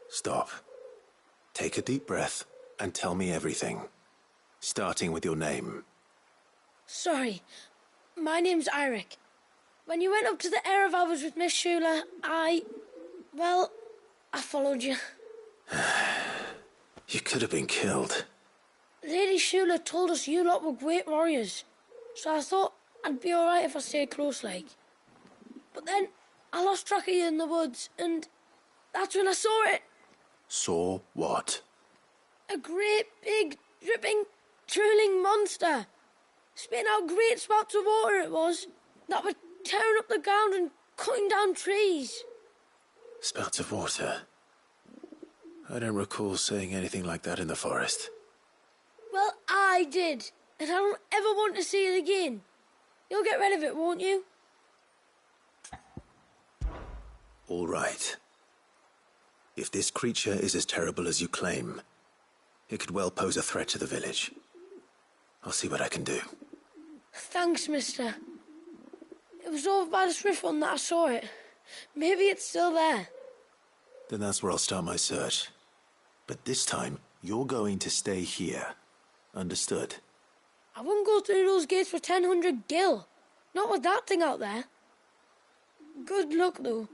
Stop. Take a deep breath and tell me everything. Starting with your name. Sorry, my name's Eirik. When you went up to the Ereval was with Miss Shula, I followed you. You could have been killed. Lady Shula told us you lot were great warriors, so I thought I'd be alright if I stayed close like. But then I lost track of you in the woods, and that's when I saw it. Saw what? A great big, dripping, drooling monster. Spitting out great spouts of water it was, that were tearing up the ground and cutting down trees. Spouts of water? I don't recall saying anything like that in the forest. Well, I did, and I don't ever want to see it again. You'll get rid of it, won't you? All right. If this creature is as terrible as you claim, it could well pose a threat to the village. I'll see what I can do. Thanks, mister. It was over by the Swift one that I saw it. Maybe it's still there. Then that's where I'll start my search. But this time, you're going to stay here. Understood? I wouldn't go through those gates for 1,000 gil. Not with that thing out there. Good luck, though.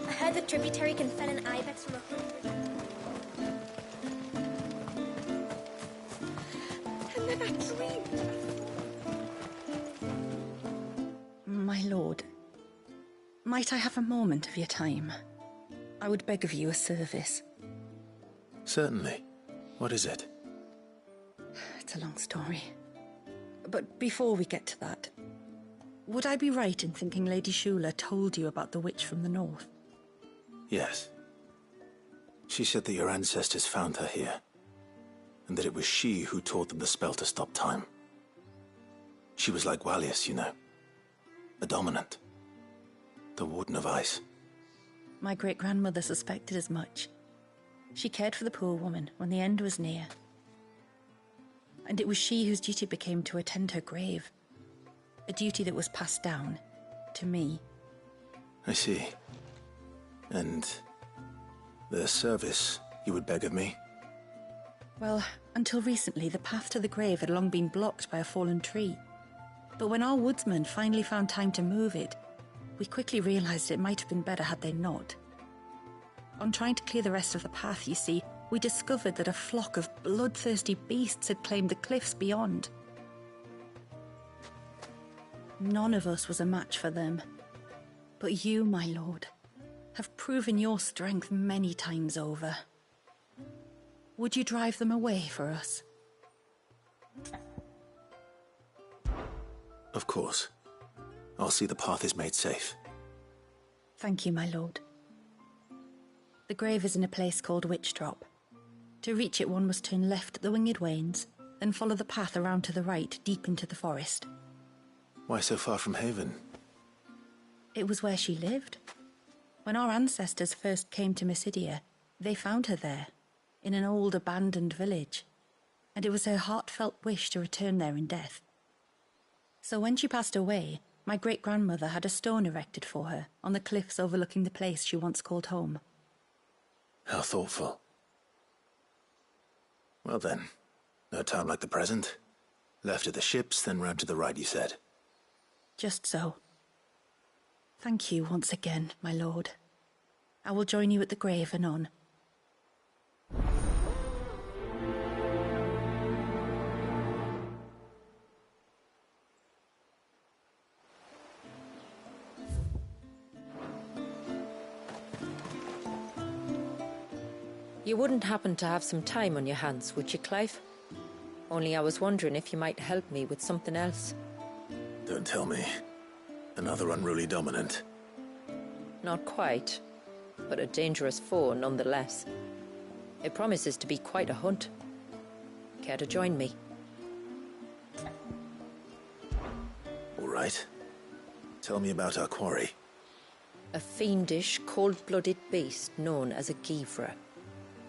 I heard the tributary can fell an ibex from 100. And then I dreamed. My lord, might I have a moment of your time? I would beg of you a service. Certainly. What is it? It's a long story. But before we get to that, would I be right in thinking Lady Shula told you about the witch from the north? Yes. She said that your ancestors found her here, and that it was she who taught them the spell to stop time. She was like Walius, you know. A dominant. The Warden of Ice. My great-grandmother suspected as much. She cared for the poor woman when the end was near. And it was she whose duty became to attend her grave. A duty that was passed down to me. I see. And the service you would beg of me? Well, until recently, the path to the grave had long been blocked by a fallen tree. But when our woodsmen finally found time to move it, we quickly realized it might have been better had they not. On trying to clear the rest of the path, you see, we discovered that a flock of bloodthirsty beasts had claimed the cliffs beyond. None of us was a match for them. But you, my lord, have proven your strength many times over. Would you drive them away for us? Of course. I'll see the path is made safe. Thank you, my lord. The grave is in a place called Witch Drop. To reach it, one must turn left at the Winged Wains, then follow the path around to the right, deep into the forest. Why so far from Haven? It was where she lived. When our ancestors first came to Mysidia, they found her there, in an old abandoned village, and it was her heartfelt wish to return there in death. So when she passed away, my great-grandmother had a stone erected for her on the cliffs overlooking the place she once called home. How thoughtful. Well then, no time like the present. Left at the ships, then round to the right, you said. Just so. Thank you once again, my lord. I will join you at the grave anon. You wouldn't happen to have some time on your hands, would you, Clive? Only I was wondering if you might help me with something else. Don't tell me. Another unruly dominant. Not quite, but a dangerous foe nonetheless. It promises to be quite a hunt. Care to join me? All right. Tell me about our quarry. A fiendish, cold-blooded beast known as a Givra.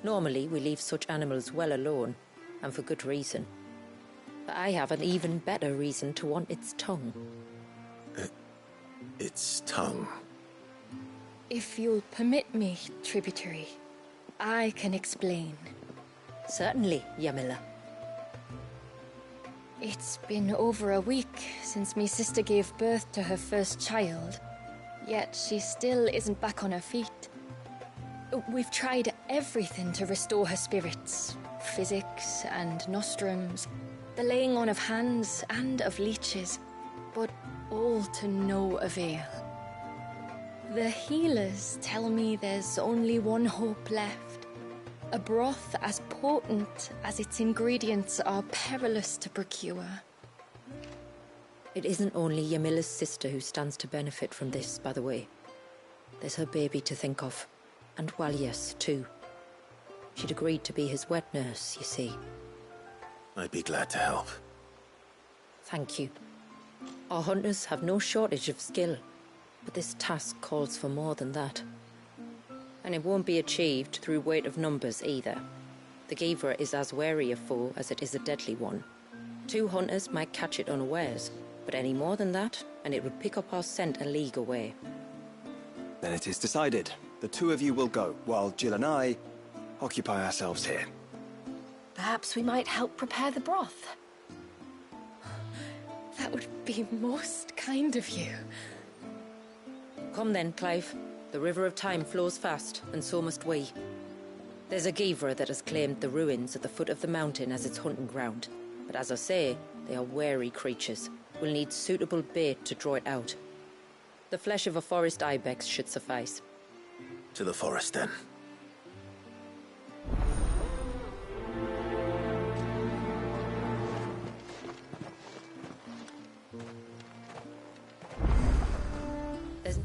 Normally, we leave such animals well alone, and for good reason. But I have an even better reason to want its tongue. Its tongue? If you'll permit me, tributary, I can explain. Certainly, Yamila. It's been over a week since me sister gave birth to her first child, yet she still isn't back on her feet. We've tried everything to restore her spirits. Physics and nostrums, the laying on of hands and of leeches, but all to no avail. The healers tell me there's only one hope left. A broth as potent as its ingredients are perilous to procure. It isn't only Yamila's sister who stands to benefit from this, by the way. There's her baby to think of. And Walias, too. She'd agreed to be his wet nurse, you see. I'd be glad to help. Thank you. Our hunters have no shortage of skill, but this task calls for more than that. And it won't be achieved through weight of numbers either. The Givra is as wary a foe as it is a deadly one. 2 hunters might catch it unawares, but any more than that, and it would pick up our scent a league away. Then it is decided. The 2 of you will go, while Jill and I occupy ourselves here. Perhaps we might help prepare the broth. That would be most kind of you. Come then, Clive. The river of time flows fast, and so must we. There's a Givra that has claimed the ruins at the foot of the mountain as its hunting ground. But as I say, they are wary creatures. We'll need suitable bait to draw it out. The flesh of a forest ibex should suffice. To the forest, then. There's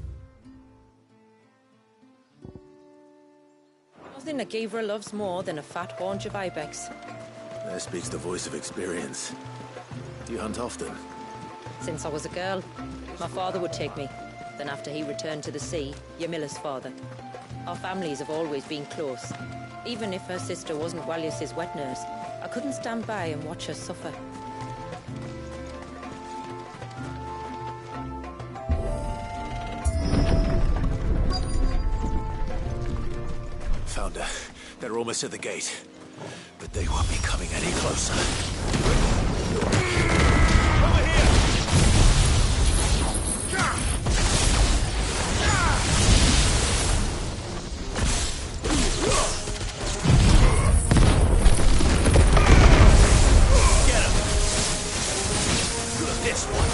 nothing a Givra loves more than a fat haunch of ibex. There speaks the voice of experience. Do you hunt often? Since I was a girl, my father would take me. Then after he returned to the sea, Yamila's father. Our families have always been close. Even if her sister wasn't Walias's wet nurse, I couldn't stand by and watch her suffer. Found her. They're almost at the gate. But they won't be coming any closer. Over here! This one.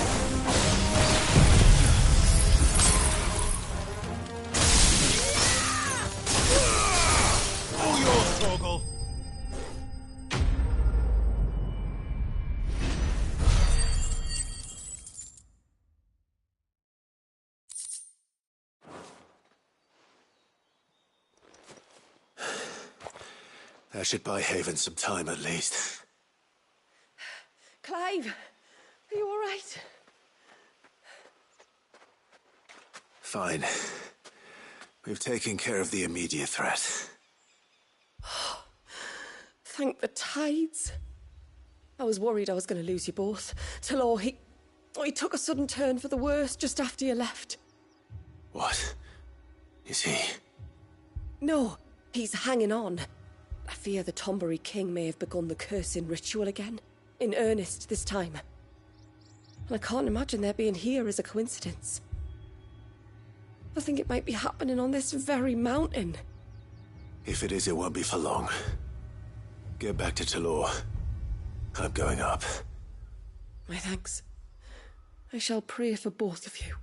All yours, Torgal. That should buy Haven some time at least. Clive, are you all right? Fine. We've taken care of the immediate threat. Thank the tides. I was worried I was going to lose you both. Talor, he took a sudden turn for the worse just after you left. What? Is he? No, he's hanging on. I fear the Tombury King may have begun the cursing ritual again. In earnest this time. And I can't imagine their being here as a coincidence. I think it might be happening on this very mountain. If it is, it won't be for long. Get back to Talor. I'm going up. My thanks. I shall pray for both of you.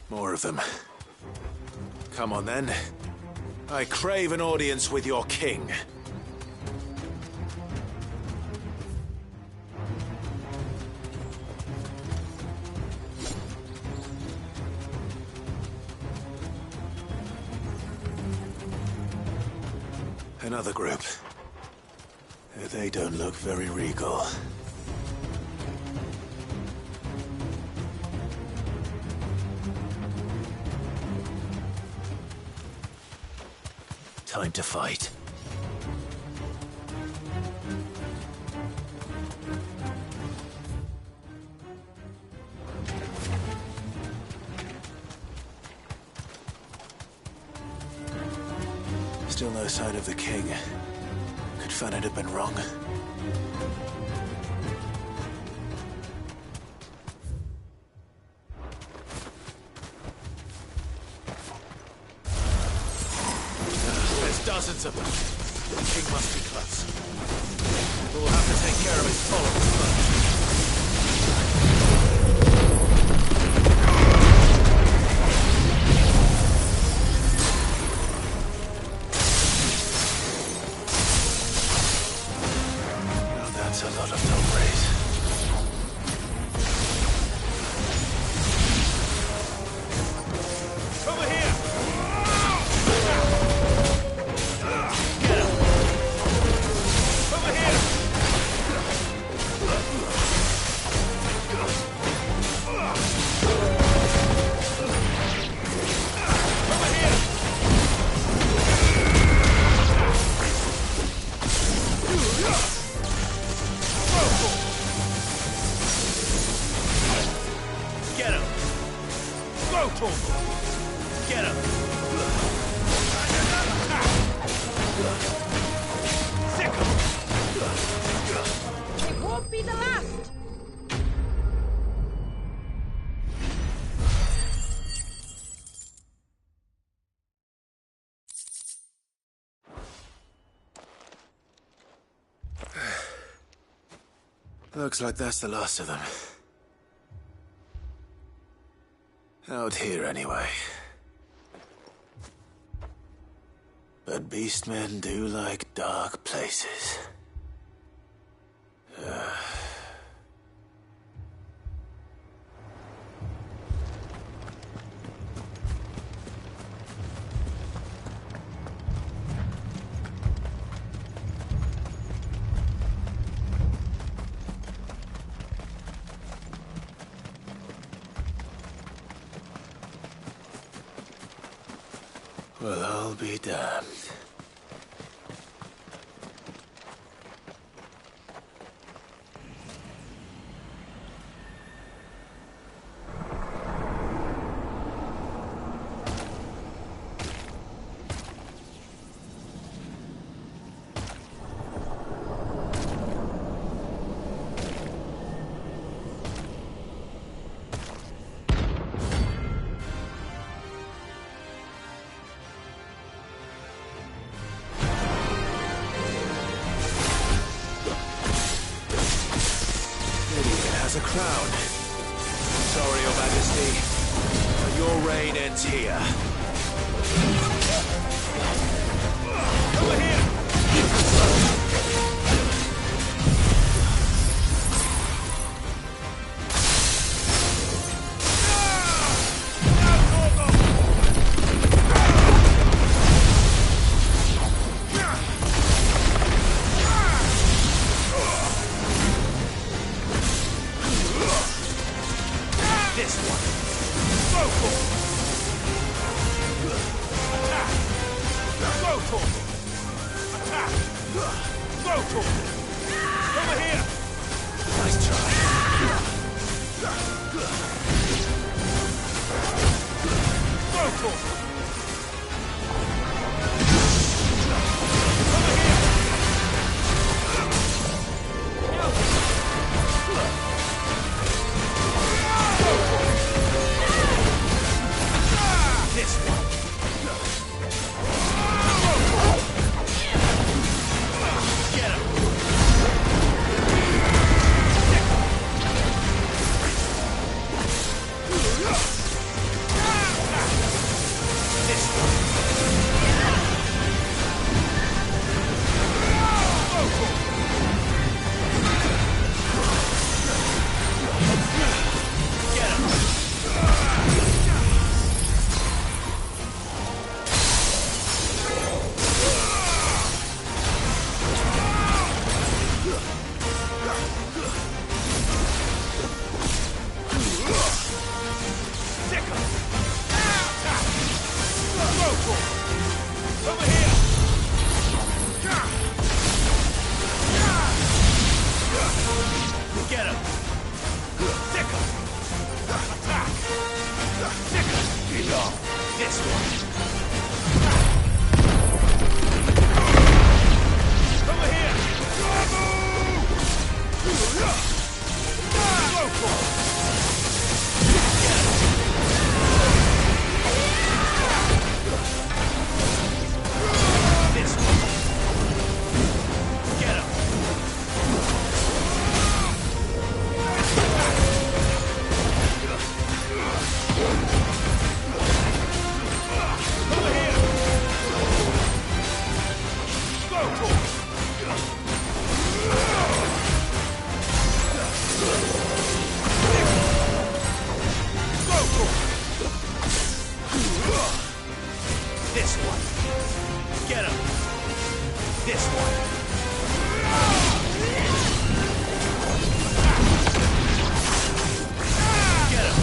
More of them. Come on, then. I crave an audience with your king. Another group. They don't look very regal. Time to fight. Still no sign of the king. Could Fat have been wrong? Dozens of them. The king must be close. We'll have to take care of his followers first. Now that's a lot of Tombrays. Over here! Get him! Go, Torval! Get him! Sick him! It won't be the last! Looks like that's the last of them. Out here, anyway. But beastmen do like dark places. Well, I'll be damned. Majesty. But your reign ends here. Over here! This one. Go for it. Attack. Go for it. Attack. Go for it. Over here. Nice try. Go for it. This one. Get him. This one. Get him. Over here! Get him! Stick him! Attack! Stick him! Get off! This one! Over here! Go for it! Get him! This one. Get him. Over here. Go for it. Go for it. This one. Get him. This one. Get him.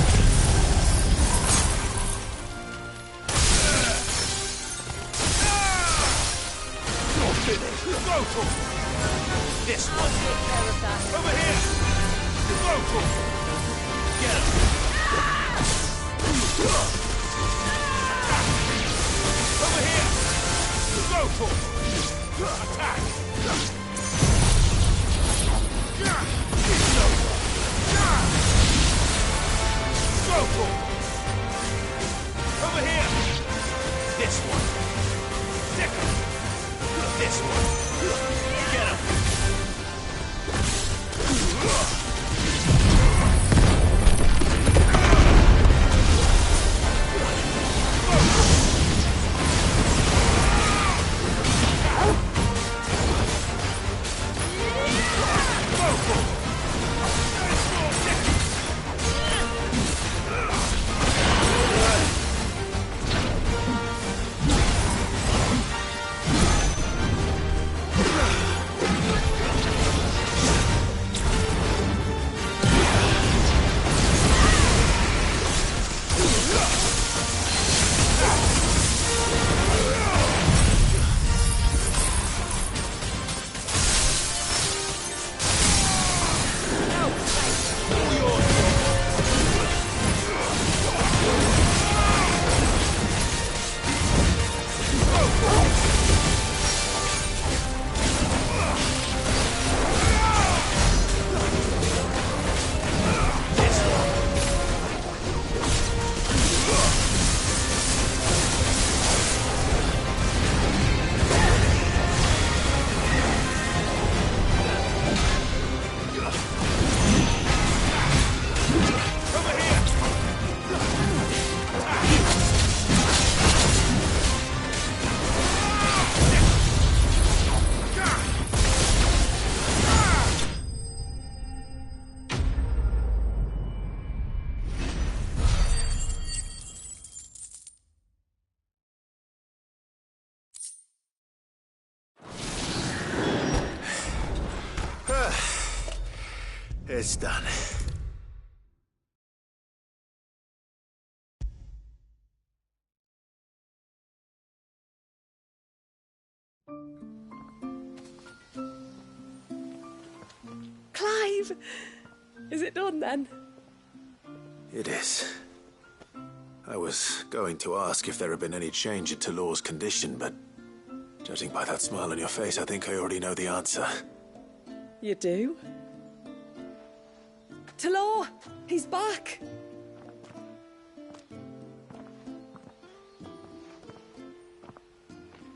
You're finished. Go for it. This one. Over here. Go for it. Get him. Over here. Go for it. Attack! It's over! Go for it! Over here! This one! Stick him! This one! Get him! It's done. Clive! Is it done then? It is. I was going to ask if there had been any change in Talor's condition, but judging by that smile on your face, I think I already know the answer. You do? Talor! He's back!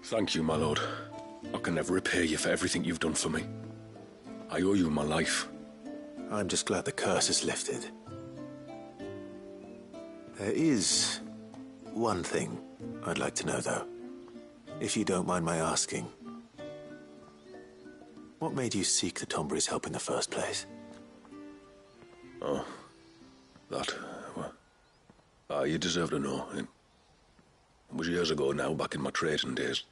Thank you, my lord. I can never repay you for everything you've done for me. I owe you my life. I'm just glad the curse is lifted. There is one thing I'd like to know, though. If you don't mind my asking. What made you seek the Tombury's help in the first place? Oh, that, well, you deserve to know. It was years ago now, back in my trading days.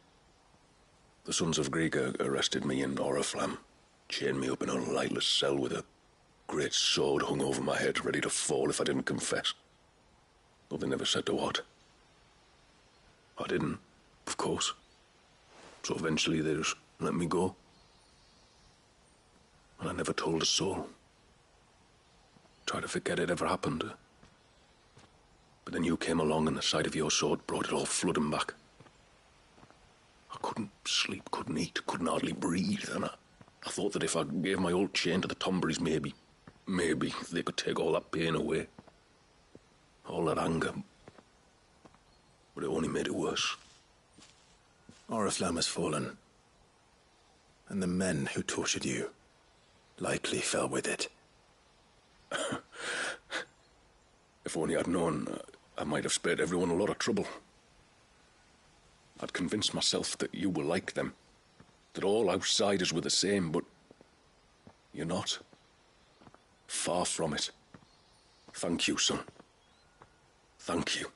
The Sons of Greek arrested me in Oriflamme, chained me up in a lightless cell with a great sword hung over my head, ready to fall if I didn't confess. Though they never said to what. I didn't, of course. So eventually they just let me go. And I never told a soul. Tried to forget it ever happened. But then you came along and the sight of your sword brought it all flooding back. I couldn't sleep, couldn't eat, couldn't hardly breathe, and I thought that if I gave my old chain to the Tomburys, maybe they could take all that pain away. All that anger. But it only made it worse. Oriflamme has fallen. And the men who tortured you likely fell with it. If only I'd known, I might have spared everyone a lot of trouble. I'd convinced myself that you were like them, that all outsiders were the same, but you're not. Far from it. Thank you, son. Thank you.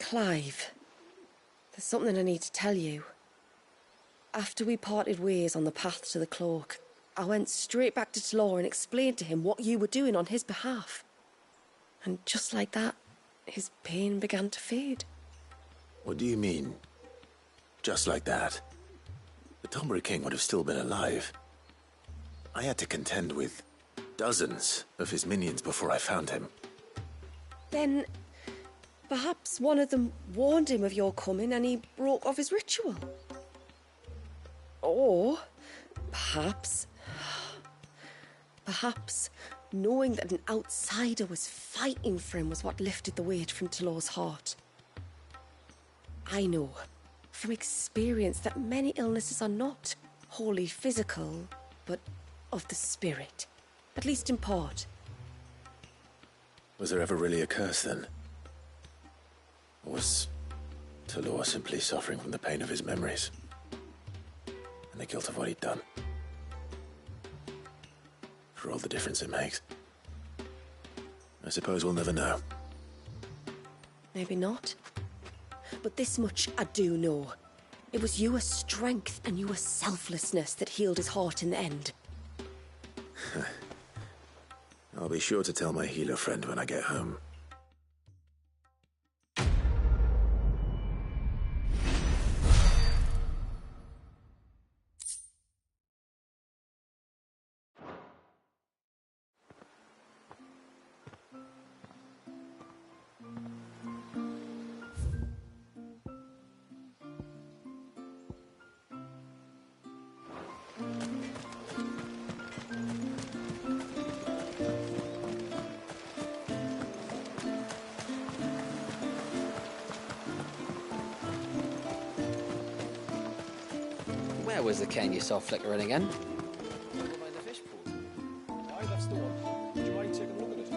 Clive, there's something I need to tell you. After we parted ways on the path to the cloak, I went straight back to Talor and explained to him what you were doing on his behalf. And just like that, his pain began to fade. What do you mean? Just like that? The Tombury King would have still been alive. I had to contend with dozens of his minions before I found him. Then perhaps one of them warned him of your coming and he broke off his ritual. Or perhaps knowing that an outsider was fighting for him was what lifted the weight from Talor's heart. I know from experience that many illnesses are not wholly physical, but of the spirit, at least in part. Was there ever really a curse then? Or was Talor simply suffering from the pain of his memories? And the guilt of what he'd done? For all the difference it makes. I suppose we'll never know. Maybe not. But this much I do know. It was your strength and your selflessness that healed his heart in the end. I'll be sure to tell my healer friend when I get home. Where was the cane you saw flickering again? By the fish pool. Aye, that's the one. Would you mind taking a look at it?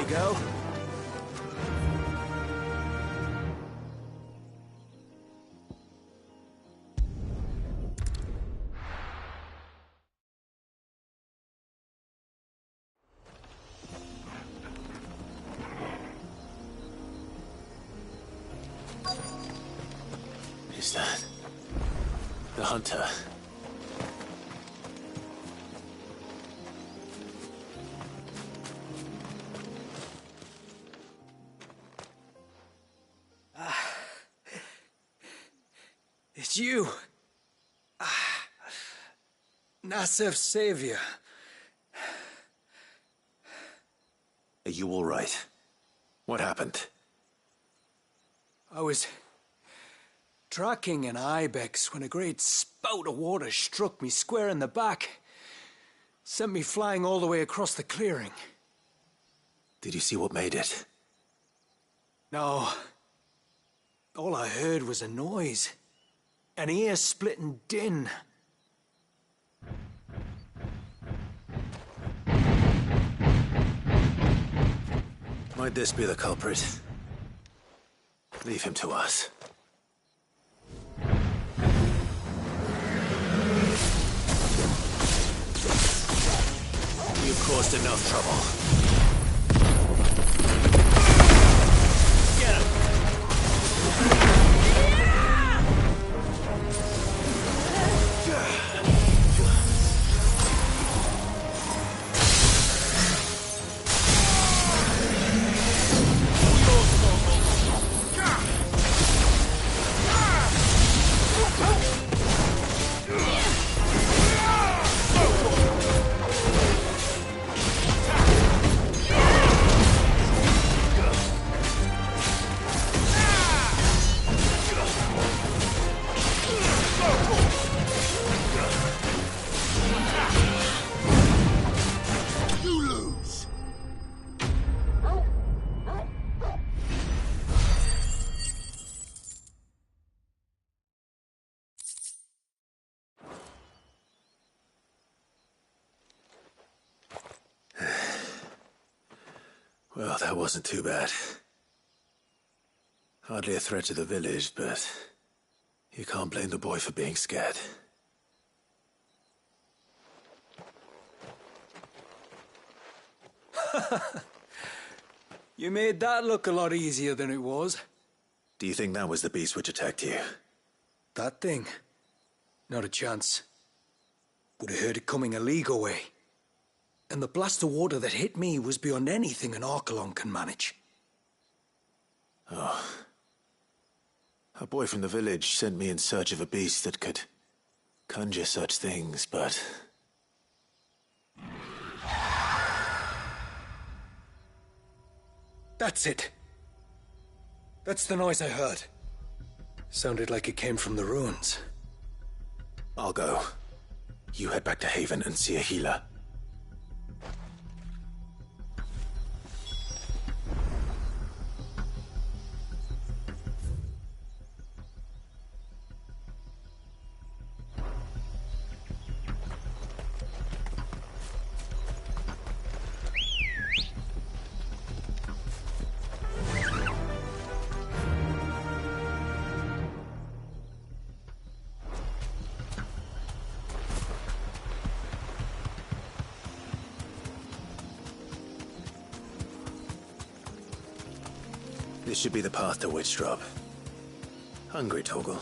Ready, go? Is that the hunter? It's you. Nasef's savior. Are you all right? What happened? I was tracking an ibex when a great spout of water struck me square in the back. Sent me flying all the way across the clearing. Did you see what made it? No. All I heard was a noise. An ear-splitting din. Might this be the culprit? Leave him to us. You've caused enough trouble. Get him! Well, that wasn't too bad. Hardly a threat to the village, but you can't blame the boy for being scared. You made that look a lot easier than it was. Do you think that was the beast which attacked you? That thing? Not a chance. Would have heard it coming a league away. And the blast of water that hit me was beyond anything an Archelon can manage. Oh. A boy from the village sent me in search of a beast that could conjure such things, but... That's it. That's the noise I heard. Sounded like it came from the ruins. I'll go. You head back to Haven and see a healer. This should be the path to Witchdrop. Hungry, Torgal?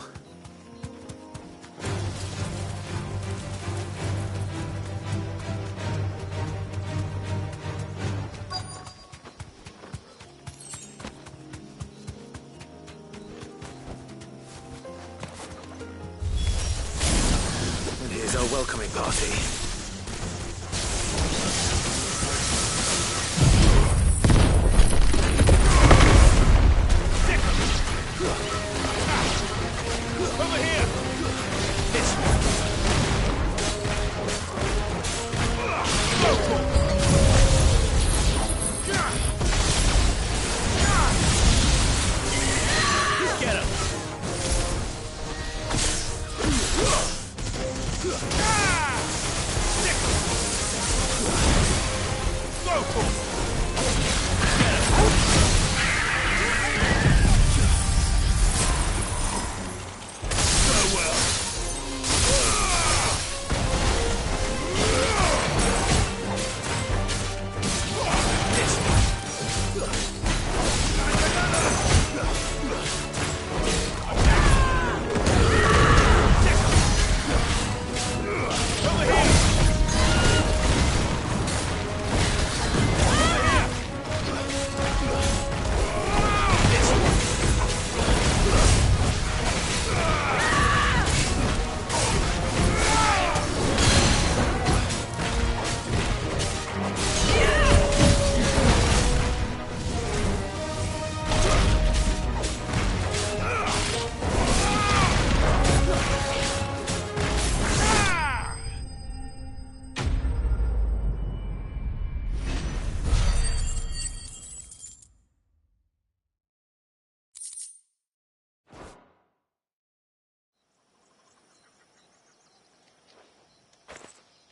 And here's our welcoming party.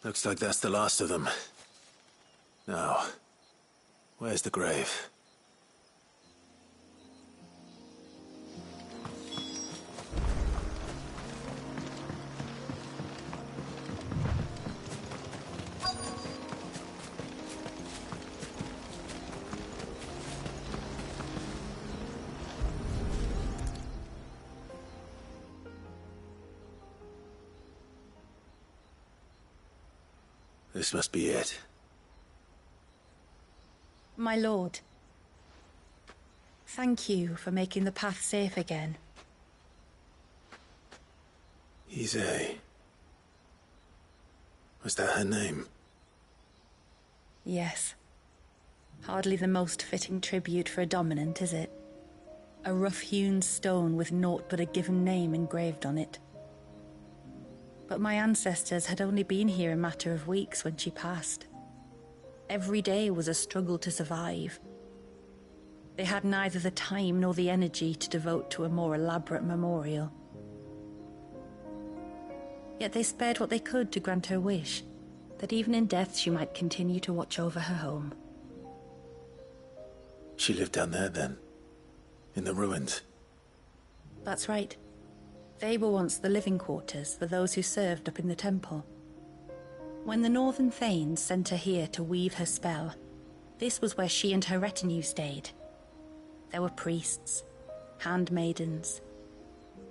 Looks like that's the last of them. Now, where's the grave? This must be it. My lord, thank you for making the path safe again. Ise. Was that her name? Yes. Hardly the most fitting tribute for a dominant, is it? A rough-hewn stone with naught but a given name engraved on it. But my ancestors had only been here a matter of weeks when she passed. Every day was a struggle to survive. They had neither the time nor the energy to devote to a more elaborate memorial. Yet they spared what they could to grant her wish, that even in death she might continue to watch over her home. She lived down there then? In the ruins? That's right. They were once the living quarters for those who served up in the temple. When the Northern Thanes sent her here to weave her spell, this was where she and her retinue stayed. There were priests, handmaidens,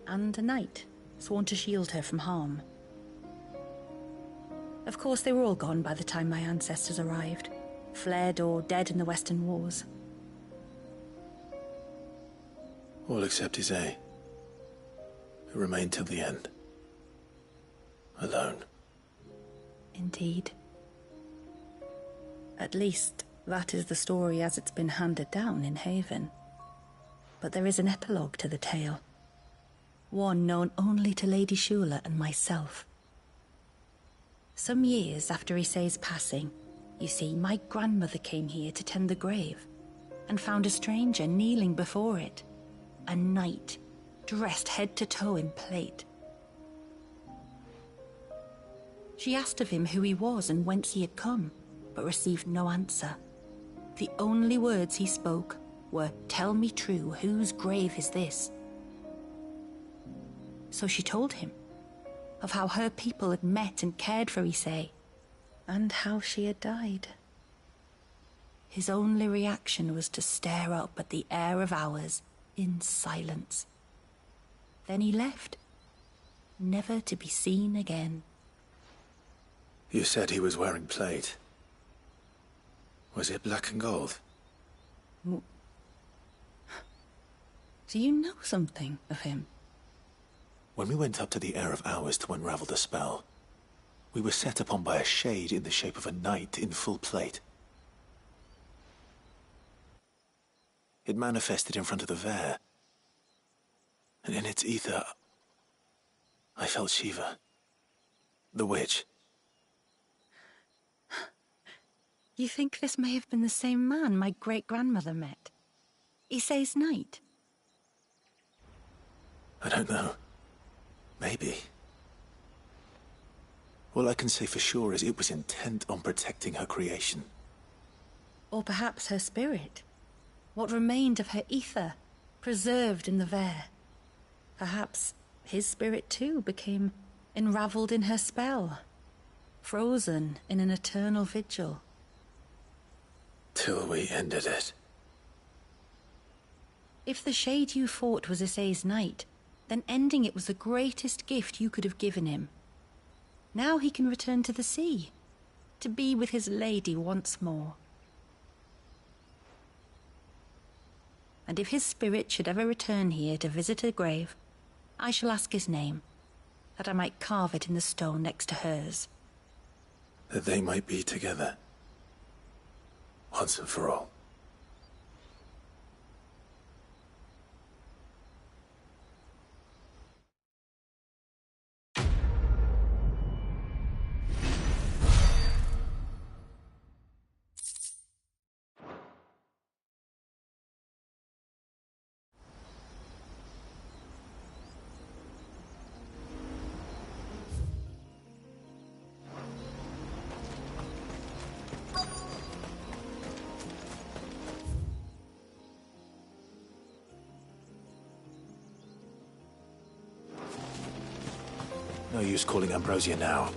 and a knight sworn to shield her from harm. Of course, they were all gone by the time my ancestors arrived, fled or dead in the Western Wars. All except Ise, who remained till the end. Alone. Indeed. At least, that is the story as it's been handed down in Haven. But there is an epilogue to the tale. One known only to Lady Shula and myself. Some years after Ise's passing, you see, my grandmother came here to tend the grave, and found a stranger kneeling before it. A knight, dressed head to toe in plate. She asked of him who he was and whence he had come, but received no answer. The only words he spoke were, "Tell me true, whose grave is this?" So she told him of how her people had met and cared for Ise, and how she had died. His only reaction was to stare up at the air of hours in silence. Then he left, never to be seen again. You said he was wearing plate. Was it black and gold? Do you know something of him? When we went up to the Air of Hours to unravel the spell, we were set upon by a shade in the shape of a knight in full plate. It manifested in front of the Vare, and in its ether, I felt Shiva, the witch. You think this may have been the same man my great-grandmother met? Ise's knight? I don't know. Maybe. All I can say for sure is it was intent on protecting her creation. Or perhaps her spirit. What remained of her ether, preserved in the Vare. Perhaps his spirit too became enraveled in her spell, frozen in an eternal vigil. Till we ended it. If the shade you fought was Ise's knight, then ending it was the greatest gift you could have given him. Now he can return to the sea, to be with his lady once more. And if his spirit should ever return here to visit her grave, I shall ask his name, that I might carve it in the stone next to hers. That they might be together. Once and for all. No use calling Ambrosia now.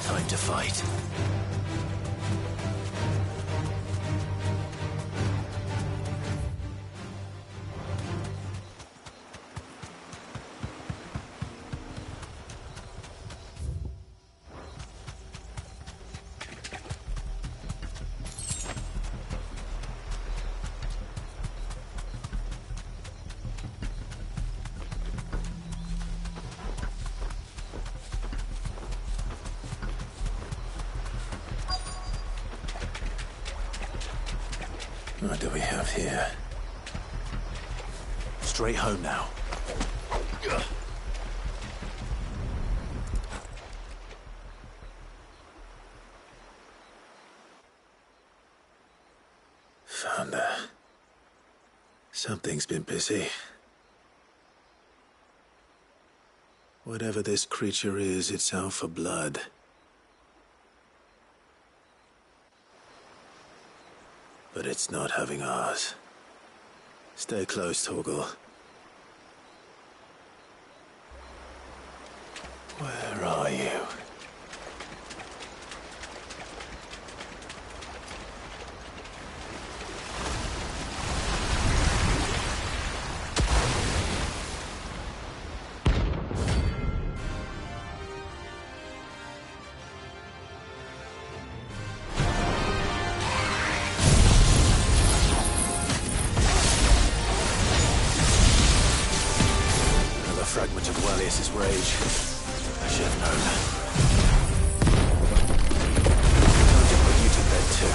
Time to fight. What do we have here? Straight home now. Found her. Something's been busy. Whatever this creature is, it's out for blood. But it's not having ours. Stay close, Torgal. Where are you? rage. I should have known. Time to put you to bed, too.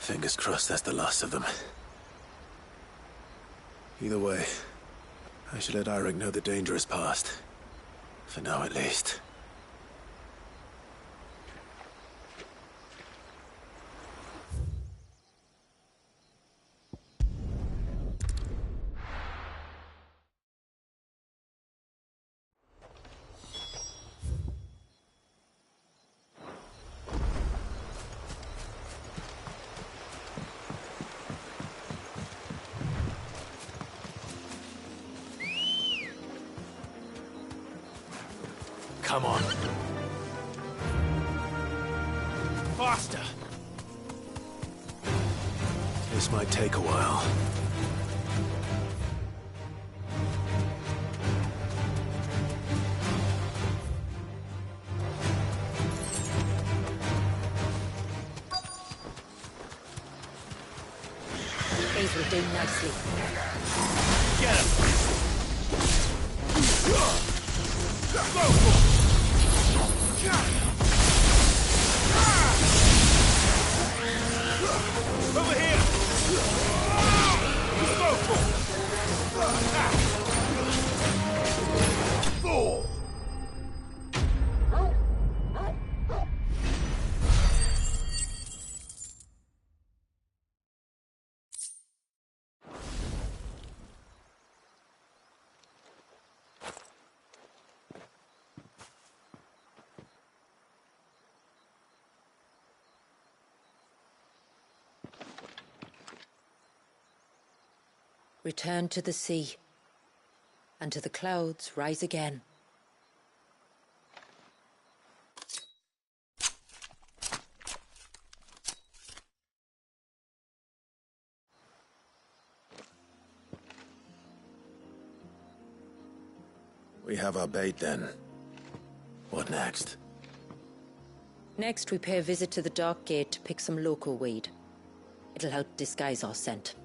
Fingers crossed that's the last of them. Either way, I should let Eirik know the danger is past. For now, at least. Come on. Faster! This might take a while. These will do nicely. Get him! Over here! Return to the sea, and to the clouds rise again. We have our bait then. What next? Next, we pay a visit to the Dark Gate to pick some local weed. It'll help disguise our scent.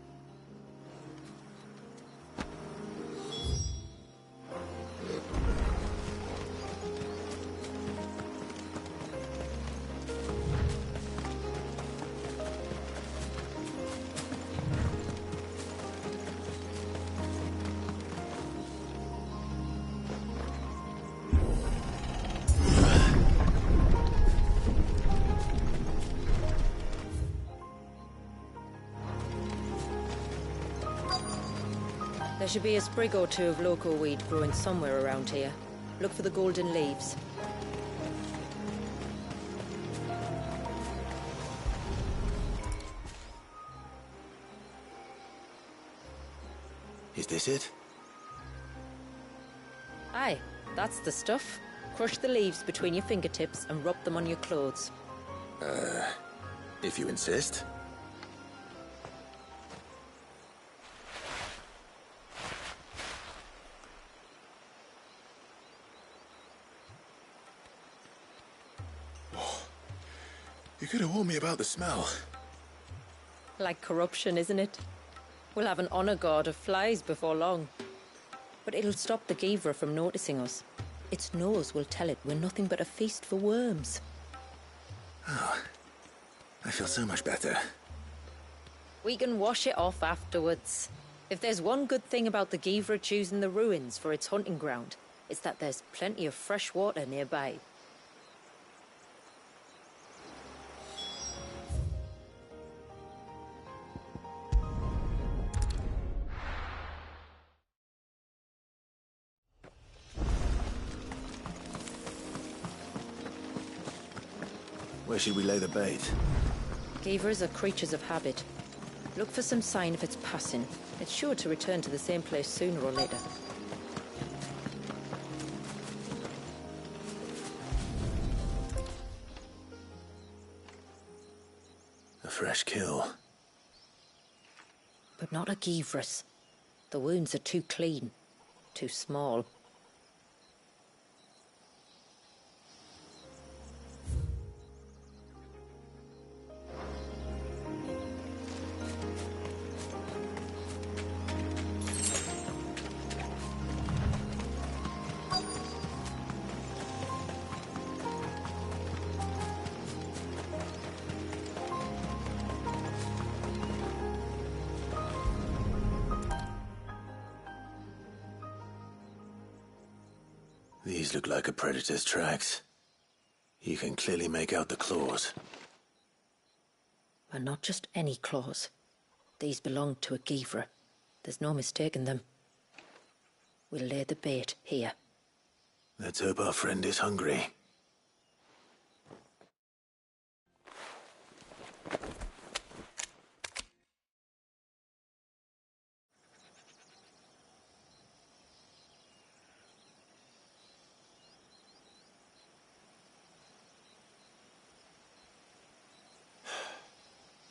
There should be a sprig or two of local weed growing somewhere around here. Look for the golden leaves. Is this it? Aye, that's the stuff. Crush the leaves between your fingertips and rub them on your clothes. If you insist. You could have warned me about the smell. Like corruption, isn't it? We'll have an honor guard of flies before long. But it'll stop the Givra from noticing us. Its nose will tell it we're nothing but a feast for worms. Oh, I feel so much better. We can wash it off afterwards. If there's one good thing about the Givra choosing the ruins for its hunting ground, it's that there's plenty of fresh water nearby. Where should we lay the bait? Givers are creatures of habit. Look for some sign of its passing. It's sure to return to the same place sooner or later. A fresh kill. But not a Givras. The wounds are too clean, too small. These look like a predator's tracks. You can clearly make out the claws. And not just any claws. These belong to a Givra. There's no mistaking them. We'll lay the bait here. Let's hope our friend is hungry.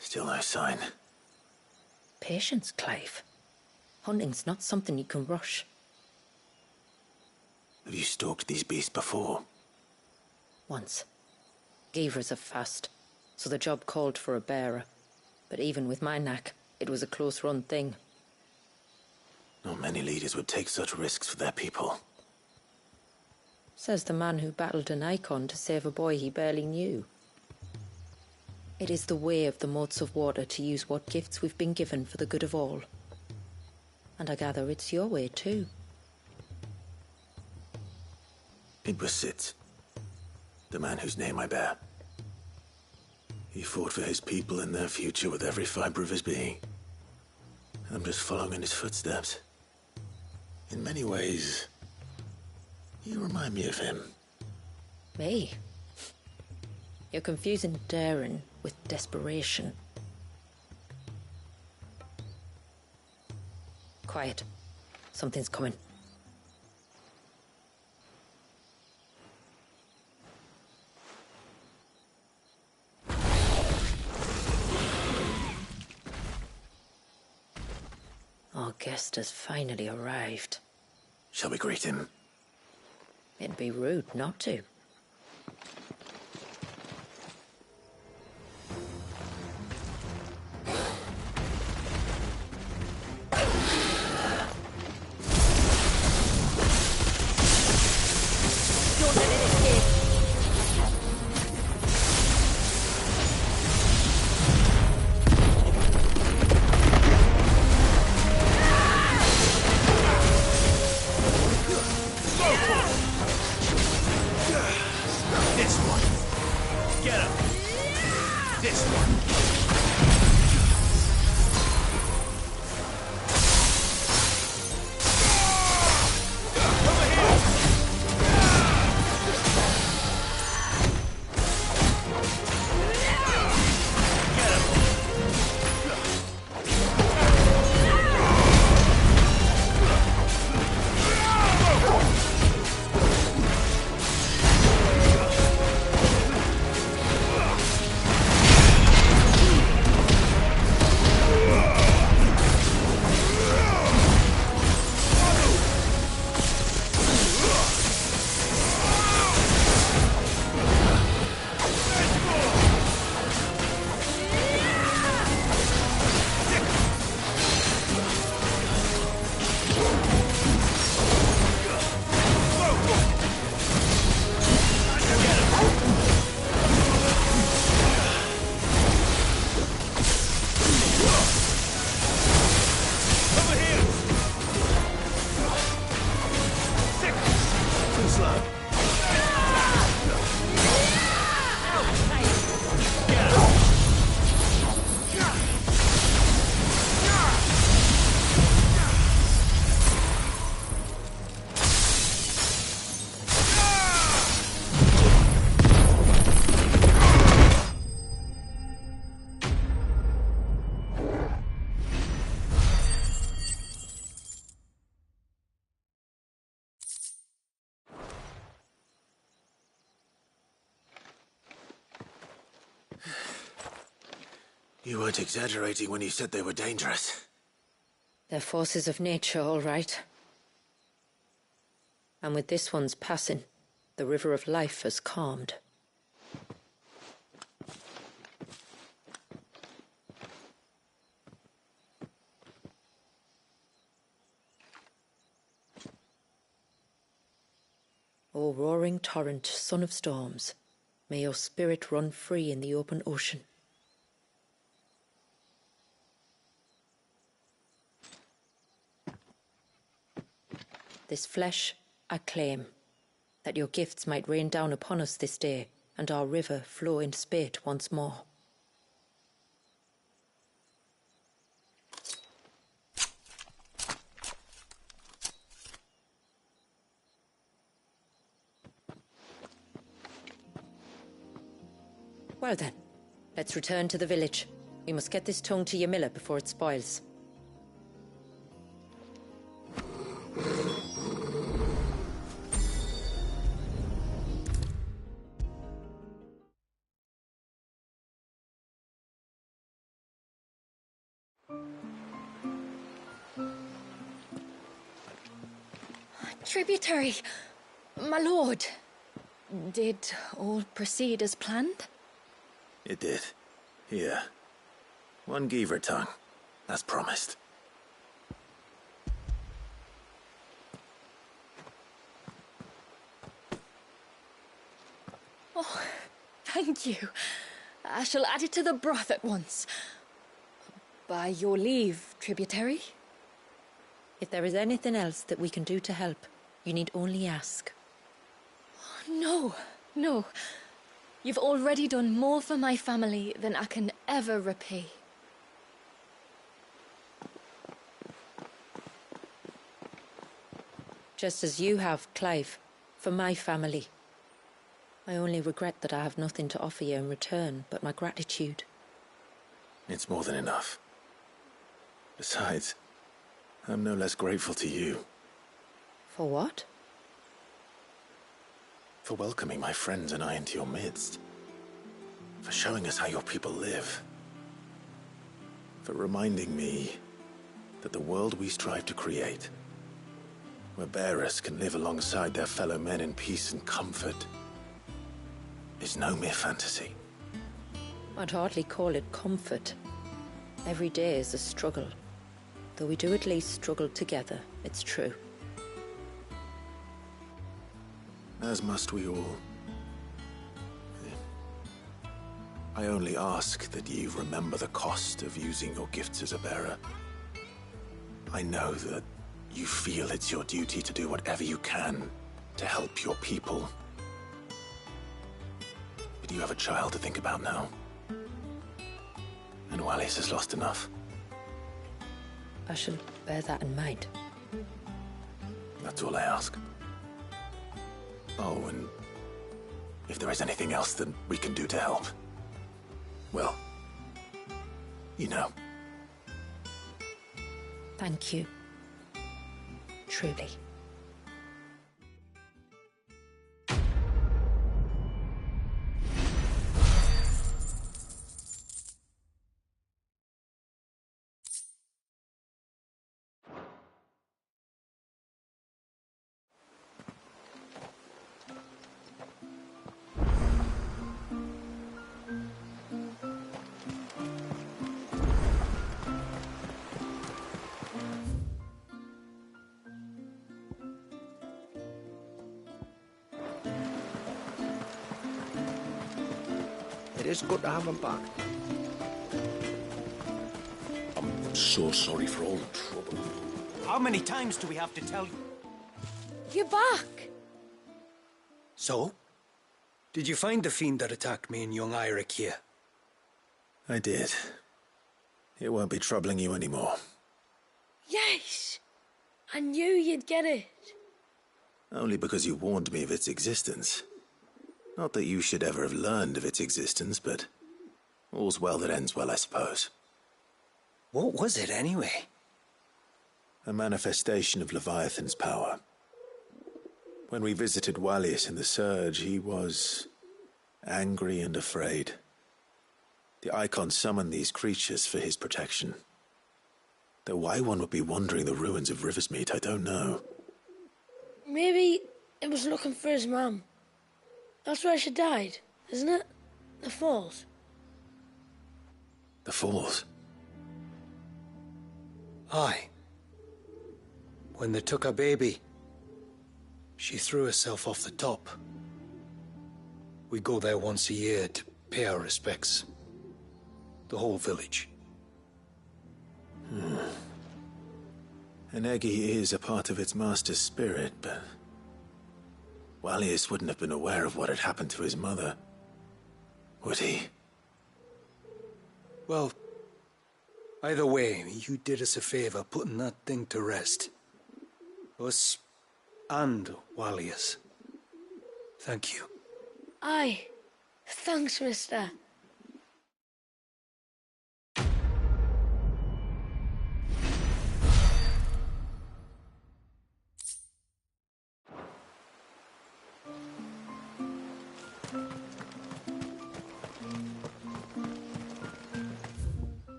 Still no sign. Patience, Clive. Hunting's not something you can rush. Have you stalked these beasts before? Once. Givers are fast, so the job called for a bearer. But even with my knack, it was a close-run thing. Not many leaders would take such risks for their people. Says the man who battled an icon to save a boy he barely knew. It is the way of the moats of water to use what gifts we've been given for the good of all. And I gather it's your way too. It was Sid, the man whose name I bear. He fought for his people and their future with every fiber of his being. I'm just following in his footsteps. In many ways, you remind me of him. Me? You're confusing daring with desperation. Quiet. Something's coming. Our guest has finally arrived. Shall we greet him? It'd be rude not to. You weren't exaggerating when you said they were dangerous. They're forces of nature, all right. And with this one's passing, the river of life has calmed. O roaring torrent, son of storms, may your spirit run free in the open ocean. This flesh I claim, that your gifts might rain down upon us this day, and our river flow in spate once more. Well then, let's return to the village. We must get this tongue to Ymilla before it spoils. Tributary, my lord. Did all proceed as planned? It did. Here. One Geaver tongue, as promised. Oh, thank you. I shall add it to the broth at once. By your leave, tributary. If there is anything else that we can do to help, you need only ask. No, no. You've already done more for my family than I can ever repay. Just as you have, Clive, for my family. I only regret that I have nothing to offer you in return but my gratitude. It's more than enough. Besides, I'm no less grateful to you. For what? For welcoming my friends and I into your midst. For showing us how your people live. For reminding me that the world we strive to create, where bearers can live alongside their fellow men in peace and comfort, is no mere fantasy. I'd hardly call it comfort. Every day is a struggle. Though we do at least struggle together, it's true. As must we all. I only ask that you remember the cost of using your gifts as a bearer. I know that you feel it's your duty to do whatever you can to help your people. But you have a child to think about now. And Wallis has lost enough. I shall bear that in mind. That's all I ask. Oh, and if there is anything else that we can do to help, well, you know. Thank you. Truly. It is good to have him back. I'm so sorry for all the trouble. How many times do we have to tell you? You're back! So? Did you find the fiend that attacked me and young Eirik here? I did. It won't be troubling you anymore. Yes! I knew you'd get it. Only because you warned me of its existence. Not that you should ever have learned of its existence, but all's well that ends well, I suppose. What was it, anyway? A manifestation of Leviathan's power. When we visited Wallius in the Surge, he was angry and afraid. The Icon summoned these creatures for his protection. Though why one would be wandering the ruins of Riversmeet, I don't know. Maybe it was looking for his mum. That's where she died, isn't it? The Falls. The Falls? Aye. When they took her baby, she threw herself off the top. We go there once a year to pay our respects. The whole village. An Eggy is a part of its master's spirit, but Wallius wouldn't have been aware of what had happened to his mother, would he? Well, either way, you did us a favor putting that thing to rest. Us and Wallius. Thank you. Aye. Thanks, mister.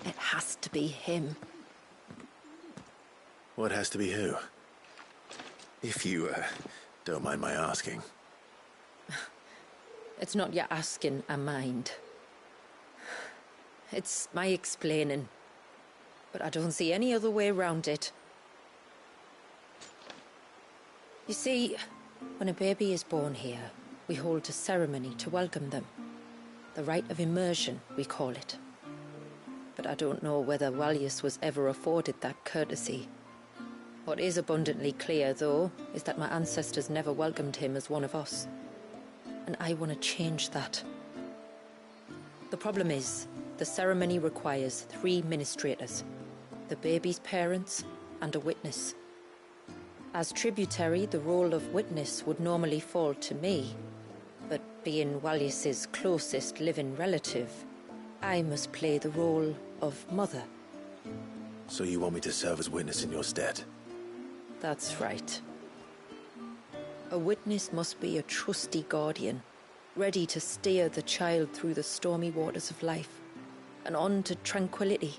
It has to be him. What has to be who? If you, don't mind my asking. It's not your asking, I mind. It's my explaining. But I don't see any other way around it. You see, when a baby is born here, we hold a ceremony to welcome them. The rite of immersion, we call it. But I don't know whether Wallius was ever afforded that courtesy. What is abundantly clear, though, is that my ancestors never welcomed him as one of us. And I want to change that. The problem is, the ceremony requires 3 ministrators. The baby's parents and a witness. As tributary, the role of witness would normally fall to me. But being Wallace's closest living relative, I must play the role of mother. So you want me to serve as witness in your stead? That's right. A witness must be a trusty guardian, ready to steer the child through the stormy waters of life and on to tranquility.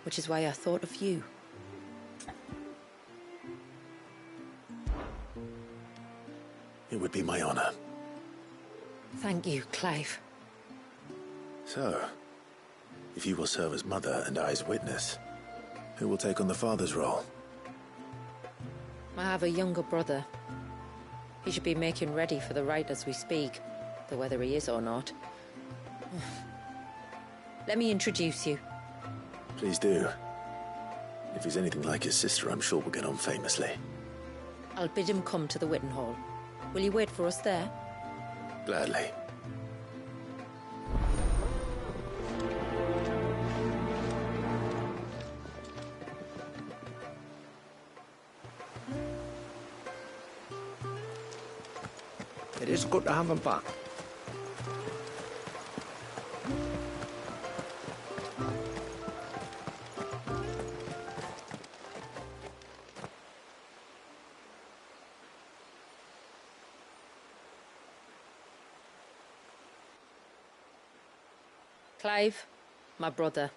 Which is why I thought of you. It would be my honor. Thank you, Clive. So, if you will serve as mother and I as witness, who will take on the father's role? I have a younger brother. He should be making ready for the rite as we speak, though whether he is or not. Let me introduce you. Please do. If he's anything like his sister, I'm sure we'll get on famously. I'll bid him come to the Witten Hall. Will you wait for us there? Gladly. It is good to have them back. Clive, my brother.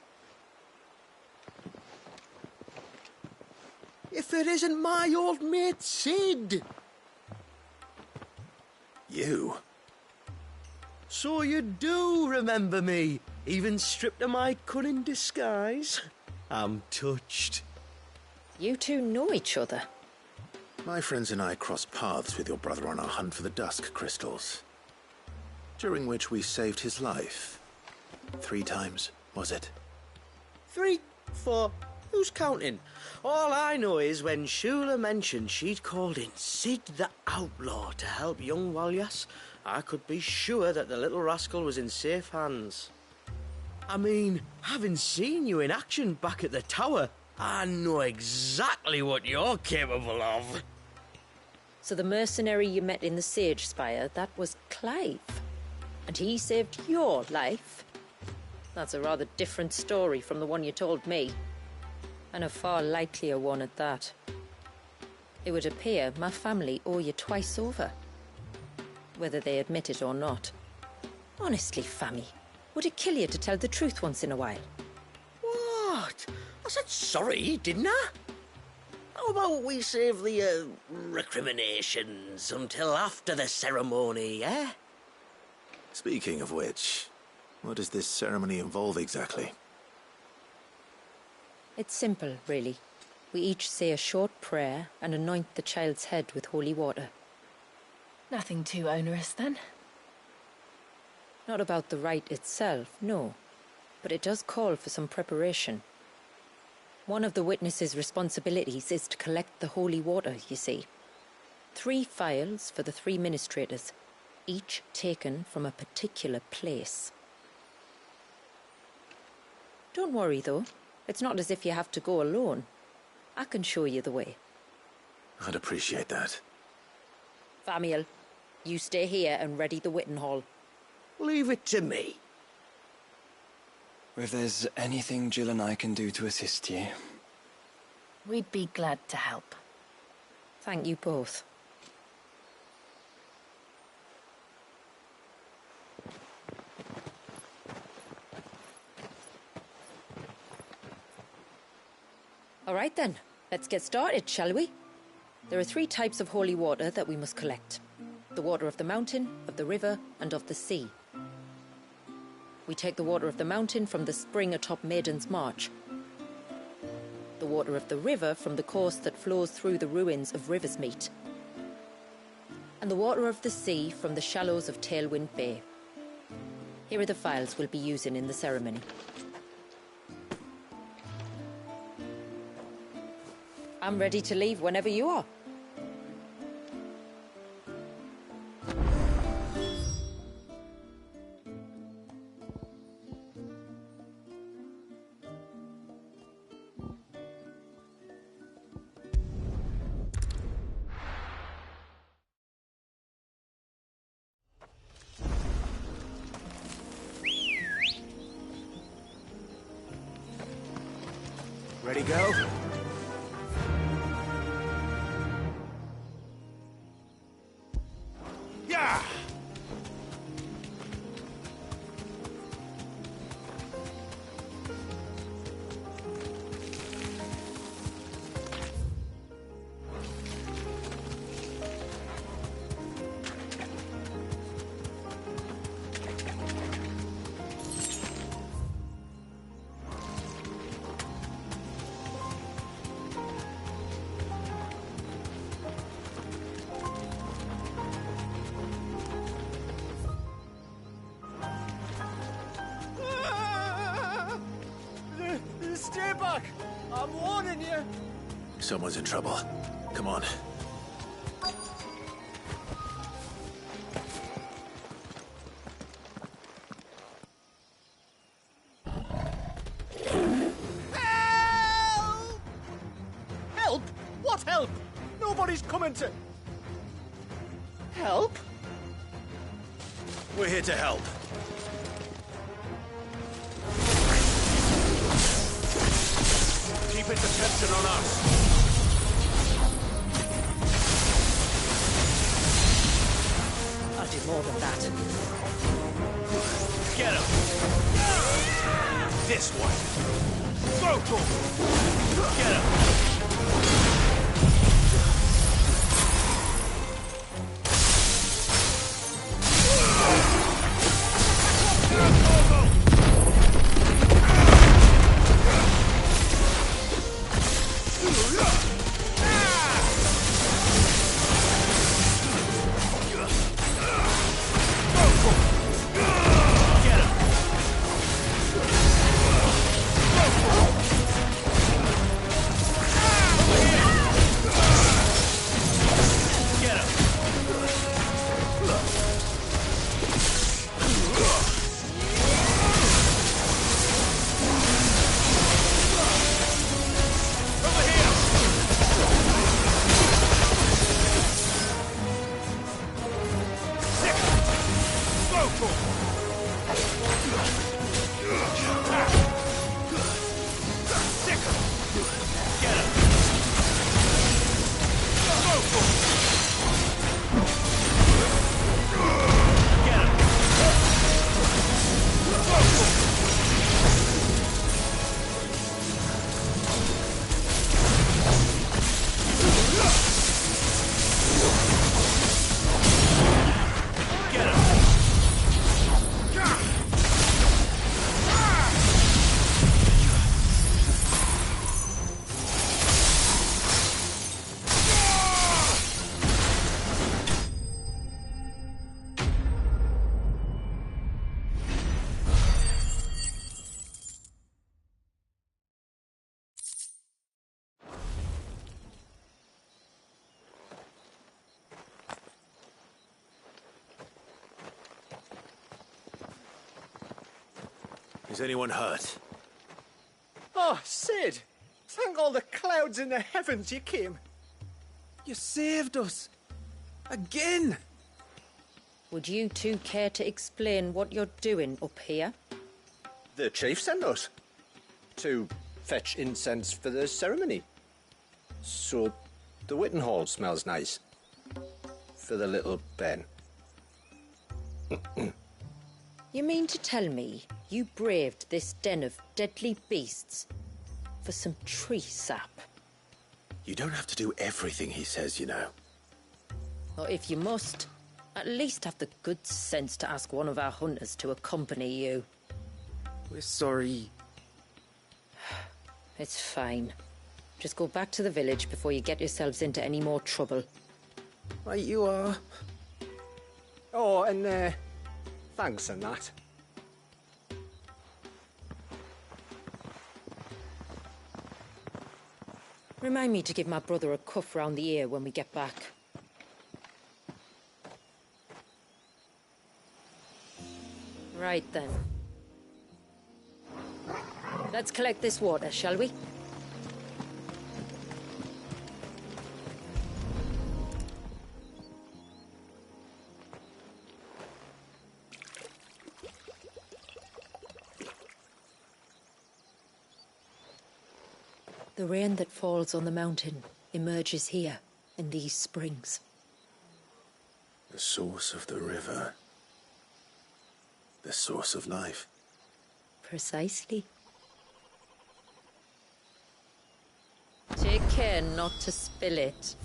If it isn't my old mate Sid! You? So you do remember me, even stripped of my cunning disguise? I'm touched. You two know each other? My friends and I crossed paths with your brother on our hunt for the dusk crystals, during which we saved his life. 3 times, was it? 3, 4, who's counting? All I know is when Shula mentioned she'd called in Sid the Outlaw to help young Walyas, I could be sure that the little rascal was in safe hands. I mean, having seen you in action back at the tower, I know exactly what you're capable of. So the mercenary you met in the Sage Spire, that was Clive. And he saved your life? That's a rather different story from the one you told me. And a far likelier one at that. It would appear my family owe you twice over. Whether they admit it or not. Honestly, Fammy, would it kill you to tell the truth once in a while? What? I said sorry, didn't I? How about we save the, recriminations until after the ceremony, eh? Speaking of which, what does this ceremony involve exactly? It's simple, really. We each say a short prayer and anoint the child's head with holy water. Nothing too onerous, then? Not about the rite itself, no. But it does call for some preparation. One of the witness's responsibilities is to collect the holy water, you see. 3 phials for the 3 ministrators, each taken from a particular place. Don't worry, though. It's not as if you have to go alone. I can show you the way. I'd appreciate that. Famiel, you stay here and ready the Witten Hall. Leave it to me. If there's anything Jill and I can do to assist you... We'd be glad to help. Thank you both. All right then, let's get started, shall we? There are 3 types of holy water that we must collect. The water of the mountain, of the river, and of the sea. We take the water of the mountain from the spring atop Maiden's March. The water of the river from the course that flows through the ruins of Riversmeet. And the water of the sea from the shallows of Tailwind Bay. Here are the phials we'll be using in the ceremony. I'm ready to leave whenever you are. pretty girl. Yeah! Stay back! I'm warning you! Someone's in trouble. Come on. Help! Help? What help? Nobody's coming to... Help? We're here to help. Keep its attention on us. I'll do more than that. Get him! This way. Go, Thor! Get him! Is anyone hurt? Oh, Sid! Thank all the clouds in the heavens you came. You saved us. Again! Would you two care to explain what you're doing up here? The chief sent us to fetch incense for the ceremony. So the Witten Hall smells nice. For the little Ben. You mean to tell me you braved this den of deadly beasts for some tree sap? You don't have to do everything he says, you know. Or if you must, at least have the good sense to ask one of our hunters to accompany you. We're sorry. It's fine. Just go back to the village before you get yourselves into any more trouble. Right you are. Oh, and thanks and that. Remind me to give my brother a cuff round the ear when we get back. Right then. Let's collect this water, shall we? The rain that falls on the mountain emerges here, in these springs. The source of the river. The source of life. Precisely. Take care not to spill it.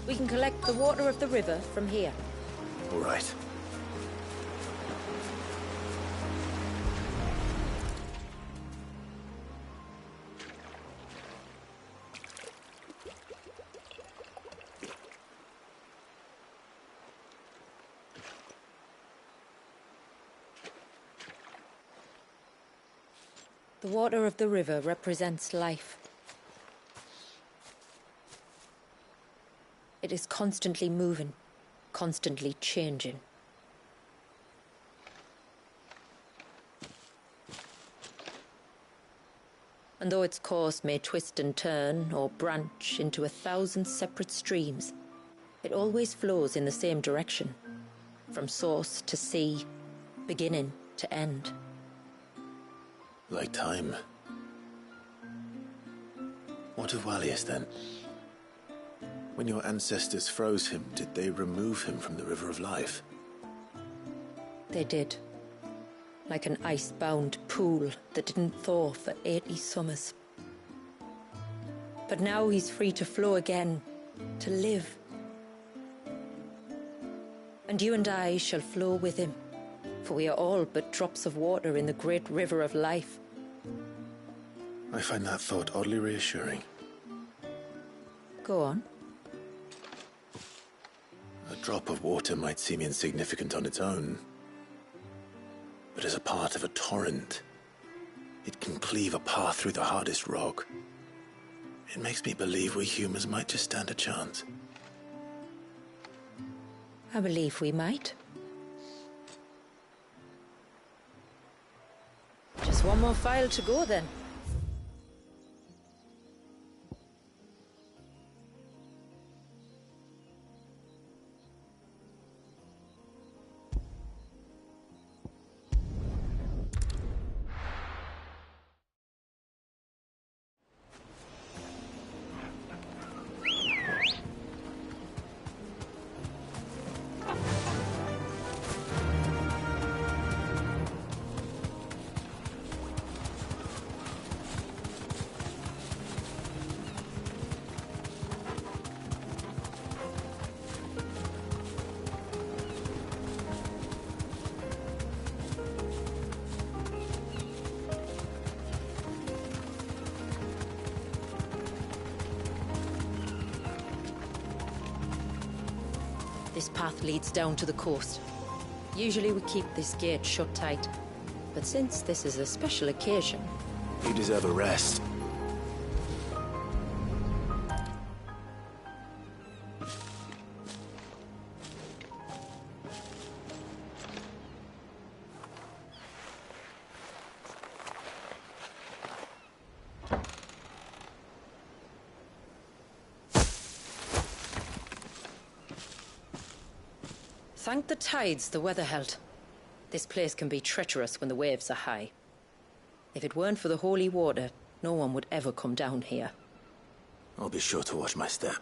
We can collect the water of the river from here. All right. The water of the river represents life. It is constantly moving, constantly changing. And though its course may twist and turn or branch into 1,000 separate streams, it always flows in the same direction, from source to sea, beginning to end. Like time. What of Wallius then? When your ancestors froze him, did they remove him from the River of Life? They did. Like an ice-bound pool that didn't thaw for 80 summers. But now he's free to flow again, to live. And you and I shall flow with him, for we are all but drops of water in the great River of Life. I find that thought oddly reassuring. Go on. A drop of water might seem insignificant on its own, but as a part of a torrent, it can cleave a path through the hardest rock. It makes me believe we humans might just stand a chance. I believe we might. Just one more file to go then. This path leads down to the coast. Usually we keep this gate shut tight, but since this is a special occasion... You deserve a rest. Thank the tides the weather held. This place can be treacherous when the waves are high. If it weren't for the holy water, no one would ever come down here. I'll be sure to watch my step.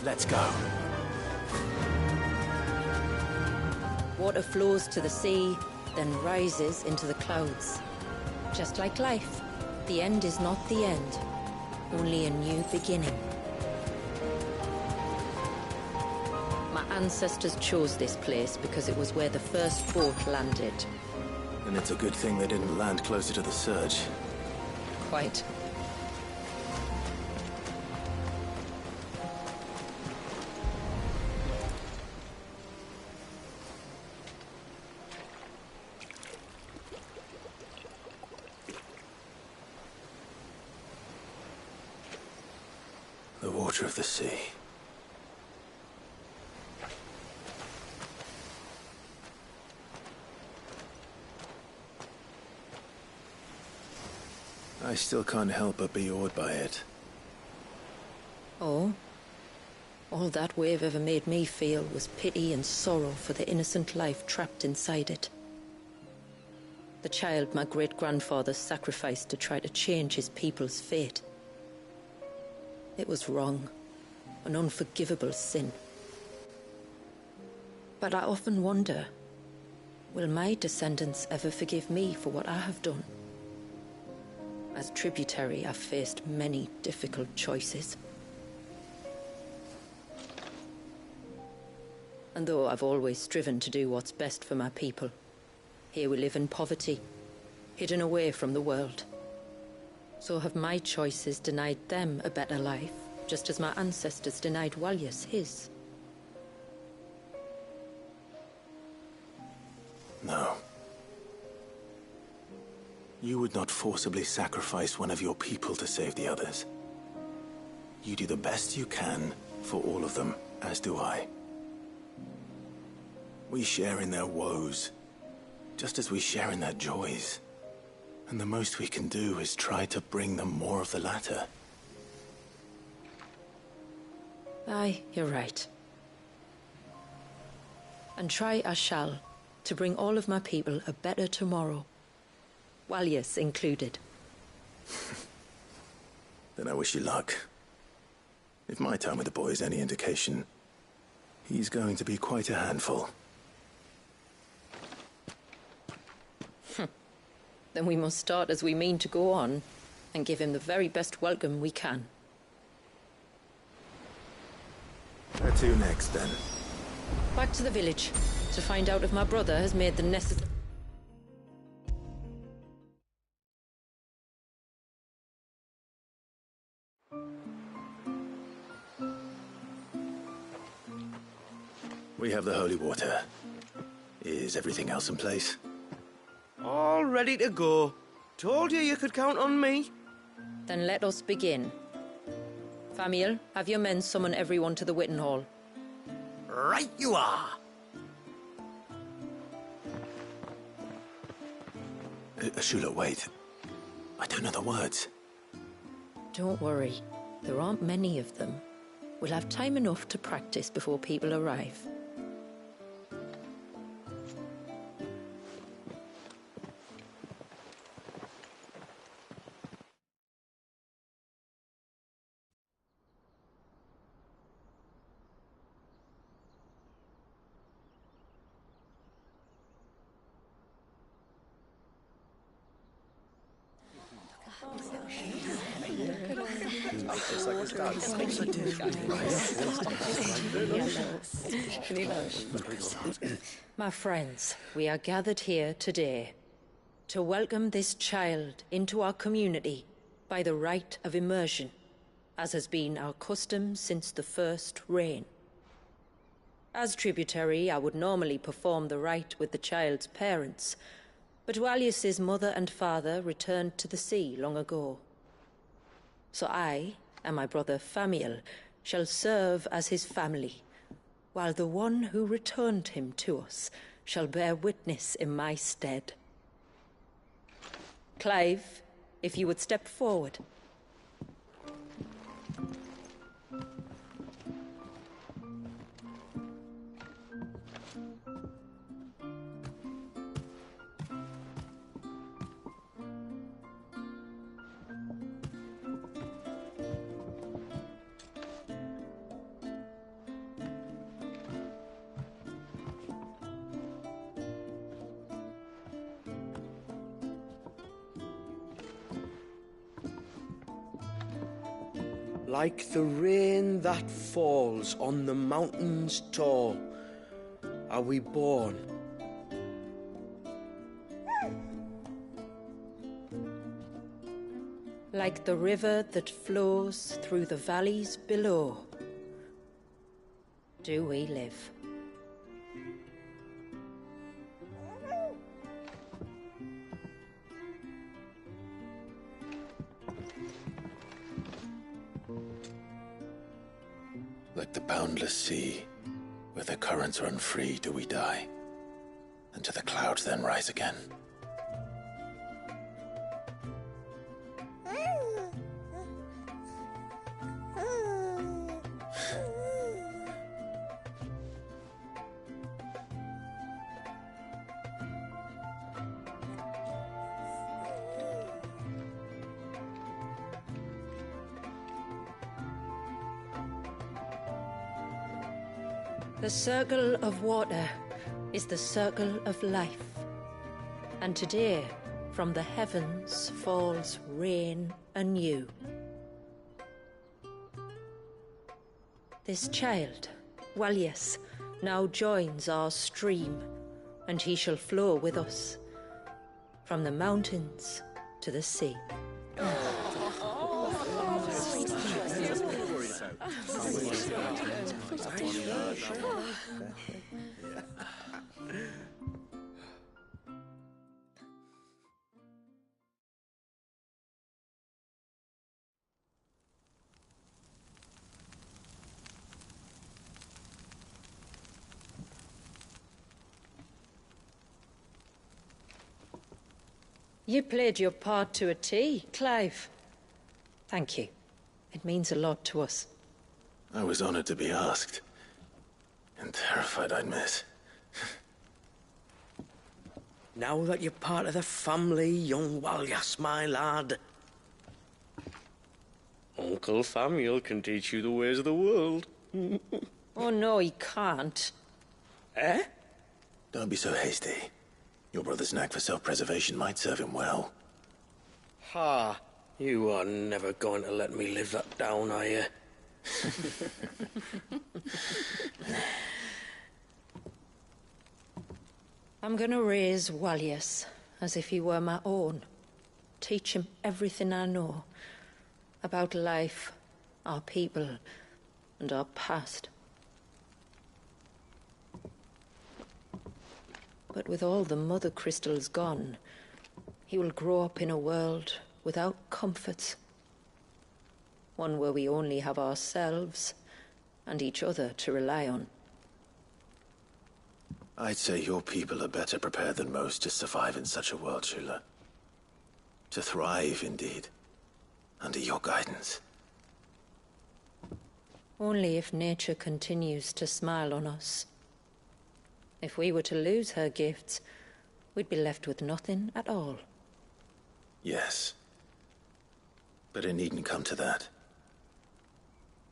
Let's go. Water flows to the sea, then rises into the clouds. Just like life, the end is not the end, only a new beginning. My ancestors chose this place because it was where the first boat landed. And it's a good thing they didn't land closer to the surge. Quite. water of the sea. I still can't help but be awed by it. Oh? All that wave ever made me feel was pity and sorrow for the innocent life trapped inside it. The child my great-grandfather sacrificed to try to change his people's fate. It was wrong, an unforgivable sin. But I often wonder, will my descendants ever forgive me for what I have done? As tributary, I've faced many difficult choices. And though I've always striven to do what's best for my people, here we live in poverty, hidden away from the world. So have my choices denied them a better life, just as my ancestors denied Walyas his? No. You would not forcibly sacrifice one of your people to save the others. You do the best you can for all of them, as do I. We share in their woes, just as we share in their joys. And the most we can do is try to bring them more of the latter. Aye, you're right. And try I shall, to bring all of my people a better tomorrow. Walyas included. Then I wish you luck. If my time with the boy is any indication, he's going to be quite a handful. Then we must start as we mean to go on, and give him the very best welcome we can. Where to next, then? Back to the village, to find out if my brother has made the necessary... We have the holy water. Is everything else in place? All ready to go. Told you could count on me. Then let us begin. Famiel, have your men summon everyone to the Witten Hall. Right you are. Shula, wait. I don't know the words. Don't worry. There aren't many of them. We'll have time enough to practice before people arrive. My friends, we are gathered here today to welcome this child into our community by the rite of immersion, as has been our custom since the first reign. As tributary, I would normally perform the rite with the child's parents, but Walyas's mother and father returned to the sea long ago. So I and my brother Famiel shall serve as his family, while the one who returned him to us shall bear witness in my stead. Clive, if you would step forward. Like the rain that falls on the mountains tall, are we born. Like the river that flows through the valleys below, do we live. Like the boundless sea, where the currents run free, do we die, and to the clouds then rise again. The circle of water is the circle of life. And today, from the heavens falls rain anew. This child, Walias, now joins our stream, and he shall flow with us from the mountains to the sea. You played your part to a T, Clive. Thank you. It means a lot to us. I was honored to be asked. And terrified I'd miss. Now that you're part of the family, young Walyas, my lad. Uncle Samuel can teach you the ways of the world. Oh, no, he can't. Eh? Don't be so hasty. Your brother's knack for self-preservation might serve him well. Ha! You are never going to let me live that down, are you? I'm gonna raise Walias as if he were my own. Teach him everything I know about life, our people, and our past. But with all the mother crystals gone, he will grow up in a world without comforts. One where we only have ourselves and each other to rely on. I'd say your people are better prepared than most to survive in such a world, Shula. To thrive, indeed, under your guidance. Only if nature continues to smile on us. If we were to lose her gifts, we'd be left with nothing at all. Yes. But it needn't come to that.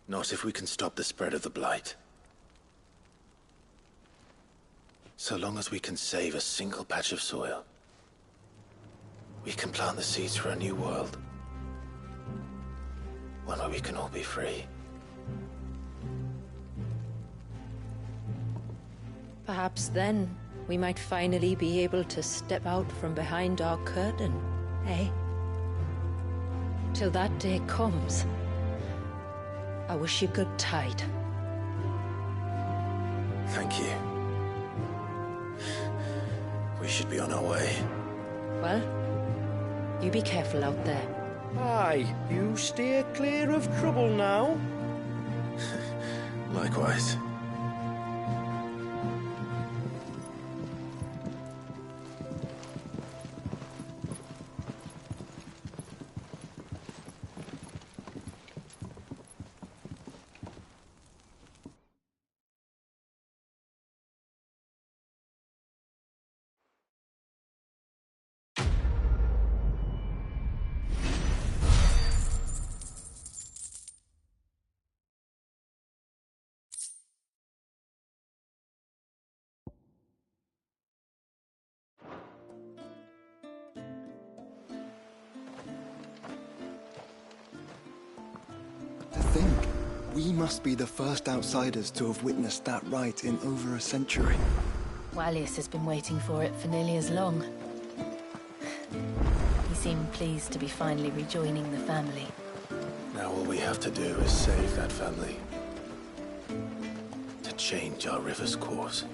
Not if we can stop the spread of the Blight. So long as we can save a single patch of soil, we can plant the seeds for a new world. One where we can all be free. Perhaps then we might finally be able to step out from behind our curtain, eh? Till that day comes, I wish you good tide. Thank you. We should be on our way. Well, you be careful out there. Aye, you steer clear of trouble now. Likewise. To think, we must be the first outsiders to have witnessed that rite in over a century. Walias has been waiting for it for nearly as long. He seemed pleased to be finally rejoining the family. Now all we have to do is save that family. To change our river's course.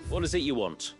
What is it you want?